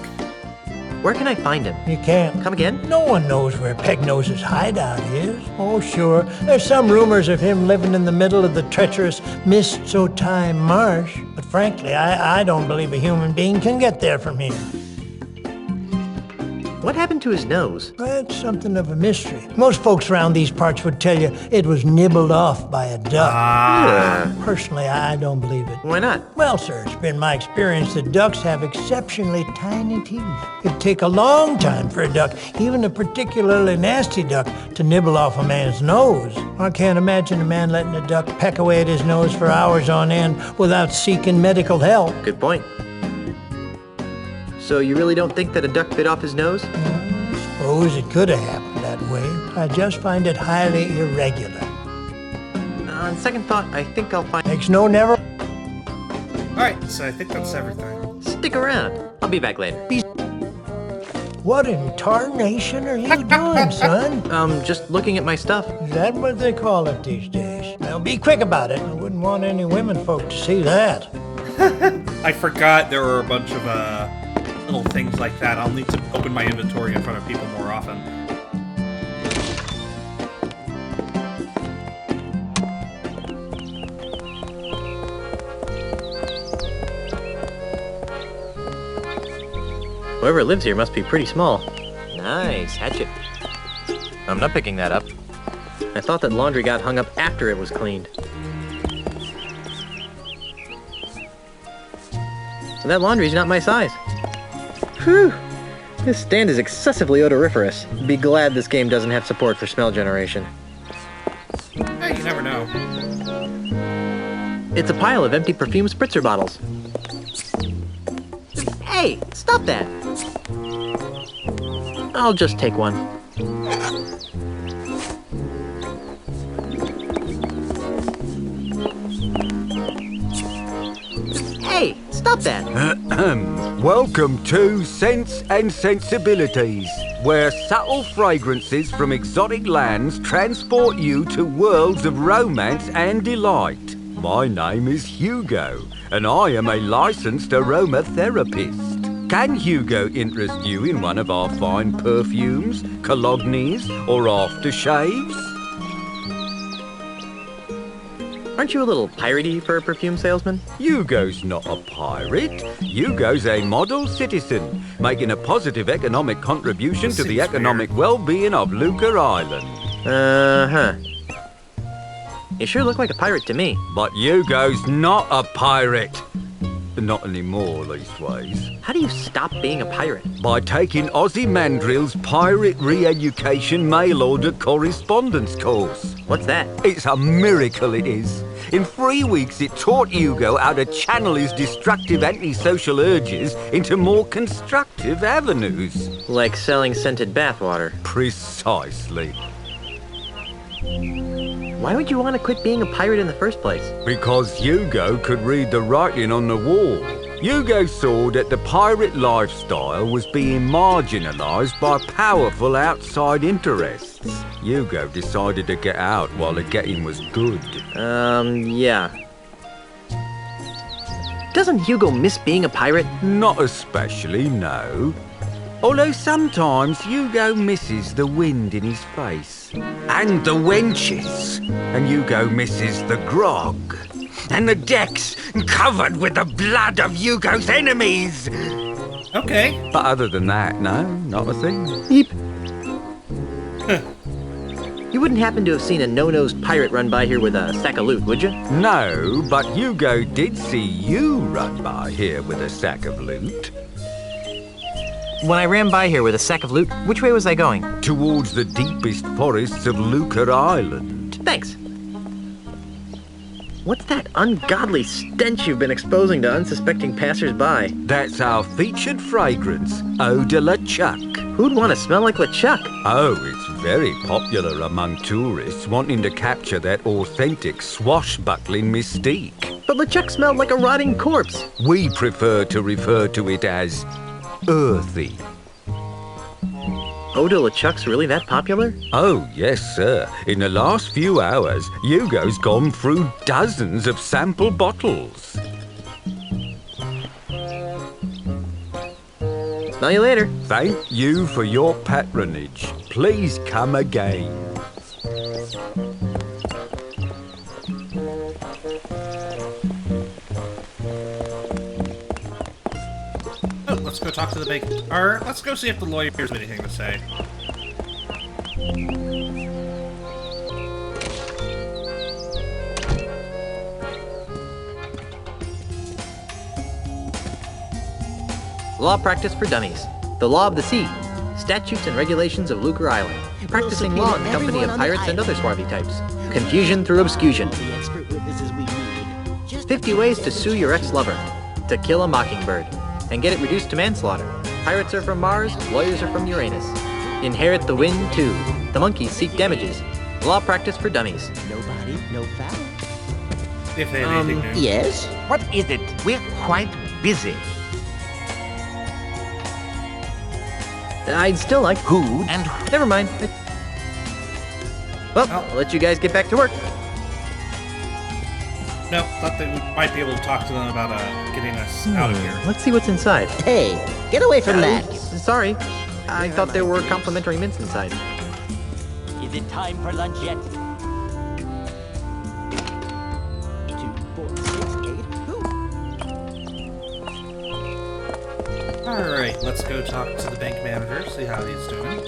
Where can I find him? You can't. Come again? No one knows where Peg-Nose's hideout is. Oh, sure. There's some rumors of him living in the middle of the treacherous Mist-So-Time Marsh. But frankly, I don't believe a human being can get there from here. What happened to his nose? That's something of a mystery. Most folks around these parts would tell you it was nibbled off by a duck. Personally, I don't believe it. Why not? Well, sir, it's been my experience that ducks have exceptionally tiny teeth. It'd take a long time for a duck, even a particularly nasty duck, to nibble off a man's nose. I can't imagine a man letting a duck peck away at his nose for hours on end without seeking medical help. Good point. So you really don't think that a duck bit off his nose? I suppose it could have happened that way. I just find it highly irregular. On second thought, I think I'll find... Makes no never... Alright, so I think that's everything. Stick around. I'll be back later. What in tarnation are you doing, son? Just looking at my stuff. Is that what they call it these days? Now be quick about it. I wouldn't want any women folk to see that. I forgot there were a bunch of, little things like that. I'll need to open my inventory in front of people more often. Whoever lives here must be pretty small. Nice hatchet. I'm not picking that up. I thought that laundry got hung up after it was cleaned. So that laundry's not my size. Whew. This stand is excessively odoriferous. Be glad this game doesn't have support for smell generation. Hey, you never know. It's a pile of empty perfume spritzer bottles. Hey, stop that! I'll just take one. Hey, stop that! Welcome to Sense and Sensibilities, where subtle fragrances from exotic lands transport you to worlds of romance and delight. My name is Hugo, and I am a licensed aromatherapist. Can Hugo interest you in one of our fine perfumes, colognes, or aftershaves? Aren't you a little piratey for a perfume salesman? Hugo's not a pirate. Hugo's a model citizen, making a positive economic contribution to the economic well-being of Lucre Island. Uh-huh. You sure look like a pirate to me. But Hugo's not a pirate. Not anymore, leastways. How do you stop being a pirate? By taking Ozzy Mandrill's Pirate Re-Education Mail-Order Correspondence course. What's that? It's a miracle, it is. In 3 weeks, it taught Hugo how to channel his destructive antisocial urges into more constructive avenues. Like selling scented bathwater. Precisely. Why would you want to quit being a pirate in the first place? Because Hugo could read the writing on the wall. Hugo saw that the pirate lifestyle was being marginalised by powerful outside interests. Hugo decided to get out while the getting was good. Yeah. Doesn't Hugo miss being a pirate? Not especially, no. Although sometimes Hugo misses the wind in his face. And the wenches. And Hugo misses the grog. And the decks covered with the blood of Hugo's enemies. Okay. But other than that, no, not a thing. Eep. You wouldn't happen to have seen a no-nosed pirate run by here with a sack of loot, would you? No, but Hugo did see you run by here with a sack of loot. When I ran by here with a sack of loot, which way was I going? Towards the deepest forests of Lucre Island. Thanks. What's that ungodly stench you've been exposing to unsuspecting passers-by? That's our featured fragrance, Eau de la Chuck. Who'd want to smell like LeChuck? Oh, it's very popular among tourists wanting to capture that authentic swashbuckling mystique. But LeChuck smelled like a rotting corpse. We prefer to refer to it as earthy. Eau de LeChuck's really that popular? Oh, yes, sir. In the last few hours, Hugo's gone through dozens of sample bottles. Smell you later. Thank you for your patronage. Please come again. Oh, let's go talk to the bank. Or let's go see if the lawyer has anything to say. Law practice for dummies. The law of the sea. Statutes and regulations of Lucre Island. Practicing law in the company of pirates and other swarthy types. Confusion through obscusion. 50 ways to sue your ex-lover. To kill a mockingbird. And get it reduced to manslaughter. Pirates are from Mars, lawyers are from Uranus. Inherit the wind, too. The monkeys seek damages. Law practice for dummies. Nobody, no foul. If they have anything new. Yes? What is it? We're quite busy. I'd still like... Who and... Never mind. Well, I'll let you guys get back to work. No, thought that we might be able to talk to them about getting us out of here. Let's see what's inside. Hey, get away from that. Sorry. I thought there were complimentary mints inside. Is it time for lunch yet? 2, 4, 6, 8. Alright, let's go talk to the bank manager, see how he's doing.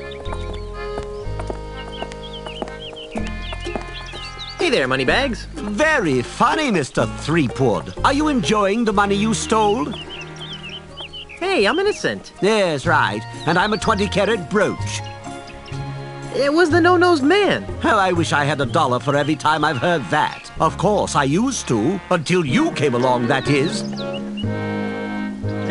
Hey there, moneybags. Very funny, Mr. Threepwood. Are you enjoying the money you stole? Hey, I'm innocent. Yes, right. And I'm a 20-carat brooch. It was the no-nosed man. Well, I wish I had $1 for every time I've heard that. Of course, I used to. Until you came along, that is.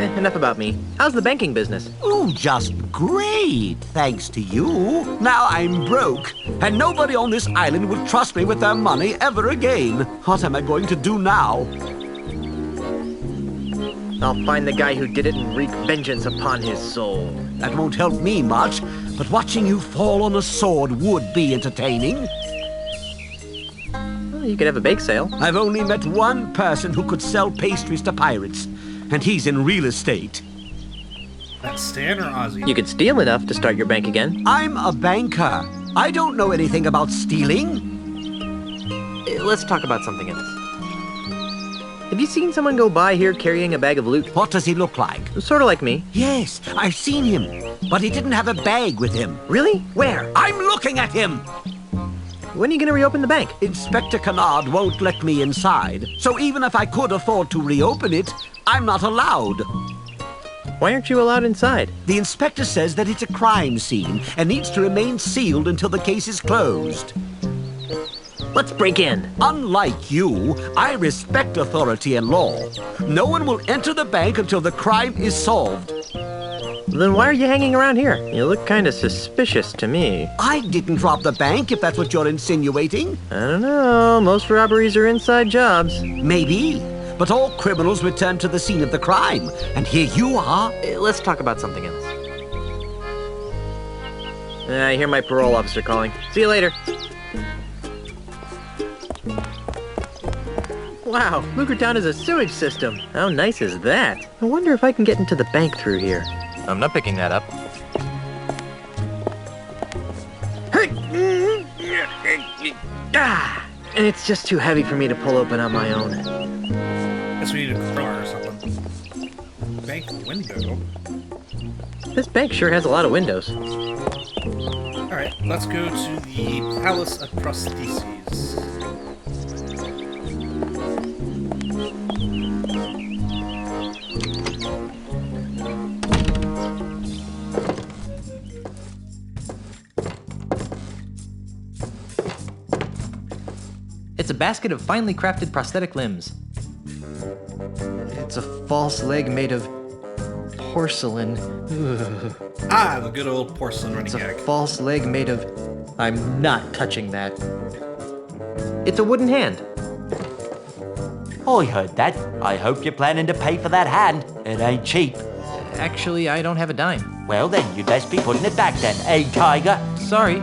Enough about me. How's the banking business? Oh, just great, thanks to you. Now I'm broke, and nobody on this island will trust me with their money ever again. What am I going to do now? I'll find the guy who did it and wreak vengeance upon his soul. That won't help me much, but watching you fall on a sword would be entertaining. Well, you could have a bake sale. I've only met one person who could sell pastries to pirates, and he's in real estate. That's Stan or Ozzy? You could steal enough to start your bank again. I'm a banker. I don't know anything about stealing. Let's talk about something else. Have you seen someone go by here carrying a bag of loot? What does he look like? Sort of like me. Yes, I've seen him, but he didn't have a bag with him. Really? Where? I'm looking at him! When are you going to reopen the bank? Inspector Kennard won't let me inside, so even if I could afford to reopen it, I'm not allowed. Why aren't you allowed inside? The inspector says that it's a crime scene and needs to remain sealed until the case is closed. Let's break in. Unlike you, I respect authority and law. No one will enter the bank until the crime is solved. Then why are you hanging around here? You look kind of suspicious to me. I didn't rob the bank, if that's what you're insinuating. I don't know. Most robberies are inside jobs. Maybe. But all criminals return to the scene of the crime. And here you are. Let's talk about something else. I hear my parole officer calling. See you later. Wow, Lucre Town is a sewage system. How nice is that? I wonder if I can get into the bank through here. I'm not picking that up. And it's just too heavy for me to pull open on my own. Guess we need a car or something. Bank window? This bank sure has a lot of windows. Alright, let's go to the Palace of Prostheses. It's a basket of finely crafted prosthetic limbs. It's a false leg made of porcelain. Ugh. Ah, the good old porcelain running gag. It's a false leg made of... I'm not touching that. It's a wooden hand. I heard that. I hope you're planning to pay for that hand. It ain't cheap. Actually, I don't have a dime. Well, then you'd best be putting it back then, eh, Tiger? Sorry.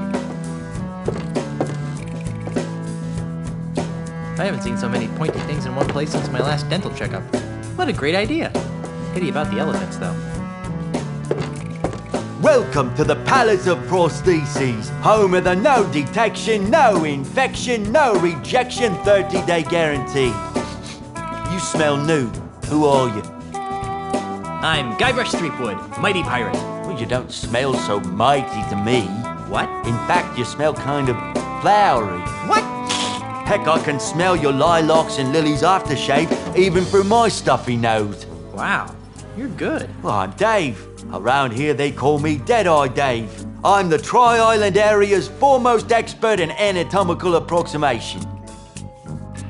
I haven't seen so many pointy things in one place since my last dental checkup. What a great idea. Pity about the elephants, though. Welcome to the Palace of Prostheses, home of the no detection, no infection, no rejection 30-day guarantee. You smell new. Who are you? I'm Guybrush Threepwood, mighty pirate. Well, you don't smell so mighty to me. What? In fact, you smell kind of flowery. What? Heck, I can smell your lilacs and lilies aftershave even through my stuffy nose. Wow, you're good. Well, I'm Dave. Around here they call me Dead-Eye Dave. I'm the Tri-Island area's foremost expert in anatomical approximation.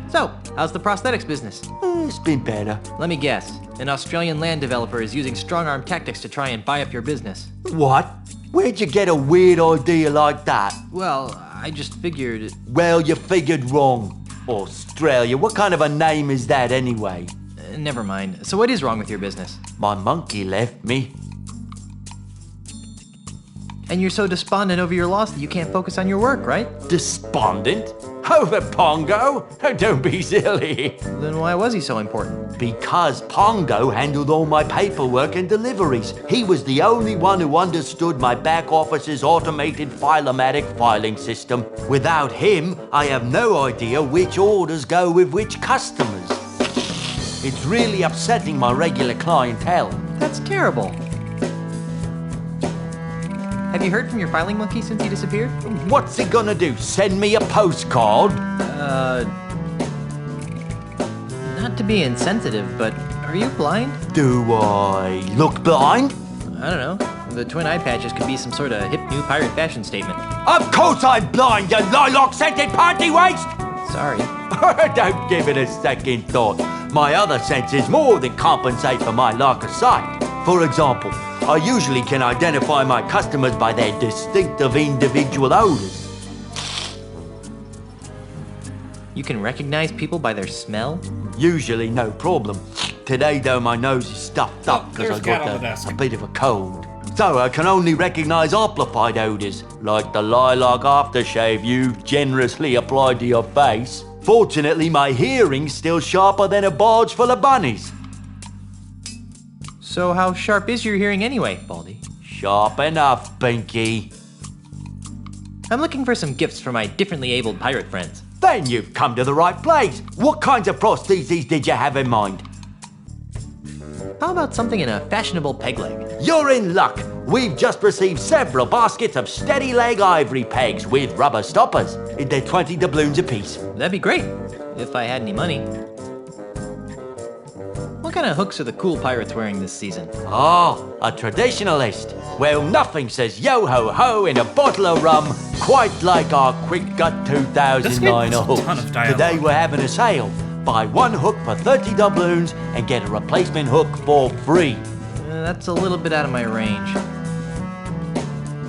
So, how's the prosthetics business? It's been better. Let me guess. An Australian land developer is using strong-arm tactics to try and buy up your business. What? Where'd you get a weird idea like that? Well, I just figured... Well, you figured wrong. Australia, what kind of a name is that anyway? Never mind. So what is wrong with your business? My monkey left me. And you're so despondent over your loss that you can't focus on your work, right? Despondent? Over Pongo? Oh, don't be silly. Then why was he so important? Because Pongo handled all my paperwork and deliveries. He was the only one who understood my back office's automated filomatic filing system. Without him, I have no idea which orders go with which customers. It's really upsetting my regular clientele. That's terrible. Have you heard from your filing monkey since he disappeared? What's he gonna do, send me a postcard? Not to be insensitive, but are you blind? Do I look blind? I don't know. The twin eye patches could be some sort of hip new pirate fashion statement. Of course I'm blind, you lilac-scented party waste! Sorry. Don't give it a second thought. My other senses more than compensate for my lack of sight. For example, I usually can identify my customers by their distinctive individual odors. You can recognize people by their smell? Usually no problem. Today though, my nose is stuffed up because I got a bit of a cold. So I can only recognize amplified odors, like the lilac aftershave you've generously applied to your face. Fortunately, my hearing's still sharper than a barge full of bunnies. So how sharp is your hearing anyway, Baldy? Sharp enough, Pinky. I'm looking for some gifts for my differently abled pirate friends. Then you've come to the right place. What kinds of prostheses did you have in mind? How about something in a fashionable peg leg? You're in luck. We've just received several baskets of steady leg ivory pegs with rubber stoppers. They're 20 doubloons apiece. That'd be great, if I had any money. What kind of hooks are the cool pirates wearing this season? Oh, a traditionalist. Well, nothing says yo-ho-ho in a bottle of rum quite like our Quick Gut 2009 hooks. Today we're having a sale. Buy one hook for 30 doubloons and get a replacement hook for free. That's a little bit out of my range.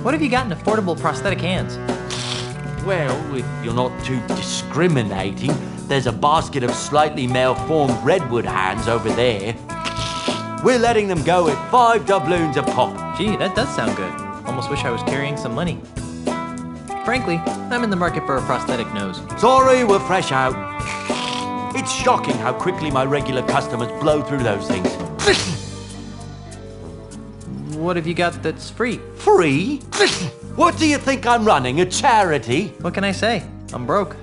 What have you got in affordable prosthetic hands? Well, if you're not too discriminating, there's a basket of slightly malformed redwood hands over there. We're letting them go at 5 doubloons a pop. Gee, that does sound good. Almost wish I was carrying some money. Frankly, I'm in the market for a prosthetic nose. Sorry, we're fresh out. It's shocking how quickly my regular customers blow through those things. What have you got that's free? Free? What do you think I'm running, a charity? What can I say? I'm broke.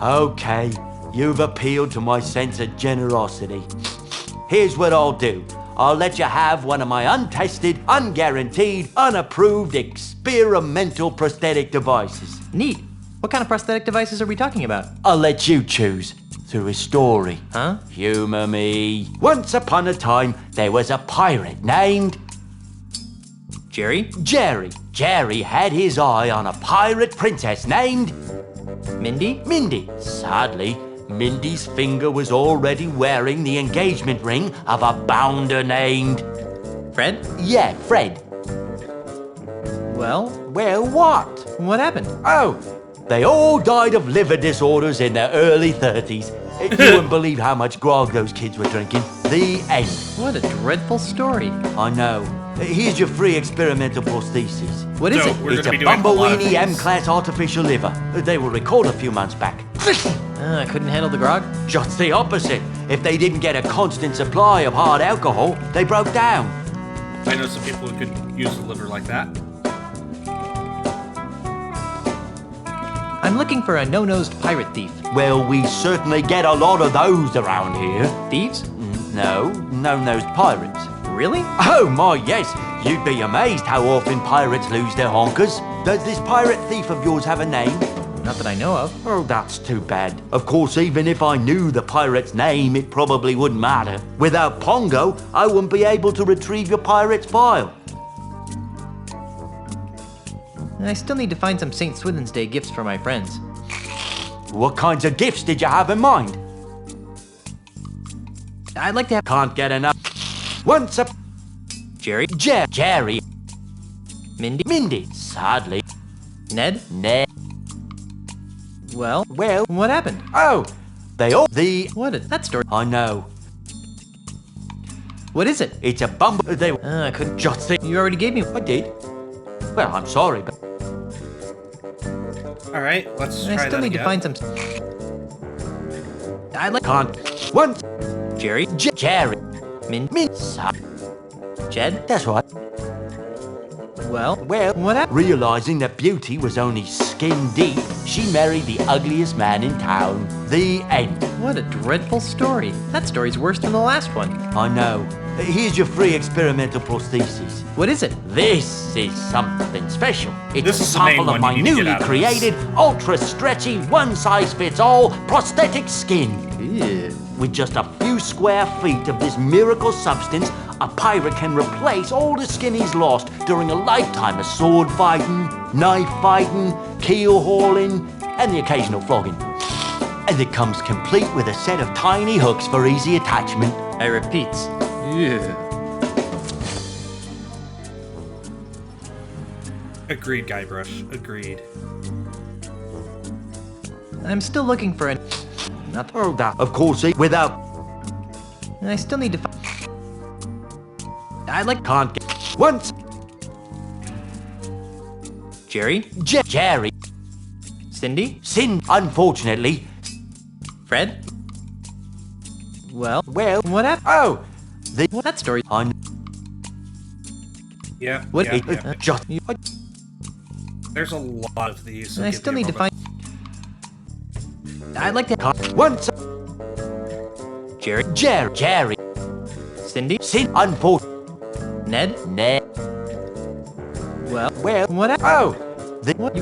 Okay, you've appealed to my sense of generosity. Here's what I'll do. I'll let you have one of my untested, unguaranteed, unapproved experimental prosthetic devices. Neat. What kind of prosthetic devices are we talking about? I'll let you choose through a story. Huh? Humor me. Once upon a time, there was a pirate named... Jerry? Jerry. Jerry had his eye on a pirate princess named... Mindy? Mindy. Sadly, Mindy's finger was already wearing the engagement ring of a bounder named... Fred? Yeah, Fred. Well? Well, what? What happened? Oh, they all died of liver disorders in their early 30s. You wouldn't believe how much grog those kids were drinking. The end. What a dreadful story. I know. Here's your free experimental prosthesis. What is it? It's a Bumbleweenie M-Class artificial liver. They were recorded a few months back. I couldn't handle the grog? Just the opposite. If they didn't get a constant supply of hard alcohol, they broke down. I know some people who could use a liver like that. I'm looking for a no-nosed pirate thief. Well, we certainly get a lot of those around here. Thieves? No, no-nosed pirates. Really? Oh my, yes. You'd be amazed how often pirates lose their honkers. Does this pirate thief of yours have a name? Not that I know of. Oh, that's too bad. Of course, even if I knew the pirate's name, it probably wouldn't matter. Without Pongo, I wouldn't be able to retrieve your pirate's file. I still need to find some St. Swithin's Day gifts for my friends. What kinds of gifts did you have in mind? I'd like to have... Can't get enough. Once up... Jerry? Jerry. Mindy? Mindy. Sadly. Ned? Ned. Well, what happened? Oh, they all... What is that story? I know. What is it? It's a bumble... They... I couldn't... Just think... You already gave me... I did. Well, I'm sorry, but... Alright, let's try that I still need again. to find some... I'd like... Can't... What? Jerry? Jerry. Min... Jed? That's right. Well, what happened? Realizing that beauty was only skin deep, she married the ugliest man in town. The end. What a dreadful story. That story's worse than the last one. I know. Here's your free experimental prosthesis. What is it? This is something special. It's This a is the main sample of one my you need to get newly out of created, ultra-stretchy, one-size-fits-all prosthetic skin. Ew. With just a few square feet of this miracle substance, a pirate can replace all the skin he's lost during a lifetime of sword fighting, knife fighting, keel hauling, and the occasional flogging. And it comes complete with a set of tiny hooks for easy attachment. I repeat. Ew. Agreed, Guybrush. Agreed. I'm still looking for a... Nothing. Oh, that, of course, without... I still need to find... I'd like... Can't get... Once... Jerry? Jerry. Cindy? Unfortunately. Fred? Well, what happened? Oh, that story. Yeah. What? Yeah. Just. There's a lot of these. So I still need to find. I'd like to. Once. Jerry. Jerry. Cindy. Unfortunately. Ned. Well, what? Oh, what?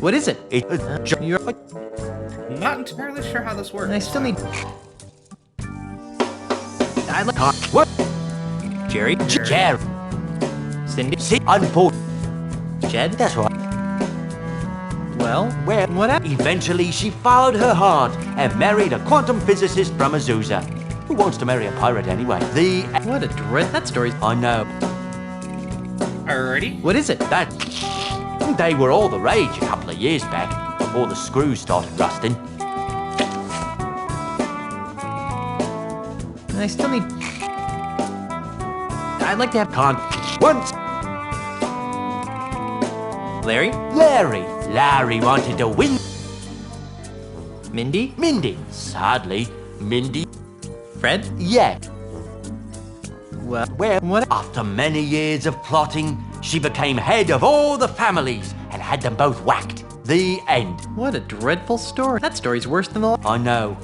What is it? I'm not entirely sure how this works. I still need. I'd like. What? Jerry. Jerry. Cindy. Unfortunately. Jed. That's right. Well, what happened? Eventually, she followed her heart and married a quantum physicist from Azusa. Who wants to marry a pirate anyway? What a dread. That story's. I know. Alrighty. What is it? They were all the rage a couple of years back, before the screws started rusting. I still need... I'd like to have... Once... Larry? Larry wanted to win. Mindy? Sadly, Mindy... Fred? Yeah. Well, what? After many years of plotting, she became head of all the families and had them both whacked. The end. What a dreadful story. That story's worse than the... I know.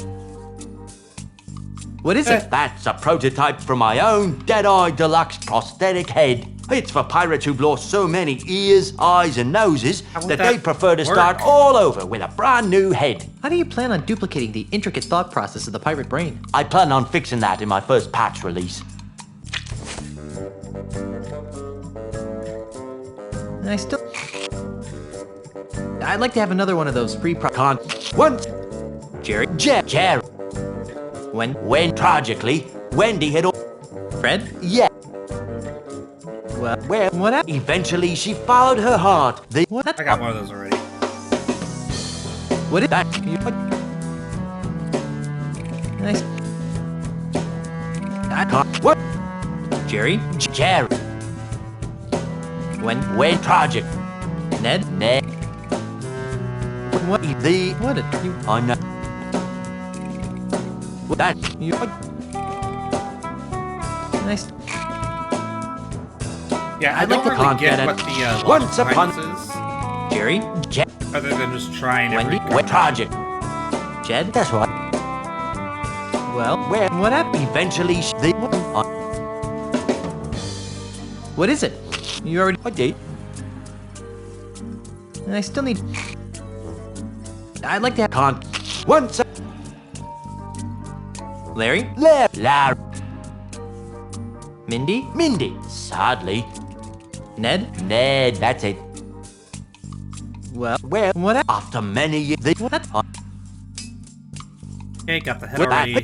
What is it? That's a prototype for my own Deadeye Deluxe prosthetic head. It's for pirates who've lost so many ears, eyes, and noses that they prefer to start all over with a brand new head. How do you plan on duplicating the intricate thought process of the pirate brain? I plan on fixing that in my first patch release. I still... I'd like to have another one of those free Once... Jerry? Jerry. When tragically, Wendy had... Fred? Yeah. Well, what happened? Eventually, she followed her heart. What? I got one of those already. What is that? Nice. What? Jerry? Jerry. When tragic. Ned? What? What a... I know. That... Nice. Yeah, I don't really get what the Once upon is. Jerry? Other than just trying Wendy? every... Tragic. Jed? That's right. Well, what happened? Eventually, What is it? You already... I did. I still need... I'd like to have... Once... Larry? Larry. Mindy? Mindy. Sadly. Ned? Ned, that's it. Well, what happened? After many years... What? Okay, got the head already.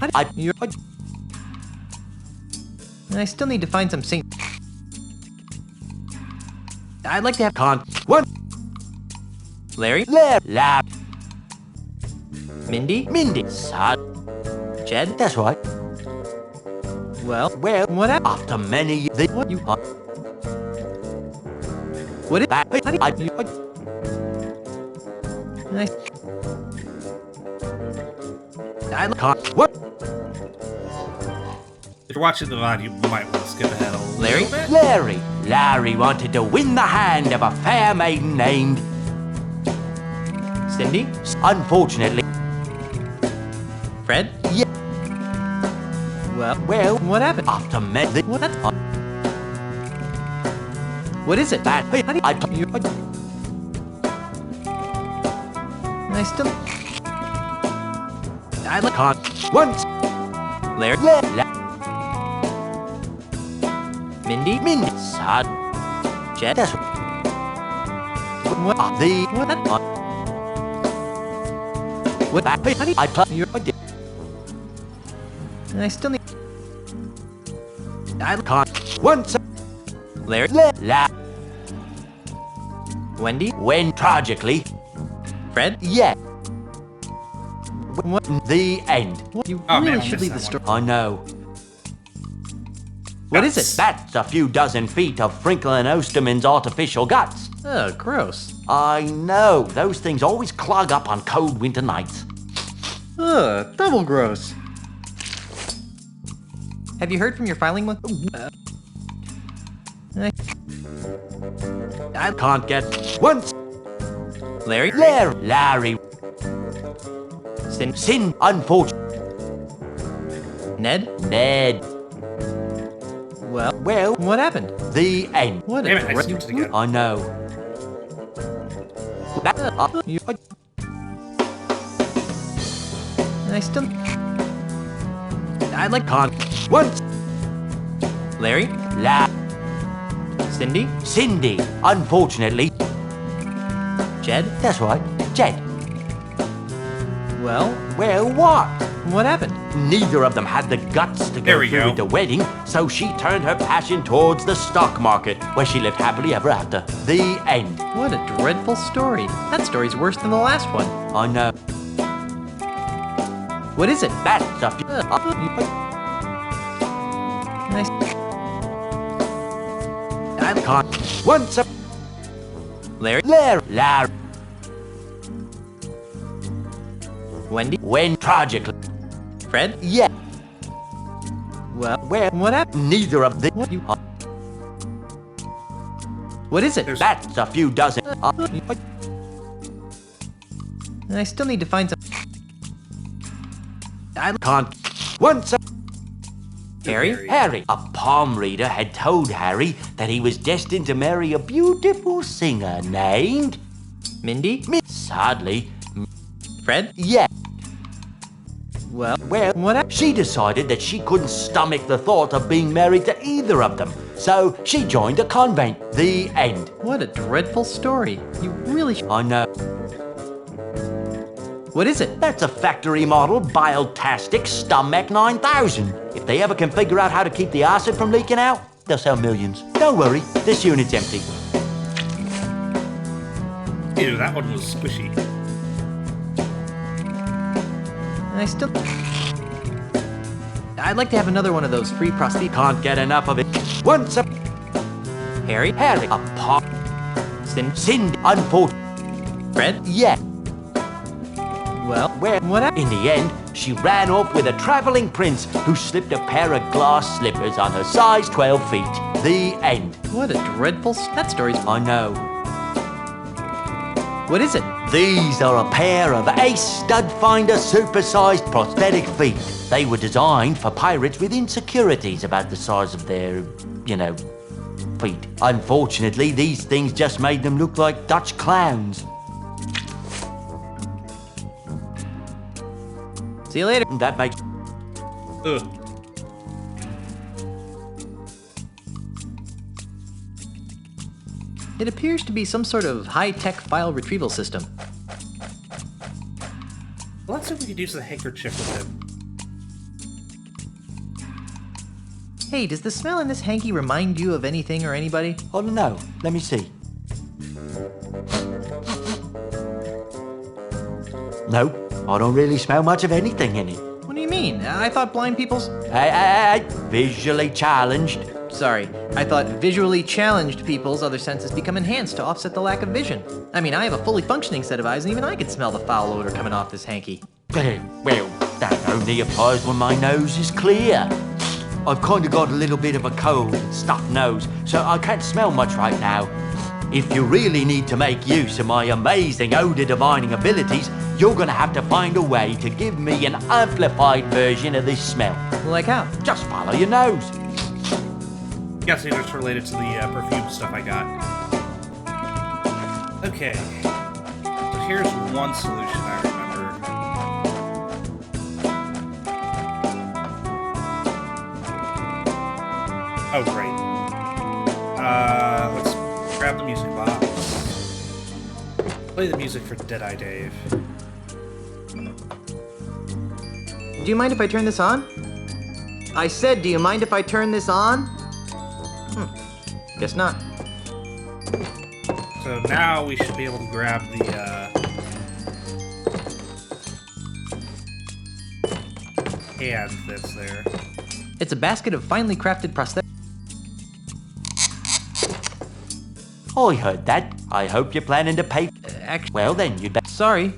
I still need to find some Saint... I'd like to have... What? Larry? Larry. Mindy? Mindy. Sad. Jed? That's right. Well, what happened? After many years... What? You... What is... What? If you're watching the VOD, you might want to skip ahead a Larry? little bit. Larry wanted to win the hand of a fair maiden named... Cindy? Unfortunately... Fred? Yeah. Well, what happened? After many... What? What is it? That... I still... I like... Once... Larry? Mindy? Mindy. Sad. Jed? That's... What? What? I still need... Once... Larry? Wendy? When tragically... Fred? Yeah. What? The end. What? You Oh, really man, I should missed leave the that story. I know. What is it? That's a few dozen feet of Frinkle and Osterman's artificial guts. Oh, gross. I know. Those things always clog up on cold winter nights. Ugh, double gross. Have you heard from your filing one? I can't get... Once... Larry? Larry. Sin, unfortunate. Ned? Well, what happened? The end. What Damn a it, I skipped it again. I know. I still... I'd like... Once... Larry? Cindy? Unfortunately. Jed? That's right, Jed. Well, what? What happened? Neither of them had the guts to go through with the wedding, so she turned her passion towards the stock market, where she lived happily ever after. The end. What a dreadful story. That story's worse than the last one. I know. What is it? That's a few... Nice. I can't... Once a... Larry? Wendy? When tragically... Fred? Yeah. Well, what happened? Neither of them... What is it? That's a few dozen... I still need to find some... I can't... Once a... Harry? Harry. A palm reader had told Harry that he was destined to marry a beautiful singer named... Mindy? Sadly... Fred? Yeah. Well, what? She decided that she couldn't stomach the thought of being married to either of them. So she joined a convent. The end. What a dreadful story. You really I know. What is it? That's a factory model Bile-tastic Stomach 9000. If they ever can figure out how to keep the acid from leaking out, they'll sell millions. Don't worry, this unit's empty. Ew, that one was squishy. I'd like to have another one of those free prosthetic. Can't get enough of it. Once a... Harry? Harry, a pop... Cindy, unfortunate. Fred? Yeah. Well, what happened? In the end, she ran off with a traveling prince who slipped a pair of glass slippers on her size 12 feet. The end. What a dreadful... That story's... I know. What is it? These are a pair of Ace Stud Finder supersized prosthetic feet. They were designed for pirates with insecurities about the size of their, feet. Unfortunately, these things just made them look like Dutch clowns. See you later. That makes... Ugh. It appears to be some sort of high-tech file retrieval system. Well, let's see if we could use the handkerchief with him. Hey, does the smell in this hanky remind you of anything or anybody? Oh, no. Let me see. Nope. I don't really smell much of anything in it. What do you mean? I thought blind people's... Hey. Visually challenged. Sorry, I thought visually challenged people's other senses become enhanced to offset the lack of vision. I mean, I have a fully functioning set of eyes, and even I can smell the foul odor coming off this hanky. Well, that only applies when my nose is clear. I've kind of got a little bit of a cold and stuffed nose, so I can't smell much right now. If you really need to make use of my amazing odor divining abilities, you're gonna have to find a way to give me an amplified version of this smell. Like how? Just follow your nose. Guessing it's related to the perfume stuff I got. Okay. So here's one solution I remember. Oh, great. Let's grab the music box. Play the music for Deadeye Dave. Do you mind if I turn this on? I said, do you mind if I turn this on? Guess not. So now we should be able to grab the, hand that's there. It's a basket of finely crafted prosthetics. I heard that. I hope you're planning to pay... well then, you'd better... Sorry.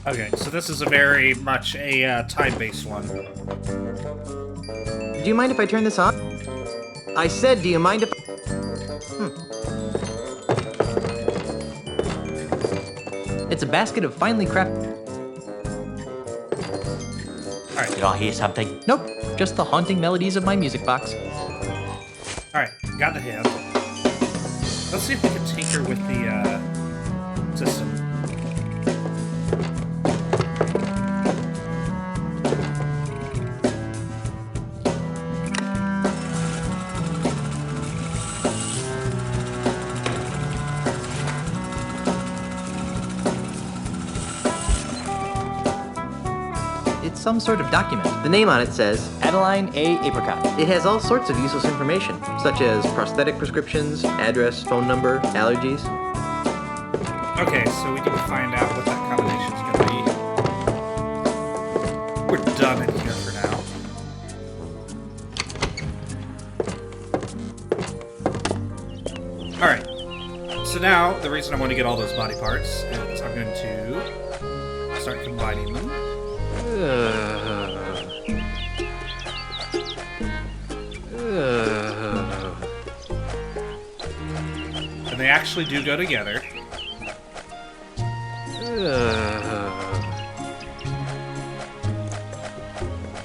Okay, so this is a very much a time-based one. Do you mind if I turn this on? I said, do you mind if... It's a basket of finely crafted... Alright. Did I hear something? Nope, just the haunting melodies of my music box. Alright, got the hand. Let's see if we can tinker with the, system. Some sort of document. The name on it says Adeline A. Apricot. It has all sorts of useless information, such as prosthetic prescriptions, address, phone number, allergies. Okay, so we need to find out what that combination is going to be. We're done in here for now. Alright, so now the reason I want to get all those body parts is I'm going to start combining them. And they actually do go together.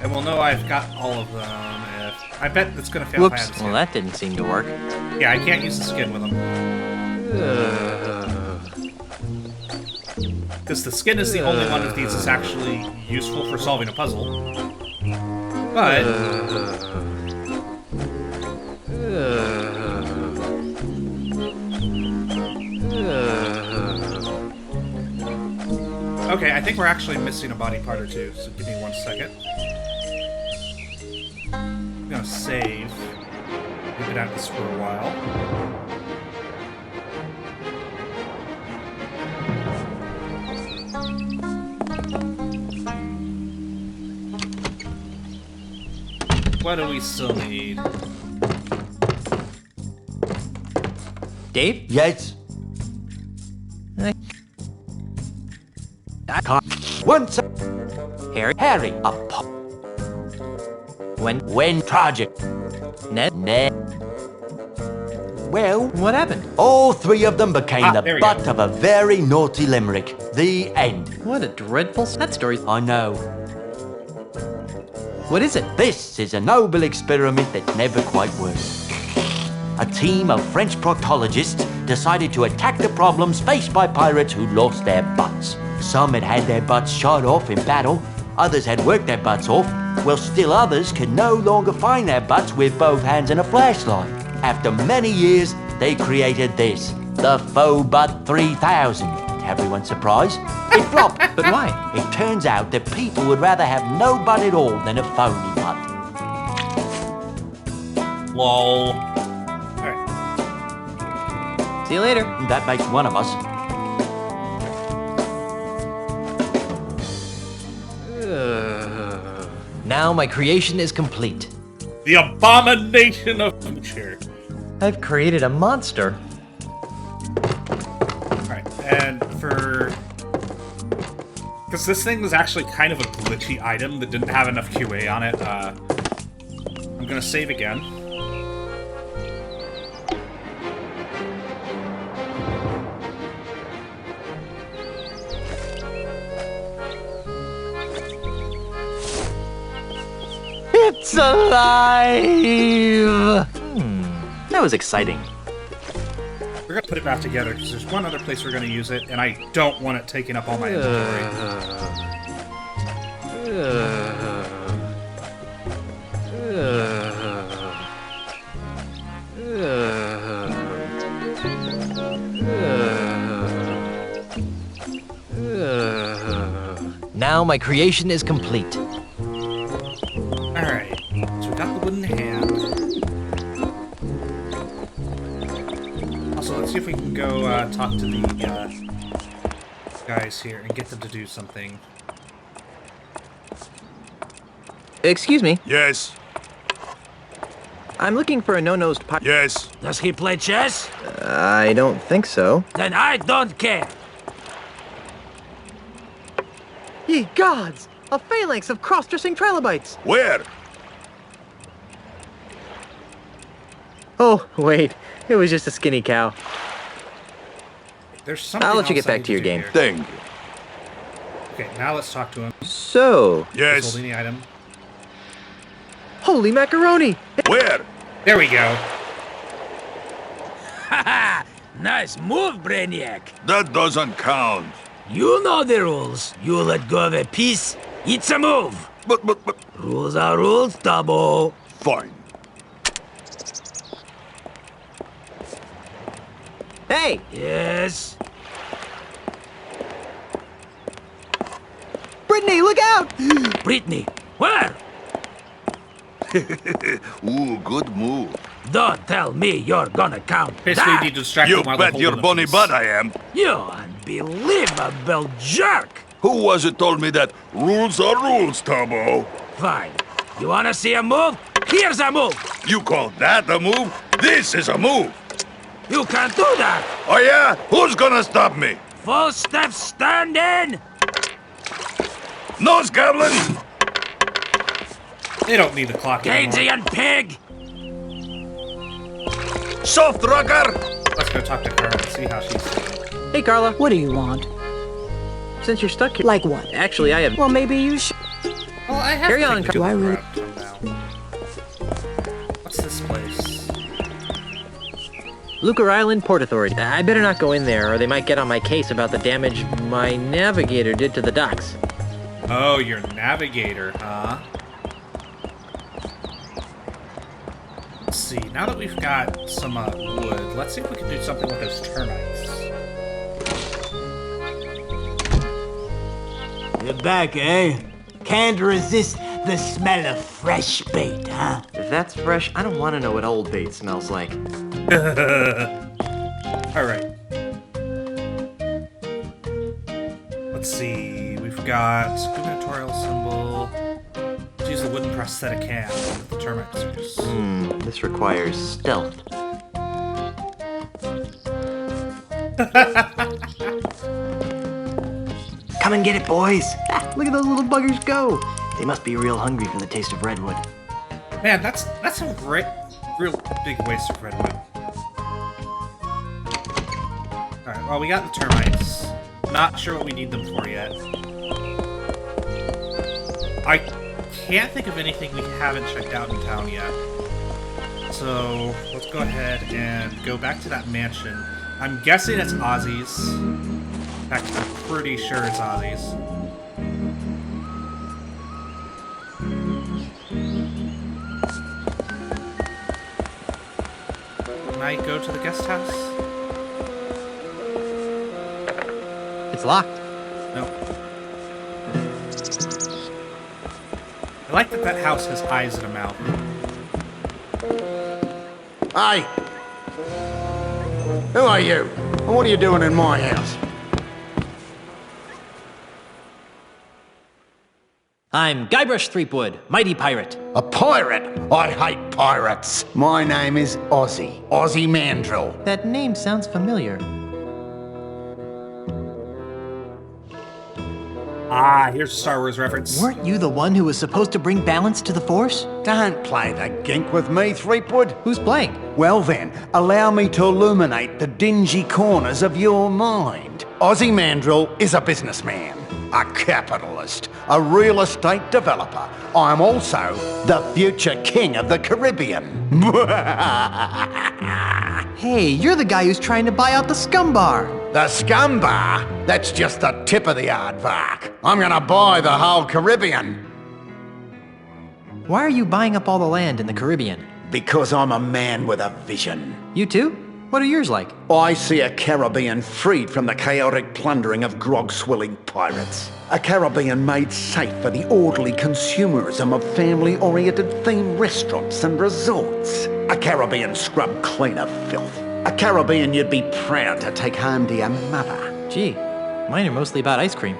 And we'll know I've got all of them. I bet it's gonna fail if I have the Whoops. skin. Well, that didn't seem to work. Yeah, I can't use the skin with them. Because the skin is the only one of these that's actually useful for solving a puzzle. But... Okay, I think we're actually missing a body part or two, so give me 1 second. I'm gonna save. We've been at this for a while. What do we still need? Dave? Yes? I can't. Once. Harry. When project. Ned? Well, what happened? All three of them became there the we butt go. of a very naughty limerick. The end. What a dreadful sad story. I know. What is it? This is a noble experiment that never quite worked. A team of French proctologists decided to attack the problems faced by pirates who lost their butts. Some had had their butts shot off in battle, others had worked their butts off, while still others could no longer find their butts with both hands and a flashlight. After many years, they created this, the Faux Butt 3000. Everyone's surprised? It flopped. But why? It turns out that people would rather have no butt at all than a phony butt. Lol. See you later. That makes one of us. Now my creation is complete. The abomination of future. I've created a monster. Alright, and for... Because this thing was actually kind of a glitchy item that didn't have enough QA on it, I'm gonna save again. It's alive! That was exciting. We're gonna put it back together, because there's one other place we're gonna use it, and I don't want it taking up all my inventory. Now my creation is complete. Alright, so we got the wooden hand. Also, let's see if we can go talk to the guys here and get them to do something. Excuse me. Yes. I'm looking for a no-nosed pirate. Yes. Does he play chess? I don't think so. Then I don't care. Ye gods! A phalanx of cross-dressing trilobites! Where? Oh, wait. It was just a skinny cow. There's something I'll let you else get I back need to your do game. here. Thank you. Okay, now let's talk to him. So... He's Yes. holding the item. Holy macaroni! Where? There we go. Haha! Nice move, Brainiac. That doesn't count. You know the rules. You let go of a piece, it's a move. But... Rules are rules, Tabo. Fine. Hey! Yes. Brittany, look out! Brittany, where? Ooh, good move. Don't tell me you're gonna count Basically, that. you distract You them while they're bet your holding the bunny piece. butt I am. You unbelievable jerk. Who was it told me that rules are rules, Tabo? Fine. You wanna see a move? Here's a move. You call that a move? This is a move. You can't do that. Oh yeah? Who's gonna stop me? Full step standing. Nose goblin! They don't need the clock anymore. Gainsy pig. Soft rocker! Let's go talk to Carla and see how she's doing. Hey, Carla. What do you want? Since you're stuck here... Like what? Actually, I have... Well, maybe you should. Well, I have Carry to on, take do I really- What's this place? Luker Island Port Authority. I better not go in there, or they might get on my case about the damage my navigator did to the docks. Oh, your navigator, huh? Let's see, now that we've got some wood, let's see if we can do something with those termites. You're back, eh? Can't resist the smell of fresh bait, huh? If that's fresh, I don't want to know what old bait smells like. Alright. Let's see, we've got gubernatorial symbol. Let's use the wooden prosthetic hand with the termites. This requires stealth. Come and get it, boys! Look at those little buggers go! They must be real hungry for the taste of redwood. Man, that's a real big waste of redwood. Alright, well, we got the termites. Not sure what we need them for yet. I can't think of anything we haven't checked out in town yet. So, let's go ahead and go back to that mansion. I'm guessing it's Ozzy's. In fact, I'm pretty sure it's Ozzy's. Can I go to the guest house? It's locked. No. I like that that house has eyes and a mouth. Hey! Who are you? And what are you doing in my house? I'm Guybrush Threepwood, mighty pirate. A pirate? I hate pirates. My name is Ozzy. Ozzy Mandrill. That name sounds familiar. Ah, here's a Star Wars reference. Weren't you the one who was supposed to bring balance to the Force? Don't play the gink with me, Threepwood. Who's playing? Well then, allow me to illuminate the dingy corners of your mind. Ozzy Mandrill is a businessman, a capitalist, a real estate developer. I'm also the future king of the Caribbean. Hey, you're the guy who's trying to buy out the Scum Bar. The Scum Bar? That's just the tip of the aardvark. I'm gonna buy the whole Caribbean. Why are you buying up all the land in the Caribbean? Because I'm a man with a vision. You too? What are yours like? I see a Caribbean freed from the chaotic plundering of grog-swilling pirates. A Caribbean made safe for the orderly consumerism of family-oriented themed restaurants and resorts. A Caribbean scrubbed clean of filth. A Caribbean you'd be proud to take home to your mother. Gee, mine are mostly about ice cream.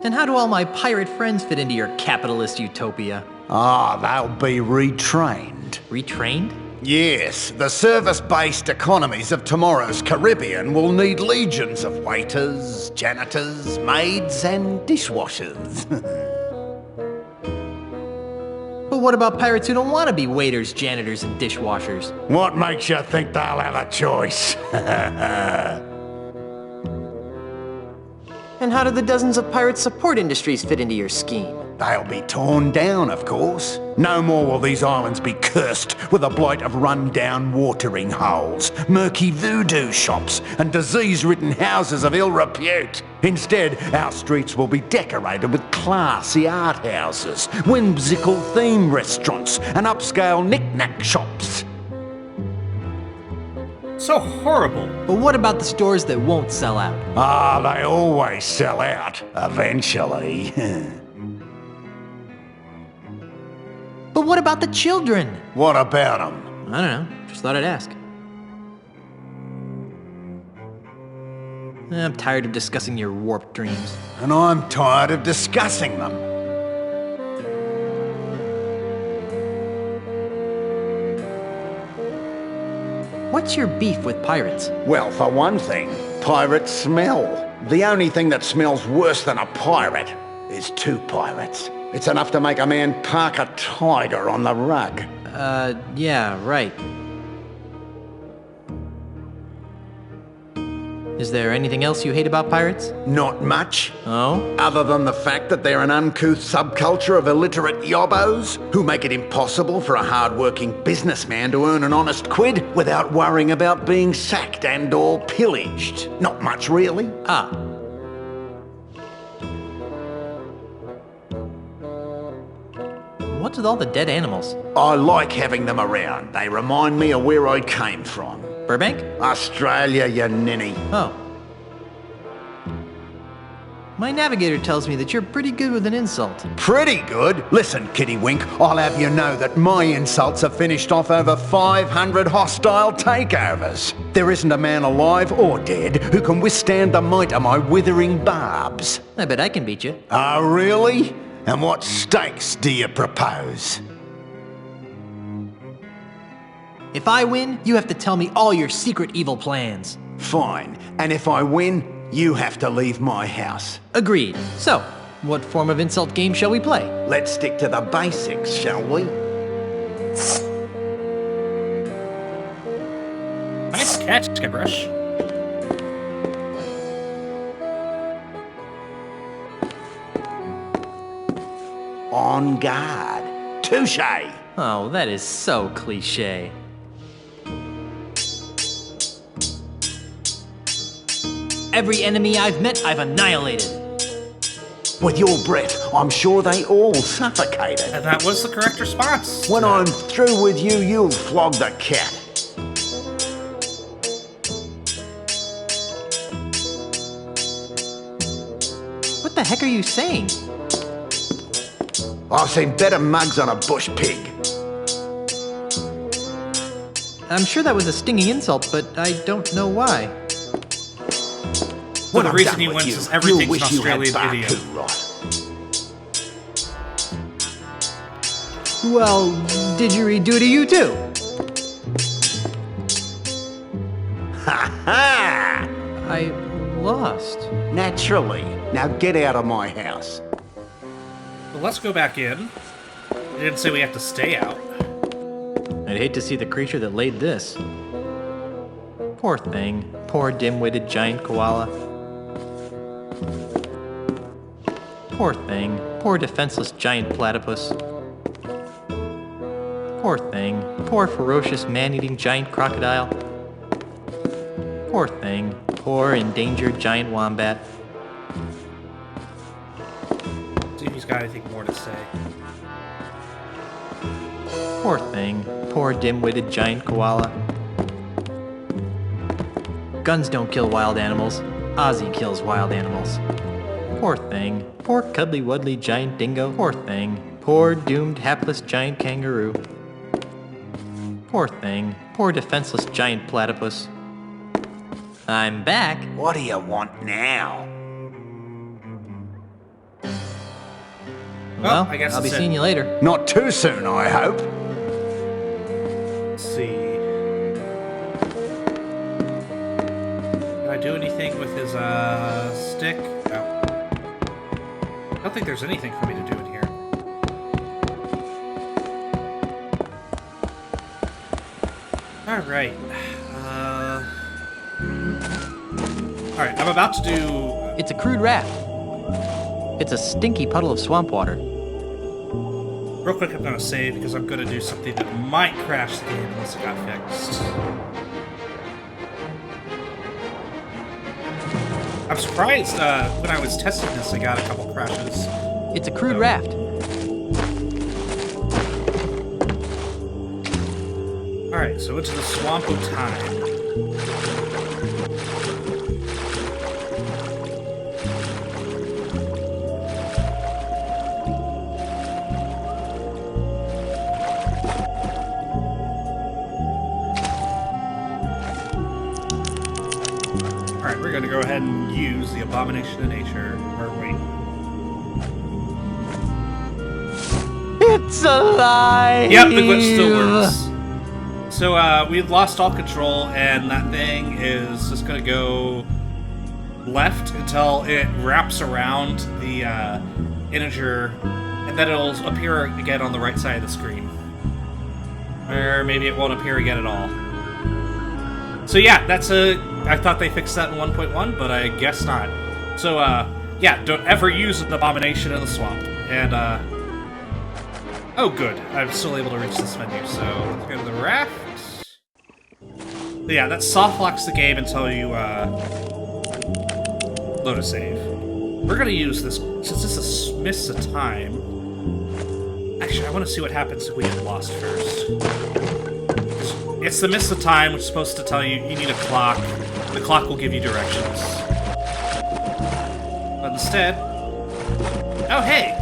And how do all my pirate friends fit into your capitalist utopia? Ah, they'll be retrained. Retrained? Yes, the service-based economies of tomorrow's Caribbean will need legions of waiters, janitors, maids, and dishwashers. But what about pirates who don't want to be waiters, janitors, and dishwashers? What makes you think they'll have a choice? And how do the dozens of pirate support industries fit into your scheme? They'll be torn down, of course. No more will these islands be cursed with a blight of run-down watering holes, murky voodoo shops, and disease-ridden houses of ill repute. Instead, our streets will be decorated with classy art houses, whimsical theme restaurants, and upscale knick-knack shops. So horrible. But what about the stores that won't sell out? Ah, they always sell out, eventually. But what about the children? What about them? I don't know. Just thought I'd ask. I'm tired of discussing your warped dreams. And I'm tired of discussing them. What's your beef with pirates? Well, for one thing, pirates smell. The only thing that smells worse than a pirate is two pirates. It's enough to make a man park a tiger on the rug. Yeah, right. Is there anything else you hate about pirates? Not much. Oh? Other than the fact that they're an uncouth subculture of illiterate yobbos who make it impossible for a hard-working businessman to earn an honest quid without worrying about being sacked and or pillaged. Not much, really. Ah. What's with all the dead animals? I like having them around. They remind me of where I came from. Burbank? Australia, you ninny. Oh. My navigator tells me that you're pretty good with an insult. Pretty good? Listen, Kittywink, I'll have you know that my insults have finished off over 500 hostile takeovers. There isn't a man alive or dead who can withstand the might of my withering barbs. I bet I can beat you. Oh, really? And what stakes do you propose? If I win, you have to tell me all your secret evil plans. Fine. And if I win, you have to leave my house. Agreed. So, what form of insult game shall we play? Let's stick to the basics, shall we? Nice catch, Skybrush. On guard. Touche! Oh, that is so cliché. Every enemy I've met, I've annihilated. With your breath, I'm sure they all suffocated. And that was the correct response. When I'm through with you, you'll flog the cat. What the heck are you saying? I've seen better mugs on a bush pig. I'm sure that was a stinging insult, but I don't know why. Well, the reason he wins is everything's an Australian idiom. Well, did you redo to you too? Ha ha! I lost. Naturally. Now get out of my house. Well, let's go back in. They didn't say we have to stay out. I'd hate to see the creature that laid this. Poor thing. Poor dim-witted giant koala. Poor thing. Poor defenseless giant platypus. Poor thing. Poor ferocious man-eating giant crocodile. Poor thing. Poor endangered giant wombat. See if he's got anything more to say. Poor thing. Poor dim-witted giant koala. Guns don't kill wild animals. Ozzy kills wild animals. Poor thing. Poor cuddly-wuddly giant dingo. Poor thing. Poor doomed hapless giant kangaroo. Poor thing. Poor defenseless giant platypus. I'm back. What do you want now? Well, I guess I'll be that's seeing you later. Not too soon, I hope. Let's see. Can I do anything with his stick? No. I don't think there's anything for me to do in here. Alright. Alright, I'm about to do... It's a crude raft. It's a stinky puddle of swamp water. Real quick, I'm gonna save because I'm gonna do something that might crash the game unless it got fixed. I'm surprised when I was testing this, I got a couple crashes. It's a crude raft. Alright, so into the swamp of time. Alright, we're gonna go ahead and use the Abomination of Nature. Or wait. It's alive! Yep, the glitch still works. So, we've lost all control, and that thing is just gonna go left until it wraps around the integer, and then it'll appear again on the right side of the screen. Or maybe it won't appear again at all. So yeah, that's I thought they fixed that in 1.1, but I guess not. So yeah, don't ever use an abomination in the swamp. And oh good, I'm still able to reach this menu. So let's go to the raft. But yeah, that soft locks the game until you load a save. We're gonna use this since this is Mists of Time. Actually, I want to see what happens if we get lost first. It's the Mists of Time, which is supposed to tell you you need a clock. The clock will give you directions. But instead... Oh, hey!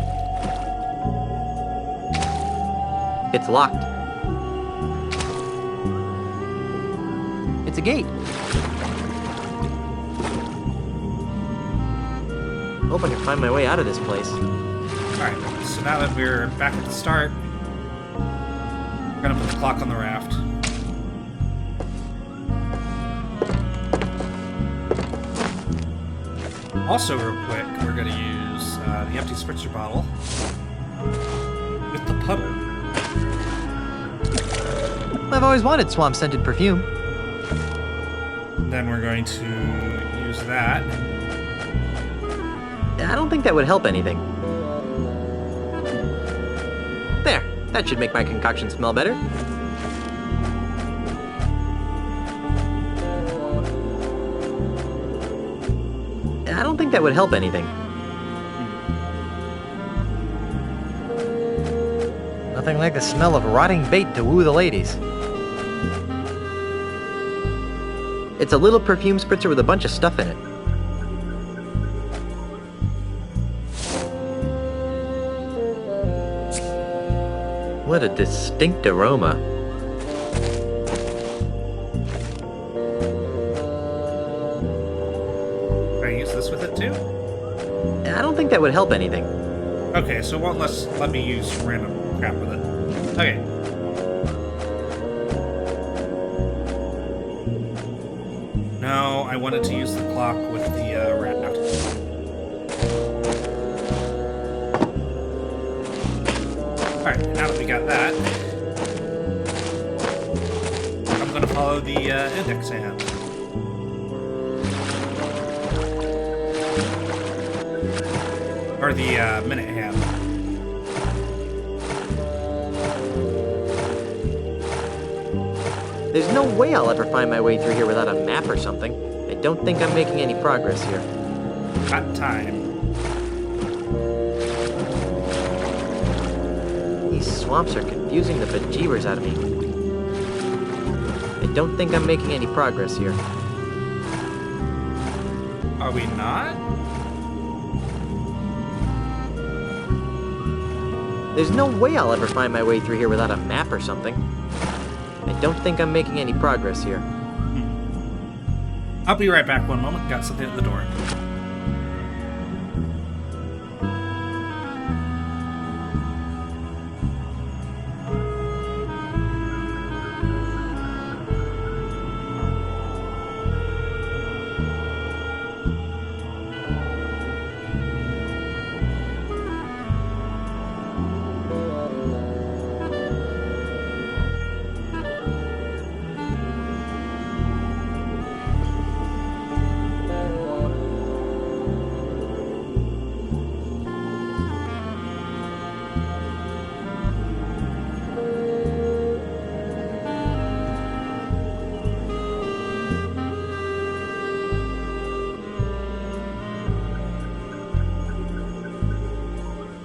It's locked. It's a gate. Hope I can find my way out of this place. Alright, so now that we're back at the start, we're gonna put the clock on the raft. Also, real quick, we're gonna use the empty spritzer bottle with the puddle. I've always wanted swamp-scented perfume. Then we're going to use that. I don't think that would help anything. There, that should make my concoction smell better. I don't think that would help anything. Nothing like the smell of rotting bait to woo the ladies. It's a little perfume spritzer with a bunch of stuff in it. What a distinct aroma. Can I use this with it too? I don't think that would help anything. Okay, so it won't let me use random crap with it. Okay. No, I wanted to use the clock with the raft. Alright, now that we got that, I'm gonna follow the index hand. Or the minute hand. There's no way I'll ever find my way through here without a map or something. I don't think I'm making any progress here. Got time. These swamps are confusing the bejeebers out of me. I don't think I'm making any progress here. Are we not? There's no way I'll ever find my way through here without a map or something. I don't think I'm making any progress here. I'll be right back one moment. Got something at the door.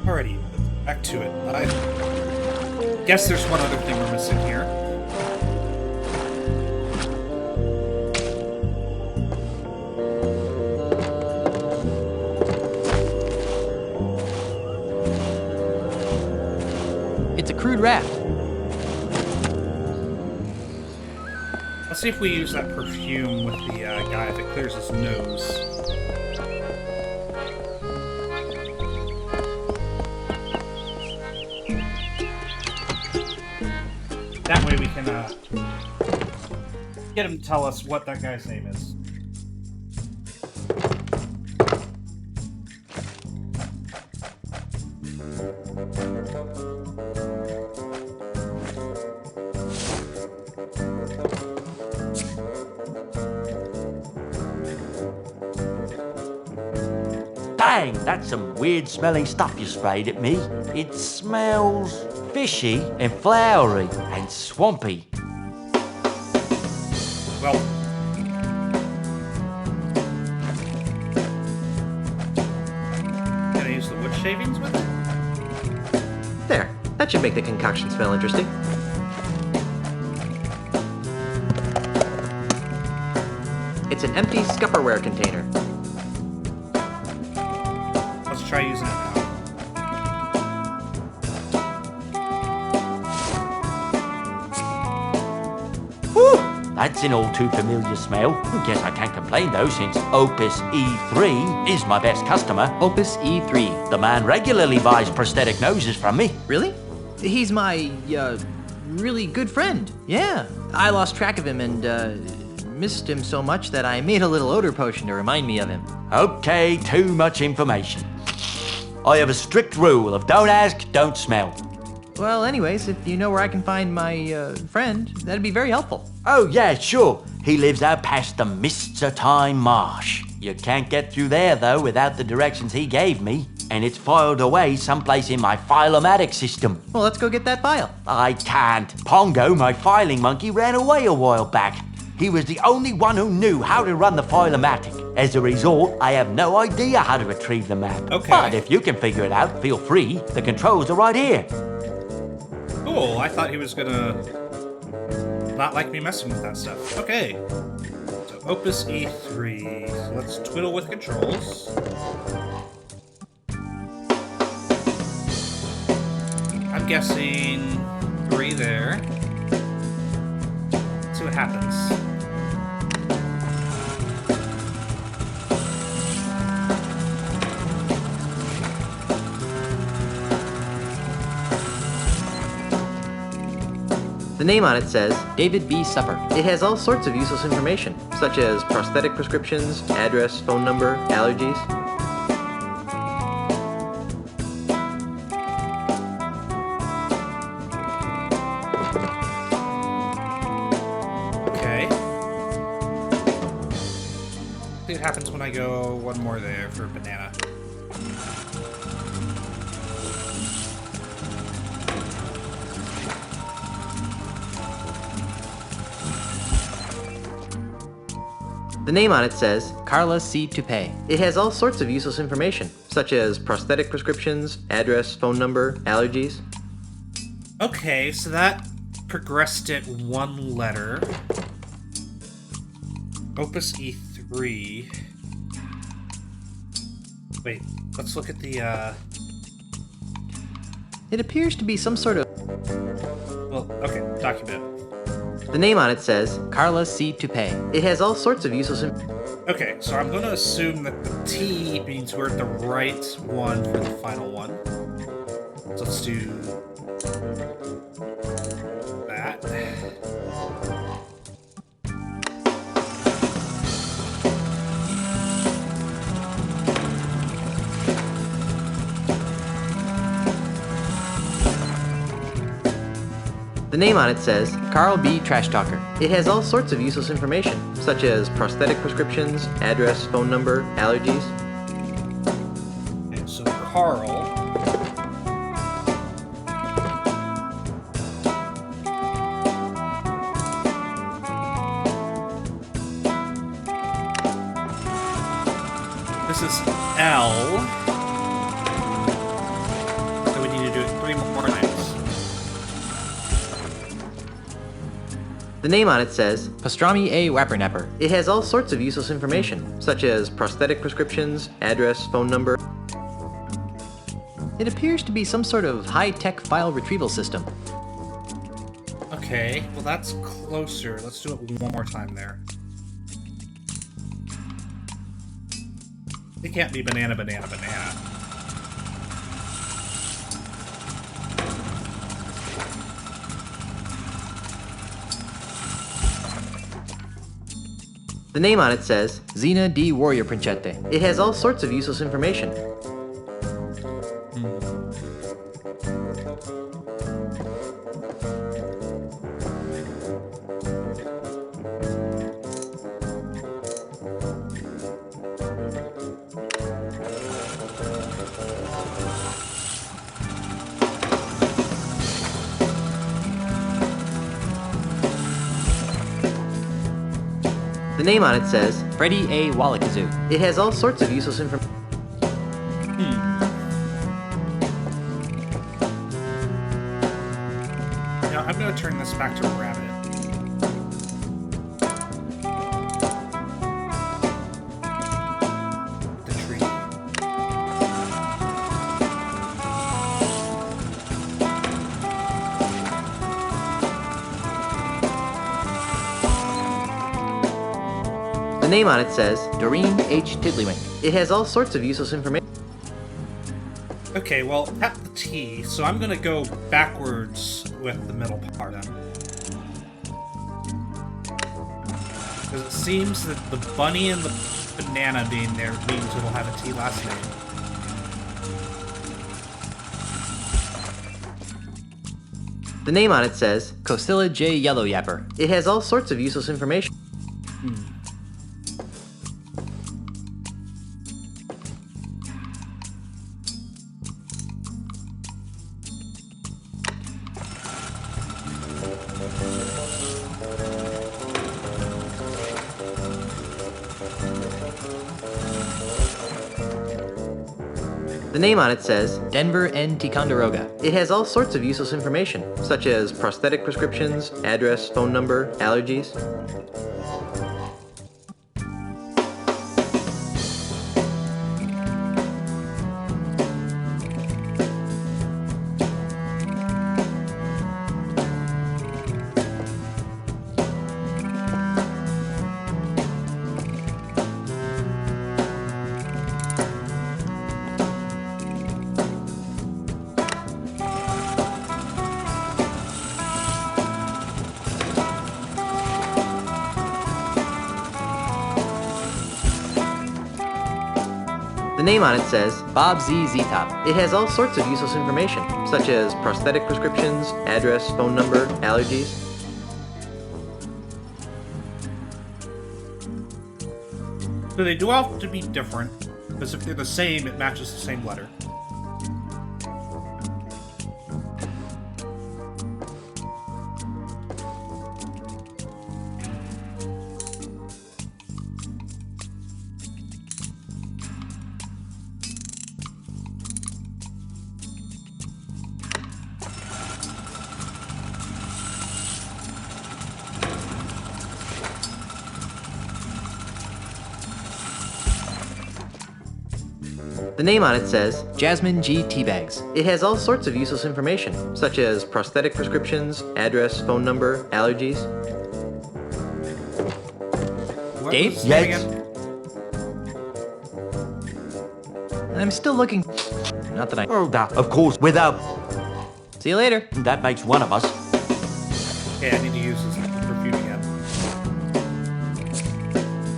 Alrighty, back to it. I guess there's one other thing we're missing here. It's a crude raft. Let's see if we use that perfume with the guy if it clears his nose. That way we can get him to tell us what that guy's name is. Dang, that's some weird smelling stuff you sprayed at me. It smells fishy and flowery and swampy. Well, can I use the wood shavings with it? There. That should make the concoction smell interesting. It's an empty Scupperware container. Let's try using it now. Whew, that's an all too familiar smell. Guess I can't complain though, since Opus E3 is my best customer. Opus E3. The man regularly buys prosthetic noses from me. Really? He's my, really good friend. Yeah. I lost track of him and, missed him so much that I made a little odor potion to remind me of him. Okay, too much information. I have a strict rule of don't ask, don't smell. Well, anyways, if you know where I can find my, friend, that'd be very helpful. Oh, yeah, sure. He lives out past the Mists of Time marsh. You can't get through there, though, without the directions he gave me. And it's filed away someplace in my file-o-matic system. Well, let's go get that file. I can't. Pongo, my filing monkey, ran away a while back. He was the only one who knew how to run the file-o-matic. As a result, I have no idea how to retrieve the map. Okay. But if you can figure it out, feel free. The controls are right here. Cool, I thought he was gonna not like me messing with that stuff. Okay. So Opus E3. So let's twiddle with controls. I'm guessing 3 there. Let's see what happens. The name on it says David B. Supper. It has all sorts of useless information, such as prosthetic prescriptions, address, phone number, allergies. Okay. See what happens when I go one more there for banana. The name on it says Carla C. Toupee. It has all sorts of useless information, such as prosthetic prescriptions, address, phone number, allergies. Okay, so that progressed it 1 letter. Opus E3. Wait, let's look at the, It appears to be some sort of... Well, okay, document. The name on it says Carla C. Toupee. It has all sorts of useless Okay, so I'm going to assume that the T means we're at the right one for the final one. So let's do that. The name on it says Carl B. Trash Talker. It has all sorts of useless information, such as prosthetic prescriptions, address, phone number, allergies. Okay, so Carl. This is L. So we need to do it 3 more times. The name on it says Pastrami A. Wapper-Napper. It has all sorts of useless information, such as prosthetic prescriptions, address, phone number. It appears to be some sort of high-tech file retrieval system. Okay, well that's closer. Let's do it 1 more time there. It can't be banana, banana, banana. The name on it says Xena D. Warrior Princiette. It has all sorts of useless information. The name on it says Freddy A. Wallakazoo. It has all sorts of useless information. Now, I'm going to turn this back to Rabbit. The tree. The name on it says Doreen H. Tiddlywink. It has all sorts of useless information. Okay, well, tap the T, so I'm gonna go backwards with the middle part then. Because it seems that the bunny and the banana being there means it'll have a T last name. The name on it says Cosilla J. Yellow Yapper. It has all sorts of useless information. The name on it says Denver N. Ticonderoga. It has all sorts of useless information, such as prosthetic prescriptions, address, phone number, allergies. The name on it says Bob Z. Z-Top. It has all sorts of useless information, such as prosthetic prescriptions, address, phone number, allergies. So they do have to be different, because if they're the same, it matches the same letter. The name on it says Jasmine G. Teabags. It has all sorts of useless information, such as prosthetic prescriptions, address, phone number, allergies. Dave? Yes? I'm still looking. Not that I. Oh, that, of course, without. See you later. That makes one of us. Okay, I need to use this perfume again.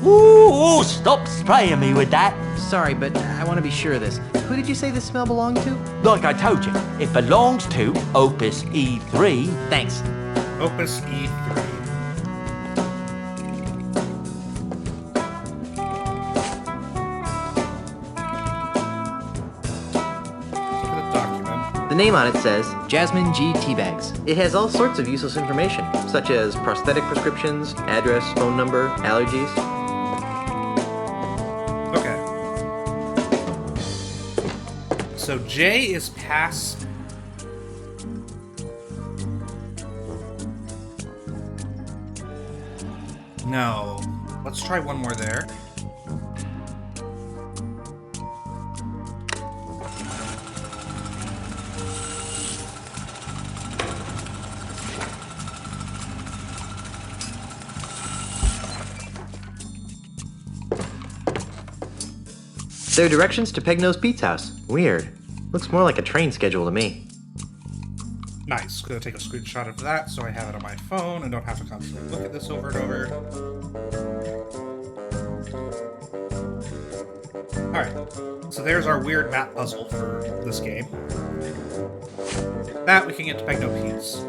Ooh, stop spraying me with that. Sorry, but I want to be sure of this. Who did you say this smell belonged to? Like I told you, it belongs to Opus E3. Thanks. Opus E3. The name on it says Jasmine G. Teabags. It has all sorts of useless information, such as prosthetic prescriptions, address, phone number, allergies. Okay. So J is past. No. Let's try one more there. There are directions to Pegnose Pete's house. Weird. Looks more like a train schedule to me. Nice. Gonna take a screenshot of that so I have it on my phone and don't have to constantly look at this over and over. Alright. So there's our weird map puzzle for this game. That we can get to Pegnose Pete's.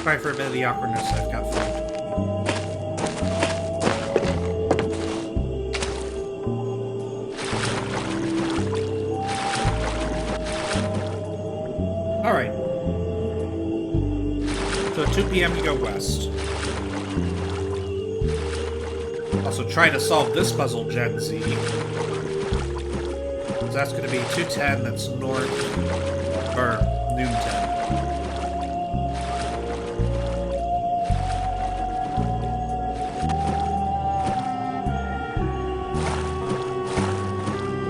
Try for a bit of the awkwardness. I've got food. So at 2 p.m. you go west. Also try to solve this puzzle, Gen Z. So that's going to be 210, that's north, or noon 10.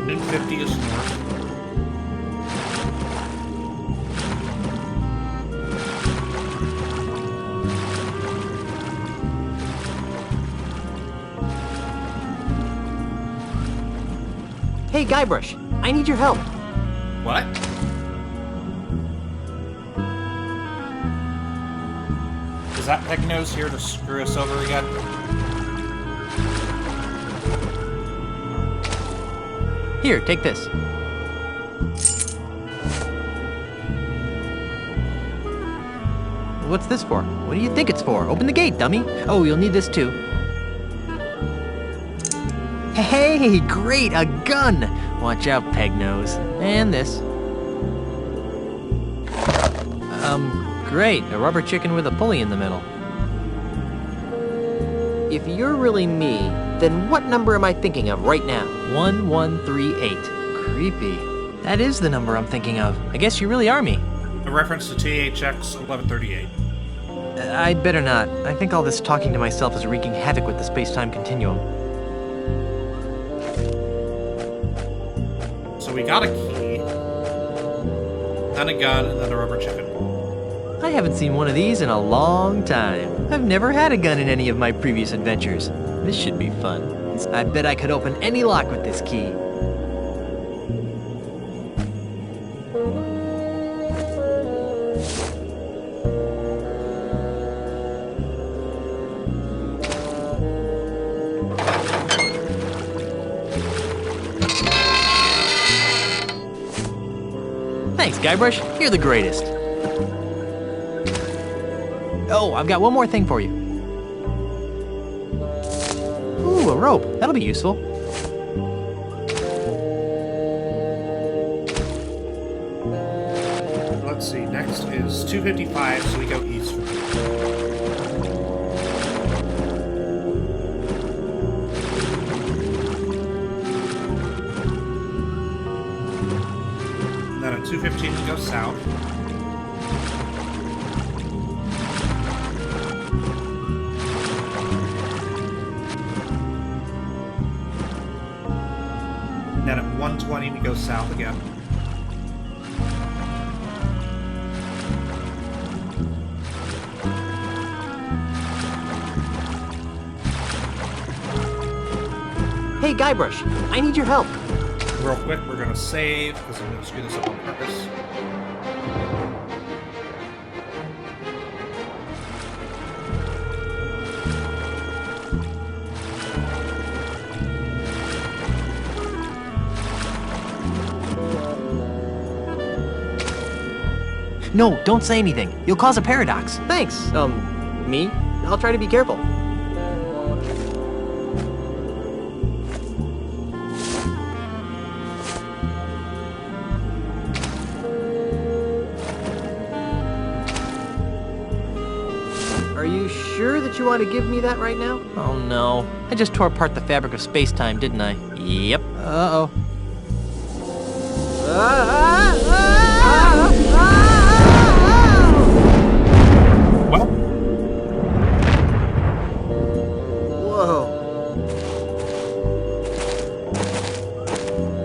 Noon 50 is north. Hey, Guybrush, I need your help. What? Is that Pegnose here to screw us over again? Here, take this. What's this for? What do you think it's for? Open the gate, dummy. Oh, you'll need this too. Hey, great, a gun! Watch out, Pegnose. And this. Great, a rubber chicken with a pulley in the middle. If you're really me, then what number am I thinking of right now? 1138. Creepy. That is the number I'm thinking of. I guess you really are me. A reference to THX 1138. I'd better not. I think all this talking to myself is wreaking havoc with the space-time continuum. So we got a key, then a gun, and then a rubber chicken ball. I haven't seen one of these in a long time. I've never had a gun in any of my previous adventures. This should be fun. I bet I could open any lock with this key. Thanks, Guybrush. You're the greatest. Oh, I've got one more thing for you. Ooh, a rope. That'll be useful. Let's see, next is 255, so we go east from here. Then at 215 we go south. Then at 120 we go south again. Hey, Guybrush, I need your help. Real quick, we're gonna save, because I'm gonna screw this up on purpose. No, don't say anything. You'll cause a paradox. Thanks. Me? I'll try to be careful. Are you sure that you want to give me that right now? Oh no. I just tore apart the fabric of space-time, didn't I? Yep. Uh-oh. Well. Whoa.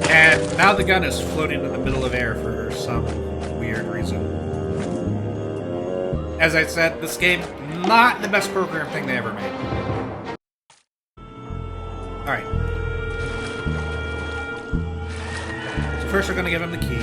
And now the gun is floating in the middle of air for some weird reason. As I said, this game, not the best program thing they ever made. Alright. So first we're going to give him the key.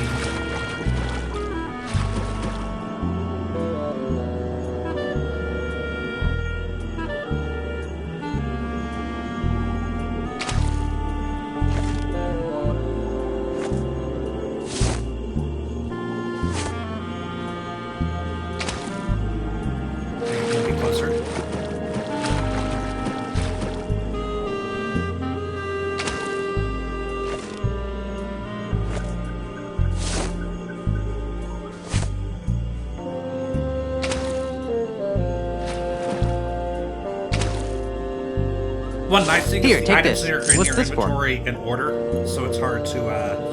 One nice thing Here, is the take items this. are in What's your this for? inventory in order, so it's hard to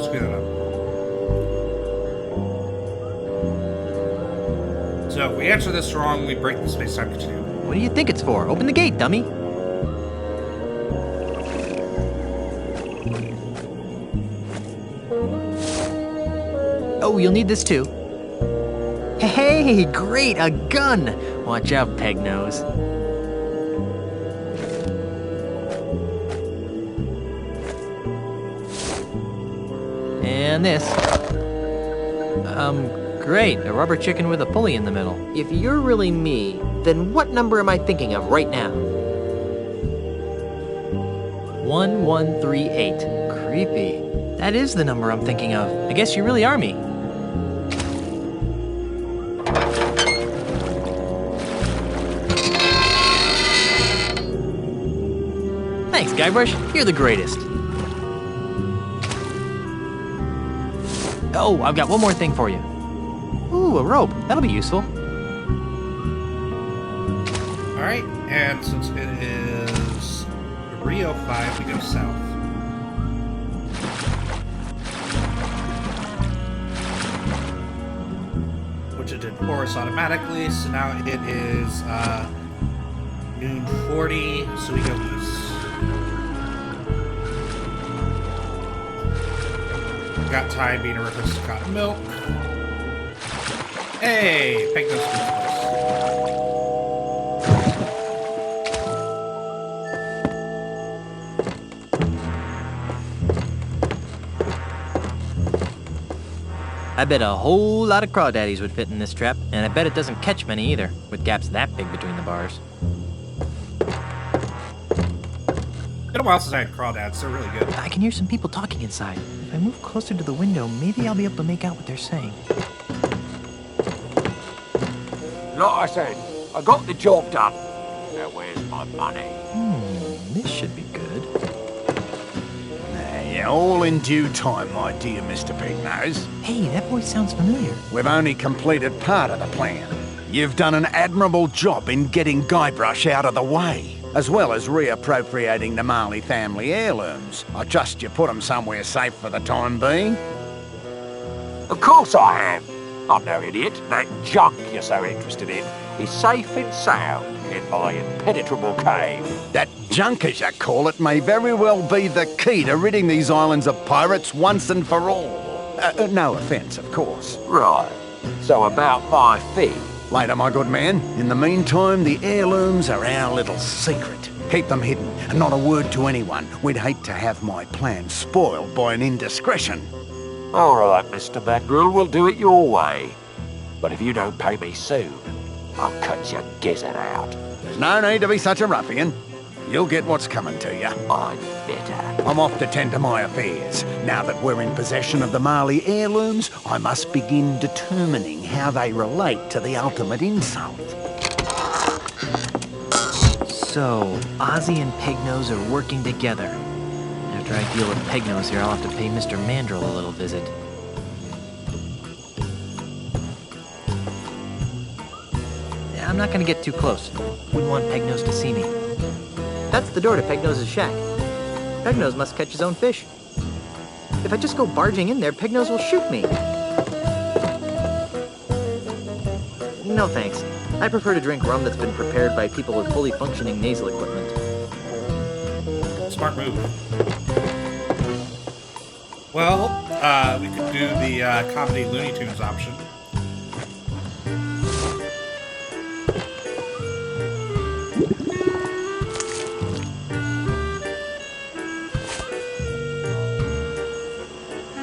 screw that up. So if we answer this wrong, we break the space-time continuum. What do you think it's for? Open the gate, dummy. Oh, you'll need this too. Hey, great, a gun! Watch out, peg nose. And this. Great, a rubber chicken with a pulley in the middle. If you're really me, then what number am I thinking of right now? 1138. Creepy. That is the number I'm thinking of. I guess you really are me. Thanks, Guybrush. You're the greatest. Oh, I've got one more thing for you. Ooh, a rope. That'll be useful. Alright, and since it is Rio 5, we go south. Which it did for us automatically, so now it is noon 40, so we go east. Got time being a reference to cotton milk. Hey, peg nose place. I bet a whole lot of crawdaddies would fit in this trap, and I bet it doesn't catch many either, with gaps that big between the bars. Been a while since I had crawdads, they're really good. I can hear some people talking inside. If I move closer to the window, maybe I'll be able to make out what they're saying. Like I said, I got the job done. Now where's my money? This should be good. Yeah, all in due time, my dear Mr. Pignose. Hey, that voice sounds familiar. We've only completed part of the plan. You've done an admirable job in getting Guybrush out of the way, as well as reappropriating the Marley family heirlooms. I trust you put them somewhere safe for the time being. Of course I am. I'm no idiot. That junk you're so interested in is safe and sound in my impenetrable cave. That junk, as you call it, may very well be the key to ridding these islands of pirates once and for all. No offence, of course. Right. So about my fee. Later, my good man. In the meantime, the heirlooms are our little secret. Keep them hidden, and not a word to anyone. We'd hate to have my plan spoiled by an indiscretion. All right, Mr. Mackerel, we'll do it your way. But if you don't pay me soon, I'll cut your gizzard out. There's no need to be such a ruffian. You'll get what's coming to you. I'm better. I'm off to tend to my affairs. Now that we're in possession of the Marley heirlooms, I must begin determining how they relate to the ultimate insult. So, Ozzy and Pegnose are working together. After I deal with Pegnose here, I'll have to pay Mr. Mandrill a little visit. Yeah, I'm not gonna get too close. Wouldn't want Pegnose to see me. That's the door to Pegnose's shack. Pegnose must catch his own fish. If I just go barging in there, Pegnose will shoot me. No thanks. I prefer to drink rum that's been prepared by people with fully functioning nasal equipment. Smart move. Well, we could do the comedy Looney Tunes option.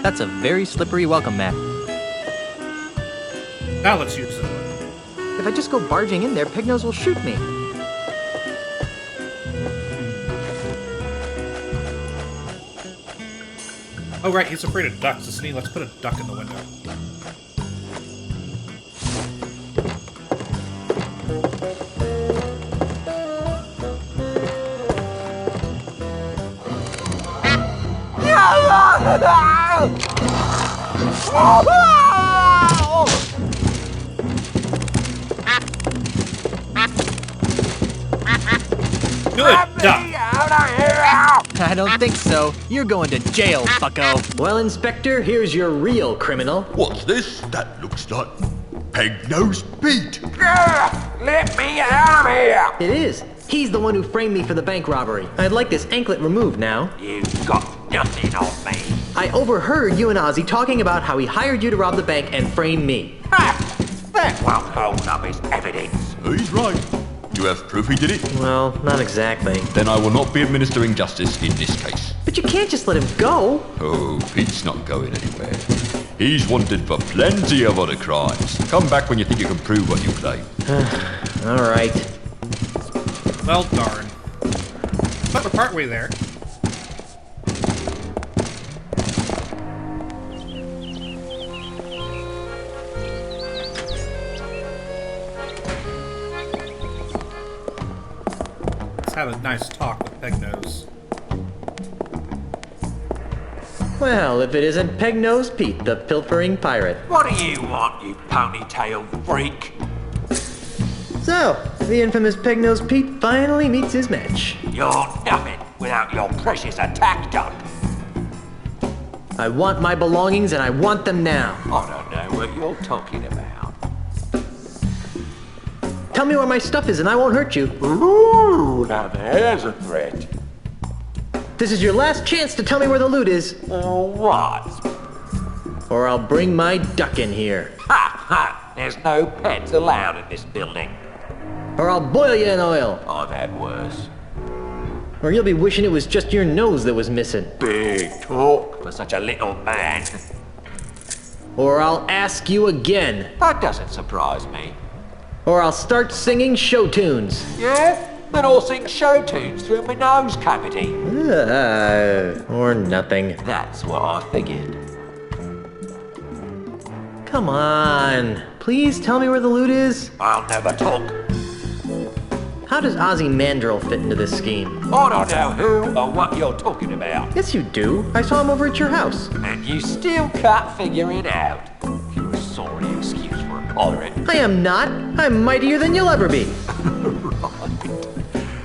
That's a very slippery welcome mat. Now let's use it. If I just go barging in there, Pegnose will shoot me. Oh right, he's afraid of ducks, isn't he? Let's put a duck in the window. Good duck. Out of I don't think so. You're going to jail, bucko. Well, Inspector, here's your real criminal. What's this? That looks like Peg-Nosed Pete. Let me out of here! It is. He's the one who framed me for the bank robbery. I'd like this anklet removed now. You've got nothing on me. I overheard you and Ozzy talking about how he hired you to rob the bank and frame me. That won't hold up as evidence. He's right. You have proof he did it? Well, not exactly. Then I will not be administering justice in this case. But you can't just let him go. Oh, Pete's not going anywhere. He's wanted for plenty of other crimes. Come back when you think you can prove what you claim. All right. Well, darn. But we're partway there. Let's have a nice talk with Peg-Nose. Well, if it isn't Peg-Nosed Pete, the pilfering pirate. What do you want, you ponytail freak? So, the infamous Peg-Nosed Pete finally meets his match. You're nothing without your precious attack dog. I want my belongings and I want them now. I don't know what you're talking about. Tell me where my stuff is and I won't hurt you. Ooh, now there's a threat. This is your last chance to tell me where the loot is. What? Or I'll bring my duck in here. Ha ha! There's no pets allowed in this building. Or I'll boil you in oil. I've had worse. Or you'll be wishing it was just your nose that was missing. Big talk for such a little man. Or I'll ask you again. That doesn't surprise me. Or I'll start singing show tunes. Yeah? Then I'll sing show tunes through my nose cavity. Or nothing. That's what I figured. Come on. Please tell me where the loot is. I'll never talk. How does Ozzy Mandrill fit into this scheme? I don't know who or what you're talking about. Yes, you do. I saw him over at your house. And you still can't figure it out. You're a sorry excuse for a pirate. I am not. I'm mightier than you'll ever be. Right.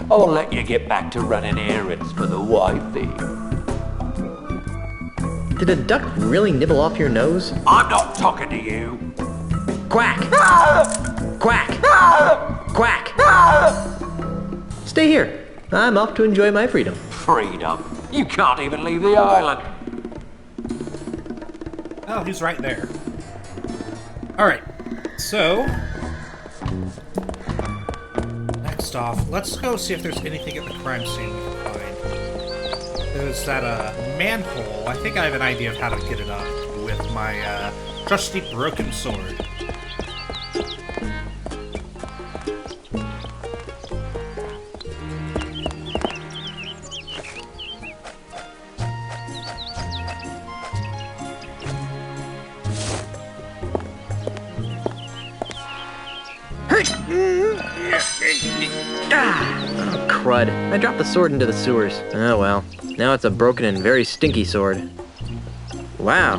I'll let you get back to running errands for the wifey. Did a duck really nibble off your nose? I'm not talking to you. Quack! Quack! Quack! Stay here. I'm off to enjoy my freedom. Freedom? You can't even leave the island. Oh, he's right there. Alright, so... next off, let's go see if there's anything at the crime scene we can find. There's that, manhole. I think I have an idea of how to get it up with my, trusty broken sword. Oh, crud. I dropped the sword into the sewers. Oh well. Now it's a broken and very stinky sword. Wow.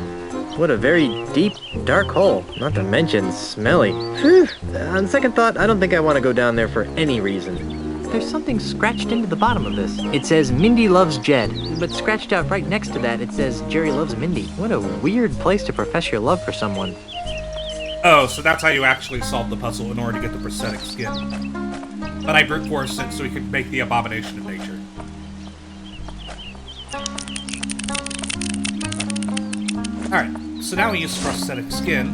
What a very deep, dark hole. Not to mention smelly. Whew. On second thought, I don't think I want to go down there for any reason. There's something scratched into the bottom of this. It says Mindy loves Jed, but scratched out right next to that it says Jerry loves Mindy. What a weird place to profess your love for someone. Oh, so that's how you actually solve the puzzle in order to get the prosthetic skin. But I brute forced it so we could make the abomination of nature. Alright, so now we use prosthetic skin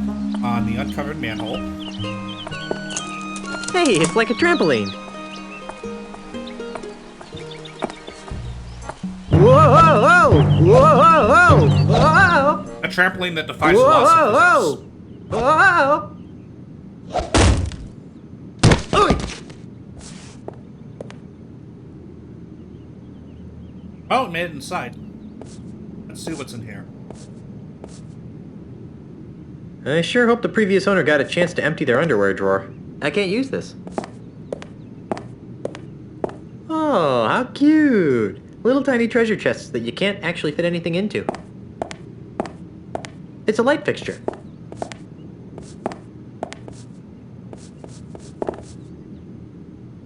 on the uncovered manhole. Hey, it's like a trampoline. Whoa, whoa, whoa, whoa, whoa! A trampoline that defies the laws of physics. Whoa! Oh, it made it inside. Let's see what's in here. I sure hope the previous owner got a chance to empty their underwear drawer. I can't use this. Oh, how cute! Little tiny treasure chests that you can't actually fit anything into. It's a light fixture.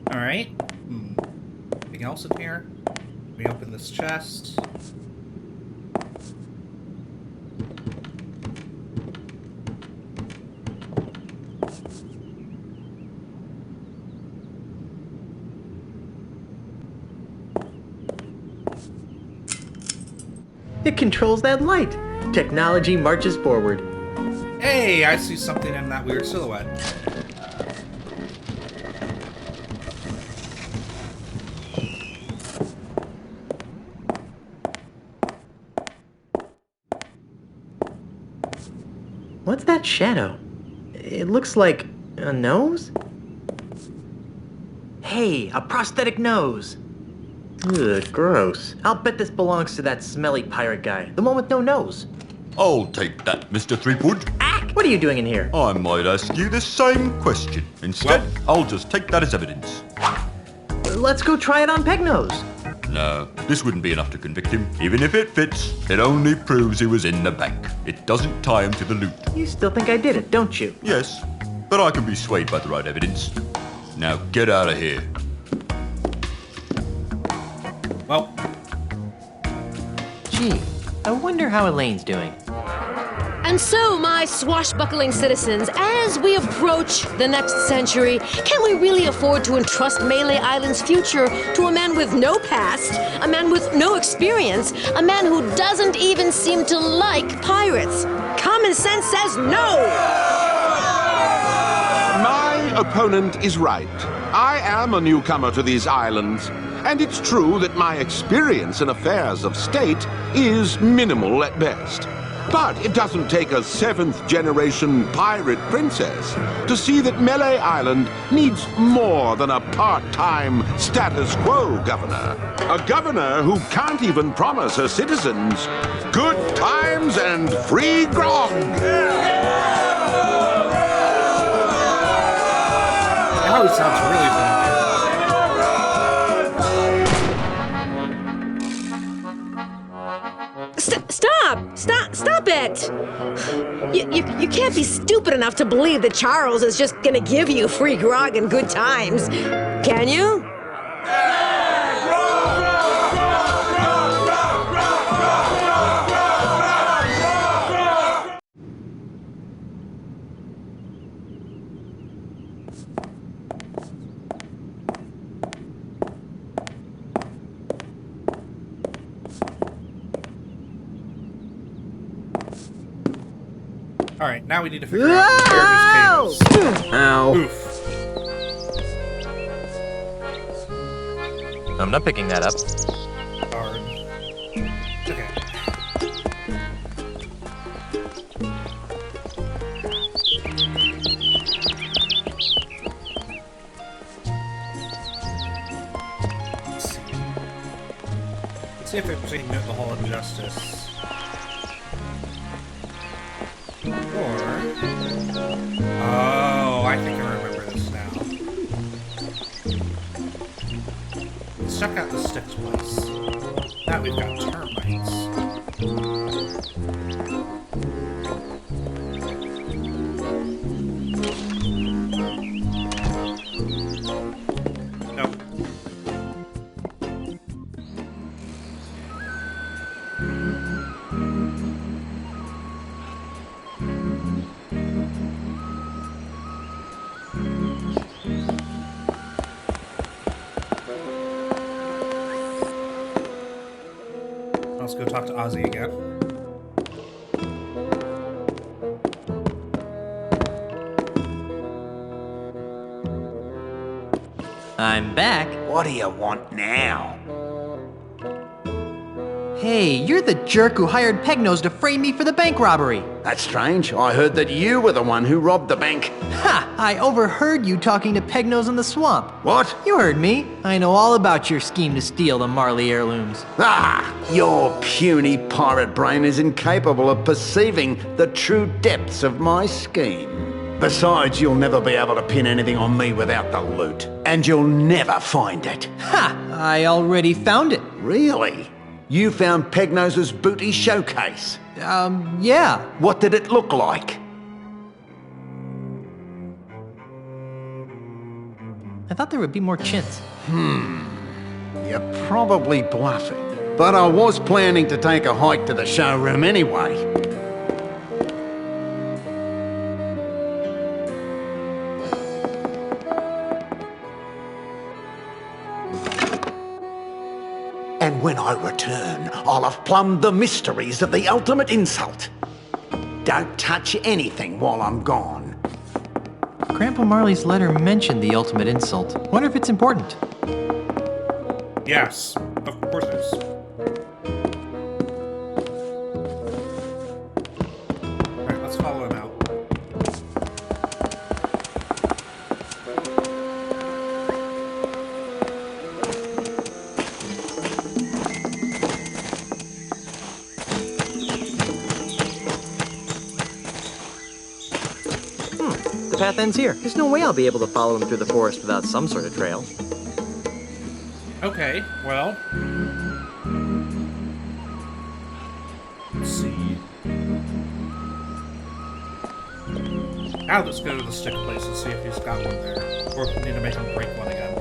Alright. Anything else in here? me open this chest. It controls that light. Technology marches forward. Hey, I see something in that weird silhouette. What's that shadow? It looks like a nose? Hey, a prosthetic nose. Ugh, gross. I'll bet this belongs to that smelly pirate guy, the one with no nose. I'll take that, Mr. Threepwood. What are you doing in here? I might ask you the same question. Instead, I'll just take that as evidence. Let's go try it on Pegnose. No, this wouldn't be enough to convict him. Even if it fits, it only proves he was in the bank. It doesn't tie him to the loot. You still think I did it, don't you? Yes, but I can be swayed by the right evidence. Now get out of here. Well. Gee, I wonder how Elaine's doing. And so, my swashbuckling citizens, as we approach the next century, can we really afford to entrust Melee Island's future to a man with no past, a man with no experience, a man who doesn't even seem to like pirates? Common sense says no! My opponent is right. I am a newcomer to these islands, and it's true that my experience in affairs of state is minimal at best. But it doesn't take a 7th-generation pirate princess to see that Melee Island needs more than a part-time status quo governor. A governor who can't even promise her citizens good times and free grog. That always sounds really familiar. Stop it! You can't be stupid enough to believe that Charles is just gonna give you free grog and good times, can you? Alright, now we need to figure out where this cave is. Ow. Oof. I'm not picking that up. Darn. Okay. Let's see if there's any note in the Hall of Justice. Oh, I think I remember this now. Let's check out the Sticks place. Now we've got termites. Nope. Let's go talk to Ozzy again. I'm back. What do you want now? Hey, you're the jerk who hired Pegnose to frame me for the bank robbery. That's strange. I heard that you were the one who robbed the bank. Ha! I overheard you talking to Pegnose in the swamp. What? You heard me. I know all about your scheme to steal the Marley heirlooms. Ah! Your puny pirate brain is incapable of perceiving the true depths of my scheme. Besides, you'll never be able to pin anything on me without the loot. And you'll never find it. Ha! I already found it. Really? You found Pegnose's booty showcase? Yeah. What did it look like? I thought there would be more chintz. You're probably bluffing. But I was planning to take a hike to the showroom anyway. And when I return, I'll have plumbed the mysteries of the ultimate insult. Don't touch anything while I'm gone. Grandpa Marley's letter mentioned the ultimate insult. Wonder if it's important. Yes, of course it is. Alright, let's follow him out. The path ends here. There's no way I'll be able to follow him through the forest without some sort of trail. Okay, well... Let's see... Now let's go to the stick place and see if he's got one there. Or if we need to make him break one again.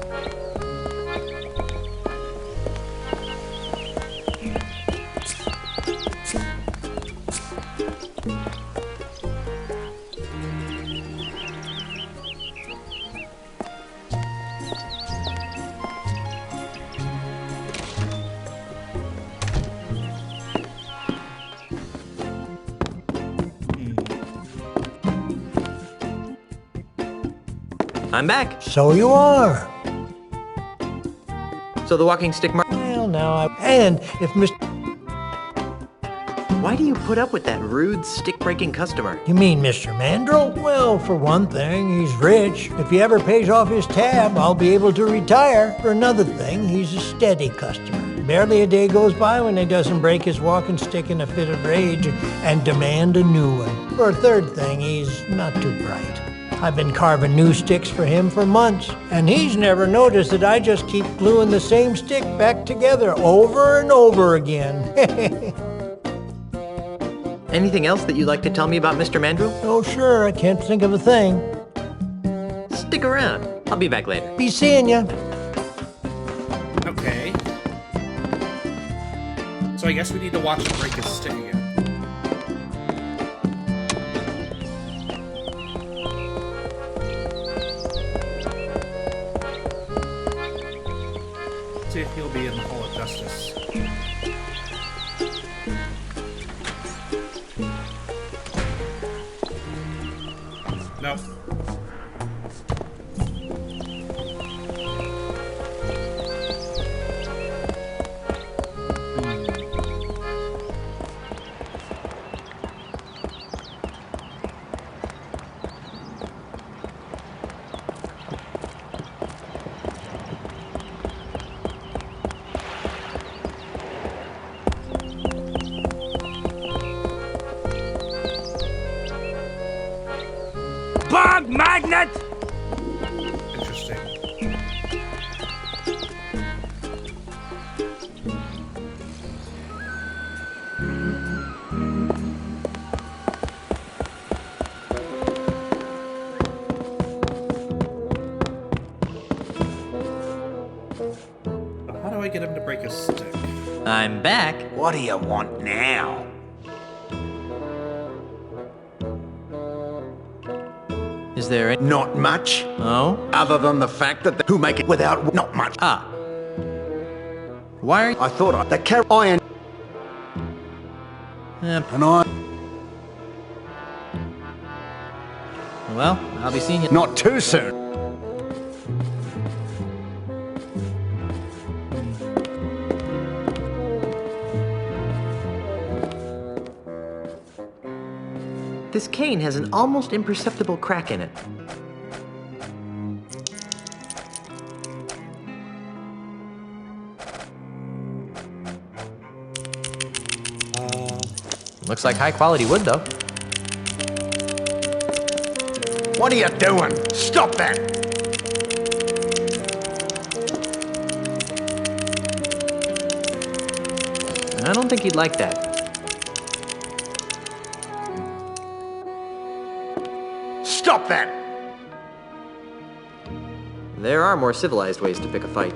I'm back. So you are. So the walking stick Well, now And if Mr. Why do you put up with that rude, stick-breaking customer? You mean Mr. Mandrill? Well, for one thing, he's rich. If he ever pays off his tab, I'll be able to retire. For another thing, he's a steady customer. Barely a day goes by when he doesn't break his walking stick in a fit of rage and demand a new one. For a third thing, he's not too bright. I've been carving new sticks for him for months, and he's never noticed that I just keep gluing the same stick back together over and over again. Anything else that you'd like to tell me about Mr. Mandrill? Oh, sure, I can't think of a thing. Stick around. I'll be back later. Be seeing ya. Okay. So I guess we need to watch him break his stick again. See if he'll be in the Hall of Justice. Nope. Bug magnet! Interesting. But how do I get him to break his stick? I'm back. What do you want now? Is there any... Not much. Oh? Other than the fact that who make it without not much. Ah. Why are you... I thought the iron. And I... Well, I'll be seeing you... Not too soon. This cane has an almost imperceptible crack in it. Looks like high-quality wood, though. What are you doing? Stop that! I don't think he'd like that. Stop that! There are more civilized ways to pick a fight.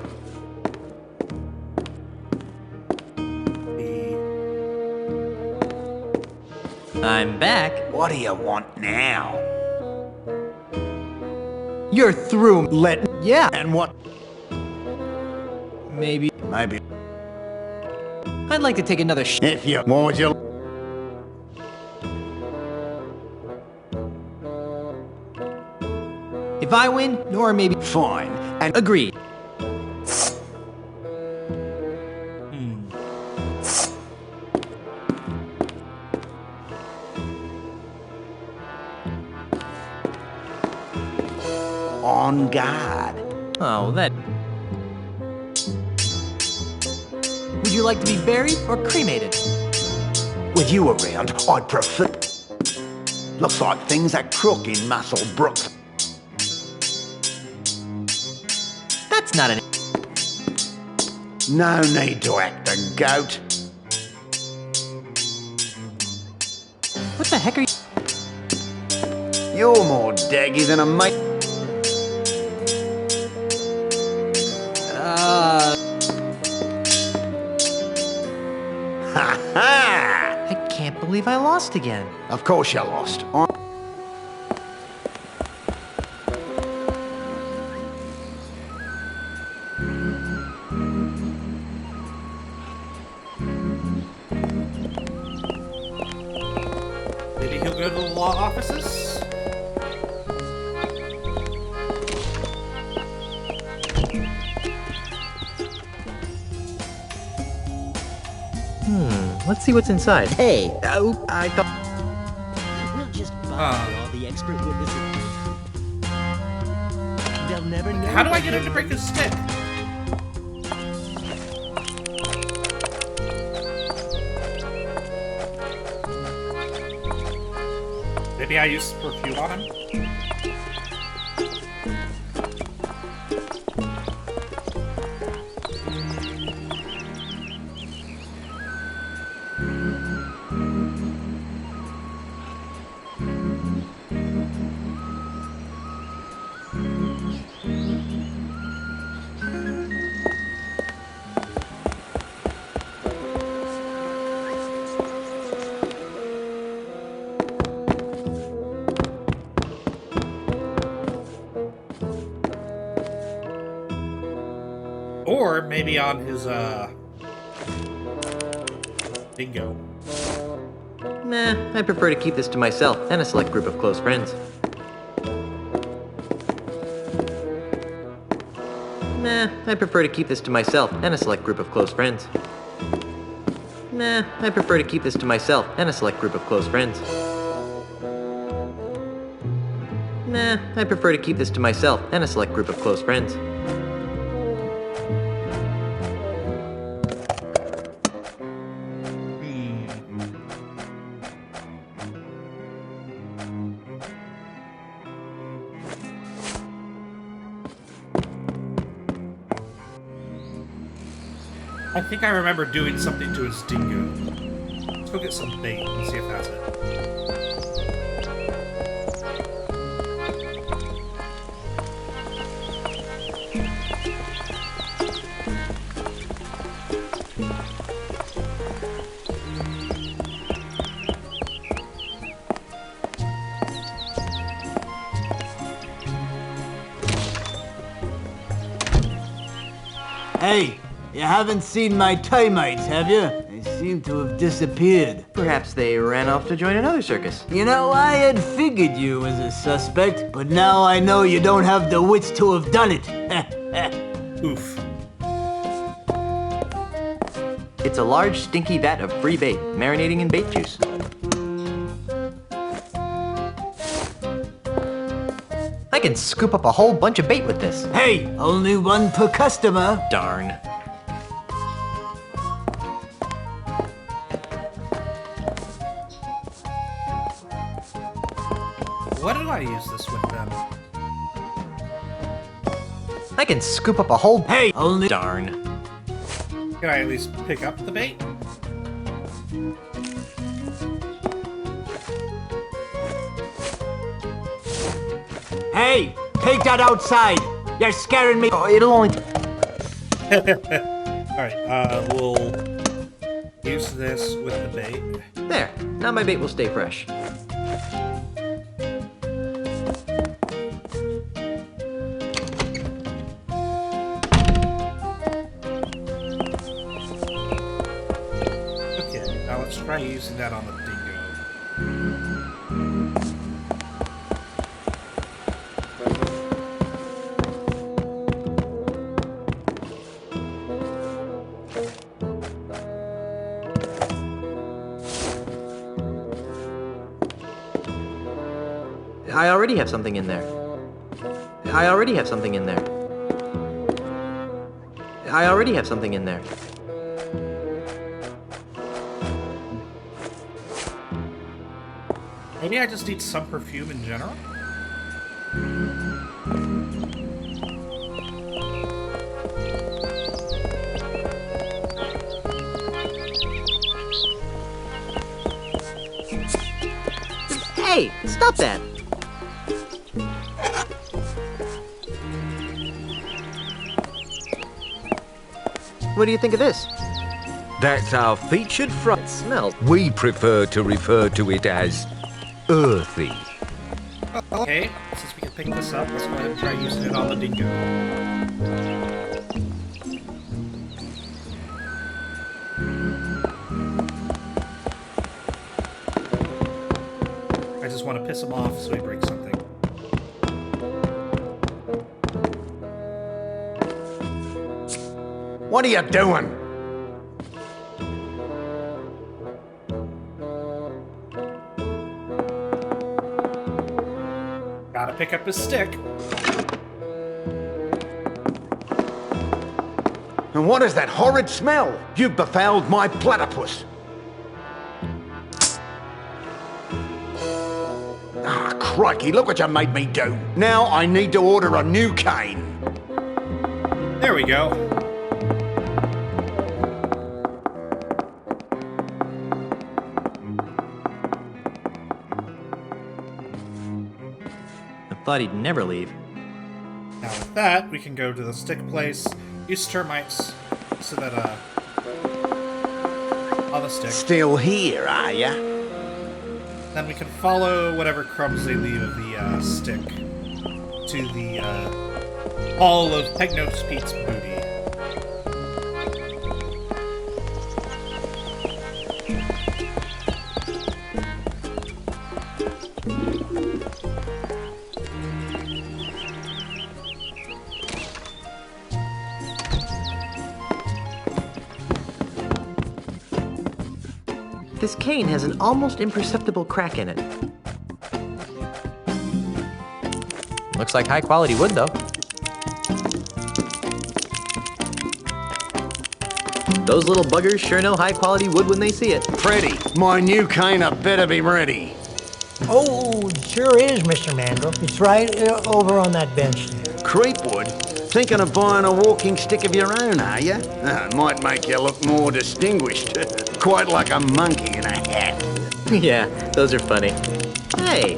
I'm back. What do you want now? You're through. Yeah. And what? Maybe. Maybe. I'd like to take another If you... What would you... If I win, or maybe... Fine. And... Agreed. On guard. Oh, that... Would you like to be buried or cremated? With you around, I'd prefer... Looks like things are crook in Muscle Brook. That's not an... No need to act a goat. What the heck are you... You're more daggy than a mate. Ha ha! I can't believe I lost again. Of course you lost. Maybe he'll go to the law offices? Let's see what's inside. Hey! Oh, I thought... We'll just bother all the expert witnesses. They'll never know. How do I get him to break his stick? Maybe I use perfume on him? Or maybe on his, bingo. Nah, I prefer to keep this to myself and a select group of close friends. Nah, I prefer to keep this to myself and a select group of close friends. Nah, I prefer to keep this to myself and a select group of close friends. Nah, I prefer to keep this to myself and a select group of close friends. I think I remember doing something to his dingo. Let's go get some bait and see if that's it. Hey, you haven't seen my Time-mates, have you? They seem to have disappeared. Perhaps they ran off to join another circus. You know, I had figured you as a suspect, but now I know you don't have the wits to have done it. Oof. It's a large, stinky vat of free bait, marinating in bait juice. I can scoop up a whole bunch of bait with this. Hey, only one per customer. Darn. What did I use this with then? I can scoop up a whole... Hey, only... Darn. Can I at least pick up the bait? Hey, take that outside. You're scaring me. Oh, it'll only... Alright, we'll Use this with the bait. There. Now my bait will stay fresh. Okay, now let's try using that on the dingo. I already have something in there. I already have something in there. I already have something in there. Maybe I just need some perfume in general? Hey, stop that! What do you think of this? That's our featured front. It smells. We prefer to refer to it as earthy. Okay, since we can pick this up, let's go ahead and try using it on the dingo. I just want to piss him off so he breaks something. What are you doing? Gotta pick up his stick. And what is that horrid smell? You've befouled my platypus. Ah, crikey, look what you made me do. Now I need to order a new cane. There we go. Thought he'd never leave. Now with that, we can go to the stick place, use termites, so that, on the stick. Still here, are ya? Then we can follow whatever crumbs they leave of the, stick to the, Hall of Pegnose Pete's booty. This cane has an almost imperceptible crack in it. Looks like high quality wood, though. Those little buggers sure know high quality wood when they see it. Freddy, my new cane had better be ready. Oh, it sure is, Mr. Mandrill. It's right over on that bench there. Creepwood? Thinking of buying a walking stick of your own, are you? It might make you look more distinguished. Quite like a monkey in a hat. Yeah, those are funny. Hey!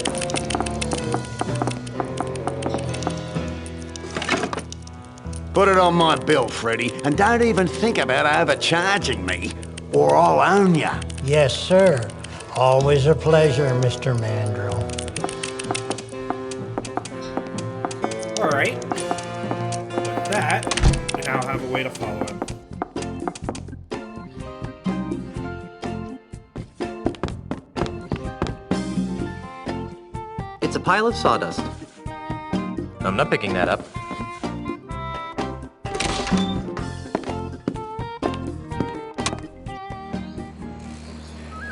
Put it on my bill, Freddy, and don't even think about overcharging me, or I'll own ya. Yes, sir. Always a pleasure, Mr. Mandrill. Alright. With that, we now have a way to follow him. It's a pile of sawdust. I'm not picking that up.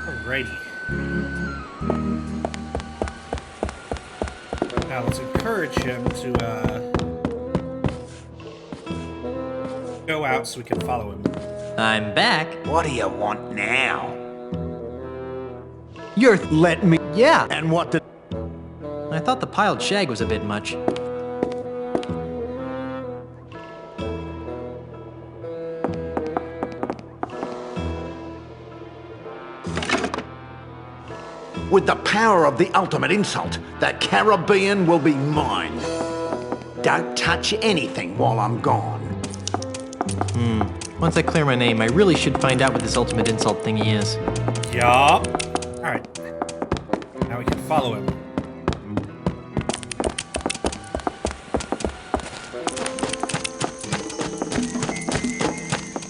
Alrighty. Now let's encourage him to go out so we can follow him. I'm back. What do you want now? You're let me. Yeah. And what did? I thought the piled shag was a bit much. With the power of the ultimate insult, that Caribbean will be mine. Don't touch anything while I'm gone. Once I clear my name, I really should find out what this ultimate insult thingy is. Yup. Alright. Now we can follow him.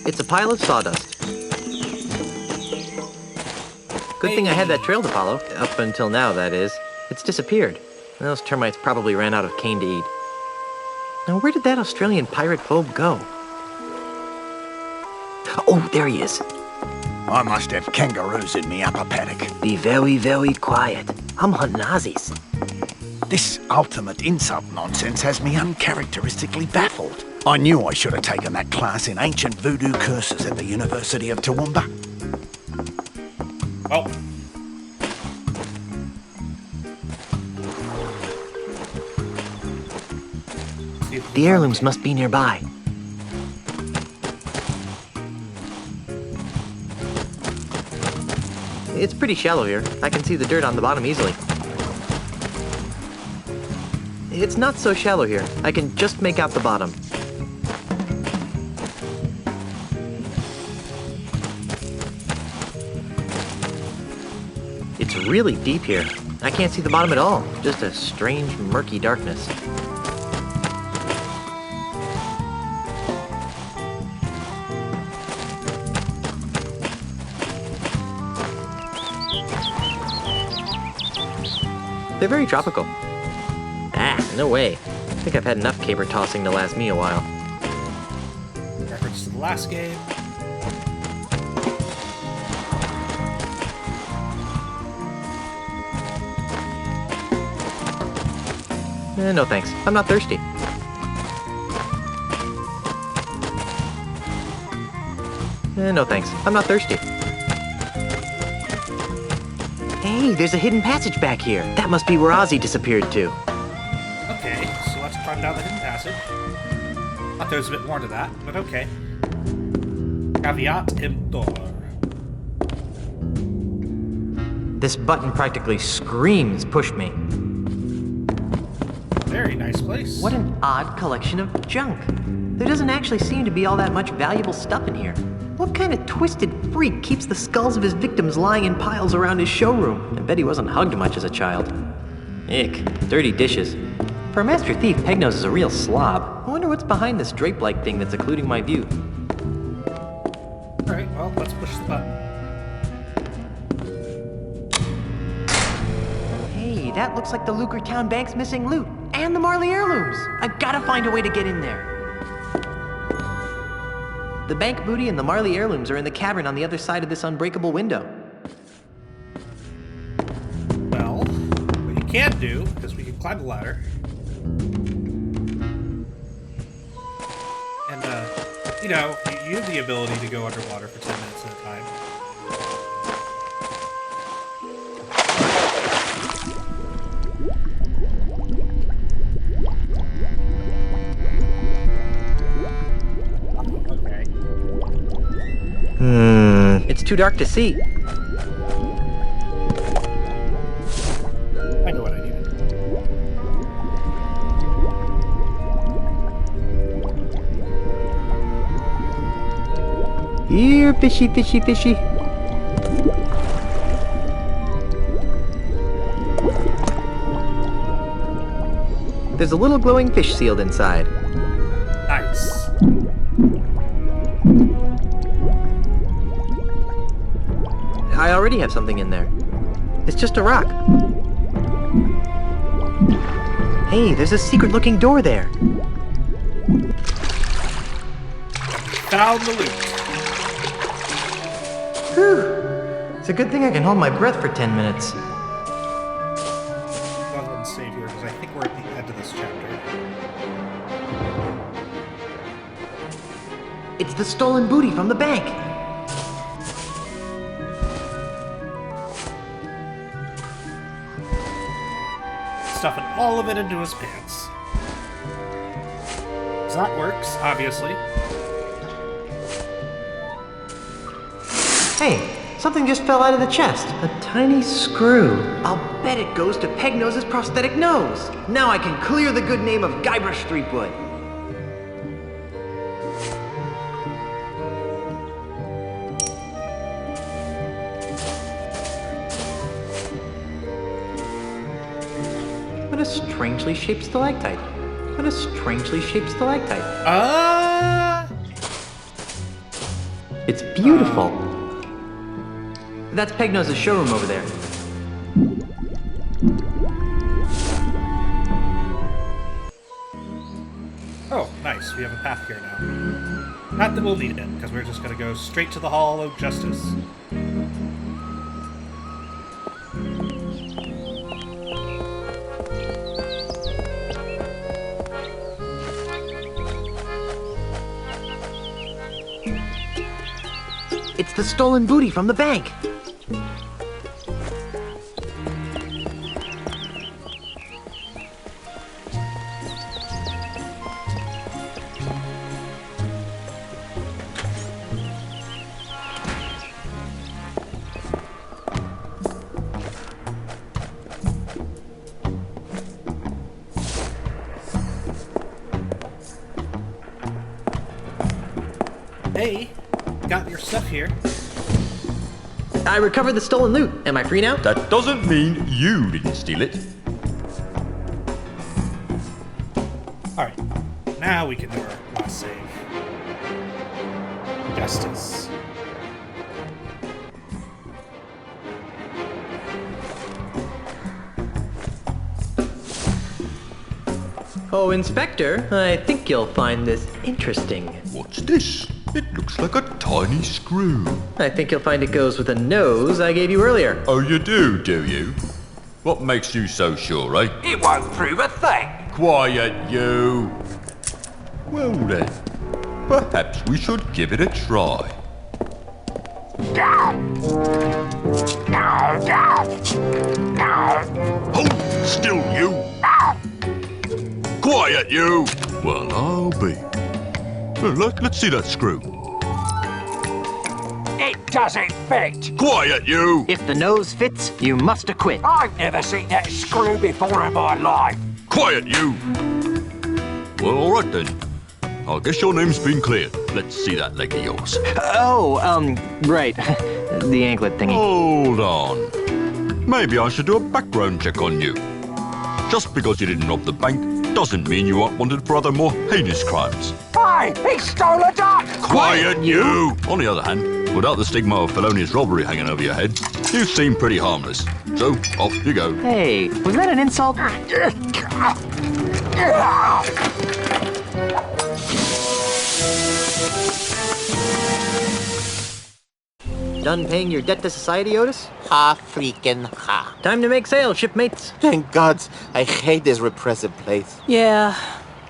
It's a pile of sawdust. Good thing I had that trail to follow. Up until now, that is. It's disappeared. Those termites probably ran out of cane to eat. Now, where did that Australian pirate phobe go? Oh, there he is. I must have kangaroos in me upper paddock. Be very, very quiet. I'm hunting Aussies. This ultimate insult nonsense has me uncharacteristically baffled. I knew I should have taken that class in ancient voodoo curses at the University of Toowoomba. Oh. The heirlooms must be nearby. It's pretty shallow here. I can see the dirt on the bottom easily. It's not so shallow here. I can just make out the bottom. It's really deep here. I can't see the bottom at all. Just a strange, murky darkness. They're very tropical. Ah, no way. I think I've had enough caber tossing to last me a while. Reference to the last game. No thanks. I'm not thirsty. No thanks. I'm not thirsty. Hey, there's a hidden passage back here. That must be where Ozzy disappeared to. Okay, so let's try down the hidden passage. Thought there was a bit more to that, but okay. Caveat emptor. This button practically screams push me. Very nice place. What an odd collection of junk. There doesn't actually seem to be all that much valuable stuff in here. What kind of twisted freak keeps the skulls of his victims lying in piles around his showroom? I bet he wasn't hugged much as a child. Ick, dirty dishes. For a master thief, Pegnose is a real slob. I wonder what's behind this drape-like thing that's occluding my view. Alright, well, let's push the button. Hey, that looks like the Lucre Town Bank's missing loot. And the Marley heirlooms. I've got to find a way to get in there. The bank booty and the Marley heirlooms are in the cavern on the other side of this unbreakable window. Well, what you can do is we can climb the ladder. And, you know, you have the ability to go underwater for 10 minutes at a time. It's too dark to see. I know what I needed. Here, fishy, fishy, fishy. There's a little glowing fish sealed inside. Nice. I already have something in there. It's just a rock. Hey, there's a secret-looking door there. Found the loot. Whew. It's a good thing I can hold my breath for 10 minutes. Go ahead and save here, because I think we're at the end of this chapter. It's the stolen booty from the bank. Stuffing all of it into his pants. So that works, obviously. Hey, something just fell out of the chest. A tiny screw. I'll bet it goes to Pegnose's prosthetic nose. Now I can clear the good name of Guybrush Threepwood. a strangely shaped stalactite. What a strangely shaped stalactite. It's beautiful. That's Pegnose's showroom over there. Oh, nice. We have a path here now. Not that we'll need it, because we're just going to go straight to the Hall of Justice. It's the stolen booty from the bank. Hey, got your stuff here. I recovered the stolen loot. Am I free now? That doesn't mean you didn't steal it. Alright, now we can do our last save. Justice. Oh, Inspector, I think you'll find this interesting. What's this? It looks like a tiny screw. I think you'll find it goes with the nose I gave you earlier. Oh, you do you? What makes you so sure, eh? It won't prove a thing. Quiet, you. Well then, perhaps we should give it a try. Hold still, you. Quiet, you. Well, I'll be. Let's see that screw. It doesn't fit. Quiet, you. If the nose fits, you must acquit. I've never seen that screw before in my life. Quiet, you. Well, all right then. I guess your name's been cleared. Let's see that leg of yours. Right. The anklet thingy. Hold on. Maybe I should do a background check on you. Just because you didn't rob the bank doesn't mean you aren't wanted for other more heinous crimes. Hey, he stole a duck! Quiet, you! On the other hand, without the stigma of felonious robbery hanging over your head, you seem pretty harmless. So, off you go. Hey, was that an insult? Done paying your debt to society, Otis? Ha freaking ha. Time to make sail, shipmates. Thank gods, I hate this repressive place. Yeah,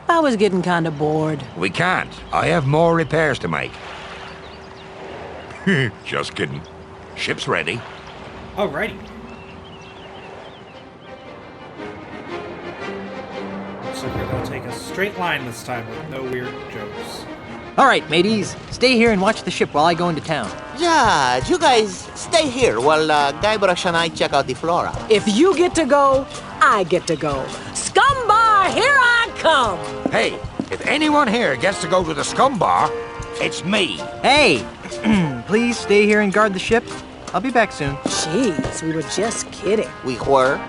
I was getting kind of bored. We can't. I have more repairs to make. Just kidding. Ship's ready. Alrighty. Looks like we're going to take a straight line this time with no weird jokes. All right, mateys. Stay here and watch the ship while I go into town. Yeah, you guys stay here while Guybrush and I check out the flora. If you get to go, I get to go. Scumbar, here I come! Hey, if anyone here gets to go to the scum bar, it's me. Hey, please stay here and guard the ship. I'll be back soon. Jeez, we were just kidding. We were.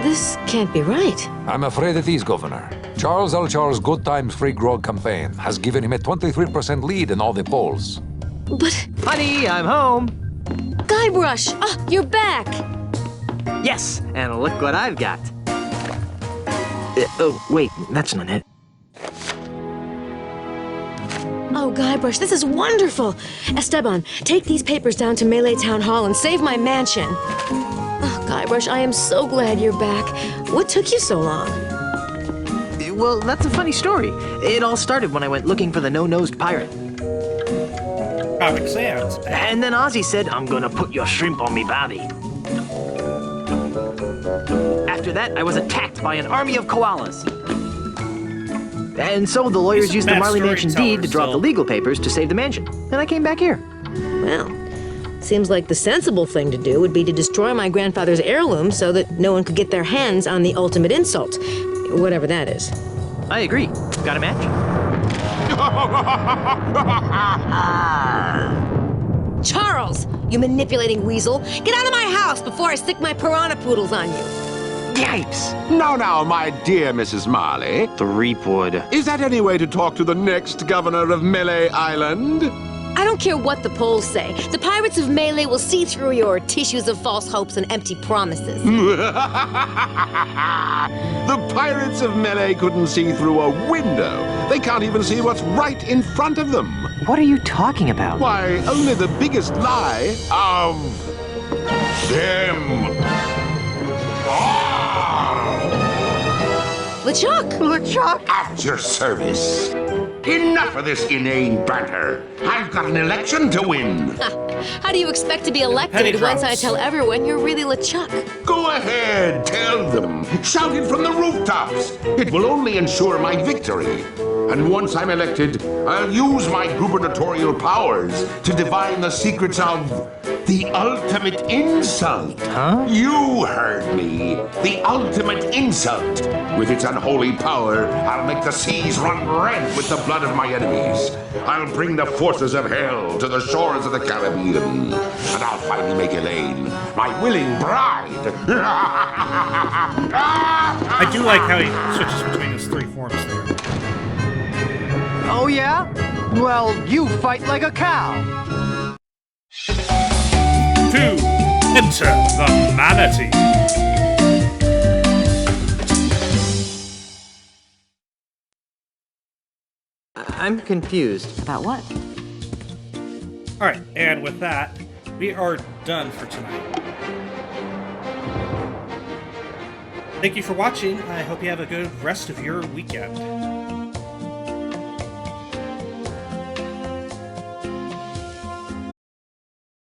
This can't be right. I'm afraid it is, Governor. Charles L. Charles' Good Times Free Grog campaign has given him a 23% lead in all the polls. But... Honey, I'm home. Guybrush! Ah, you're back! Yes, and look what I've got. Oh, wait, that's not it. Oh, Guybrush, this is wonderful! Esteban, take these papers down to Melee Town Hall and save my mansion. Oh, Guybrush, I am so glad you're back. What took you so long? Well, that's a funny story. It all started when I went looking for the no-nosed pirate. Comic Sans. And then Ozzy said, I'm gonna put your shrimp on me body. After that, I was attacked by an army of koalas. And so the lawyers used the Marley Mansion deed to draw up the legal papers to save the mansion. And I came back here. Well, seems like the sensible thing to do would be to destroy my grandfather's heirloom so that no one could get their hands on the ultimate insult. Whatever that is. I agree. Got a match? Charles, you manipulating weasel, get out of my house before I stick my piranha poodles on you. Yikes! Now, my dear Mrs. Marley. Threepwood. Is that any way to talk to the next governor of Melee Island? I don't care what the polls say. The pirates of Melee will see through your tissues of false hopes and empty promises. The pirates of Melee couldn't see through a window. They can't even see what's right in front of them. What are you talking about? Why, only the biggest lie of them. LeChuck! At your service. Enough of this inane banter. I've got an election to win. How do you expect to be elected once I tell everyone you're really LeChuck? Go ahead, tell them. Shout it from the rooftops. It will only ensure my victory. And once I'm elected, I'll use my gubernatorial powers to divine the secrets of the ultimate insult. Huh? You heard me. The ultimate insult. With its unholy power, I'll make the seas run red with the blood of my enemies. I'll bring the forces of hell to the shores of the Caribbean. And I'll finally make Elaine my willing bride. I do like how he switches between his three forms there. Oh, yeah? Well, you fight like a cow. To enter the manatee. I'm confused. About what? Alright, and with that, we are done for tonight. Thank you for watching. I hope you have a good rest of your weekend.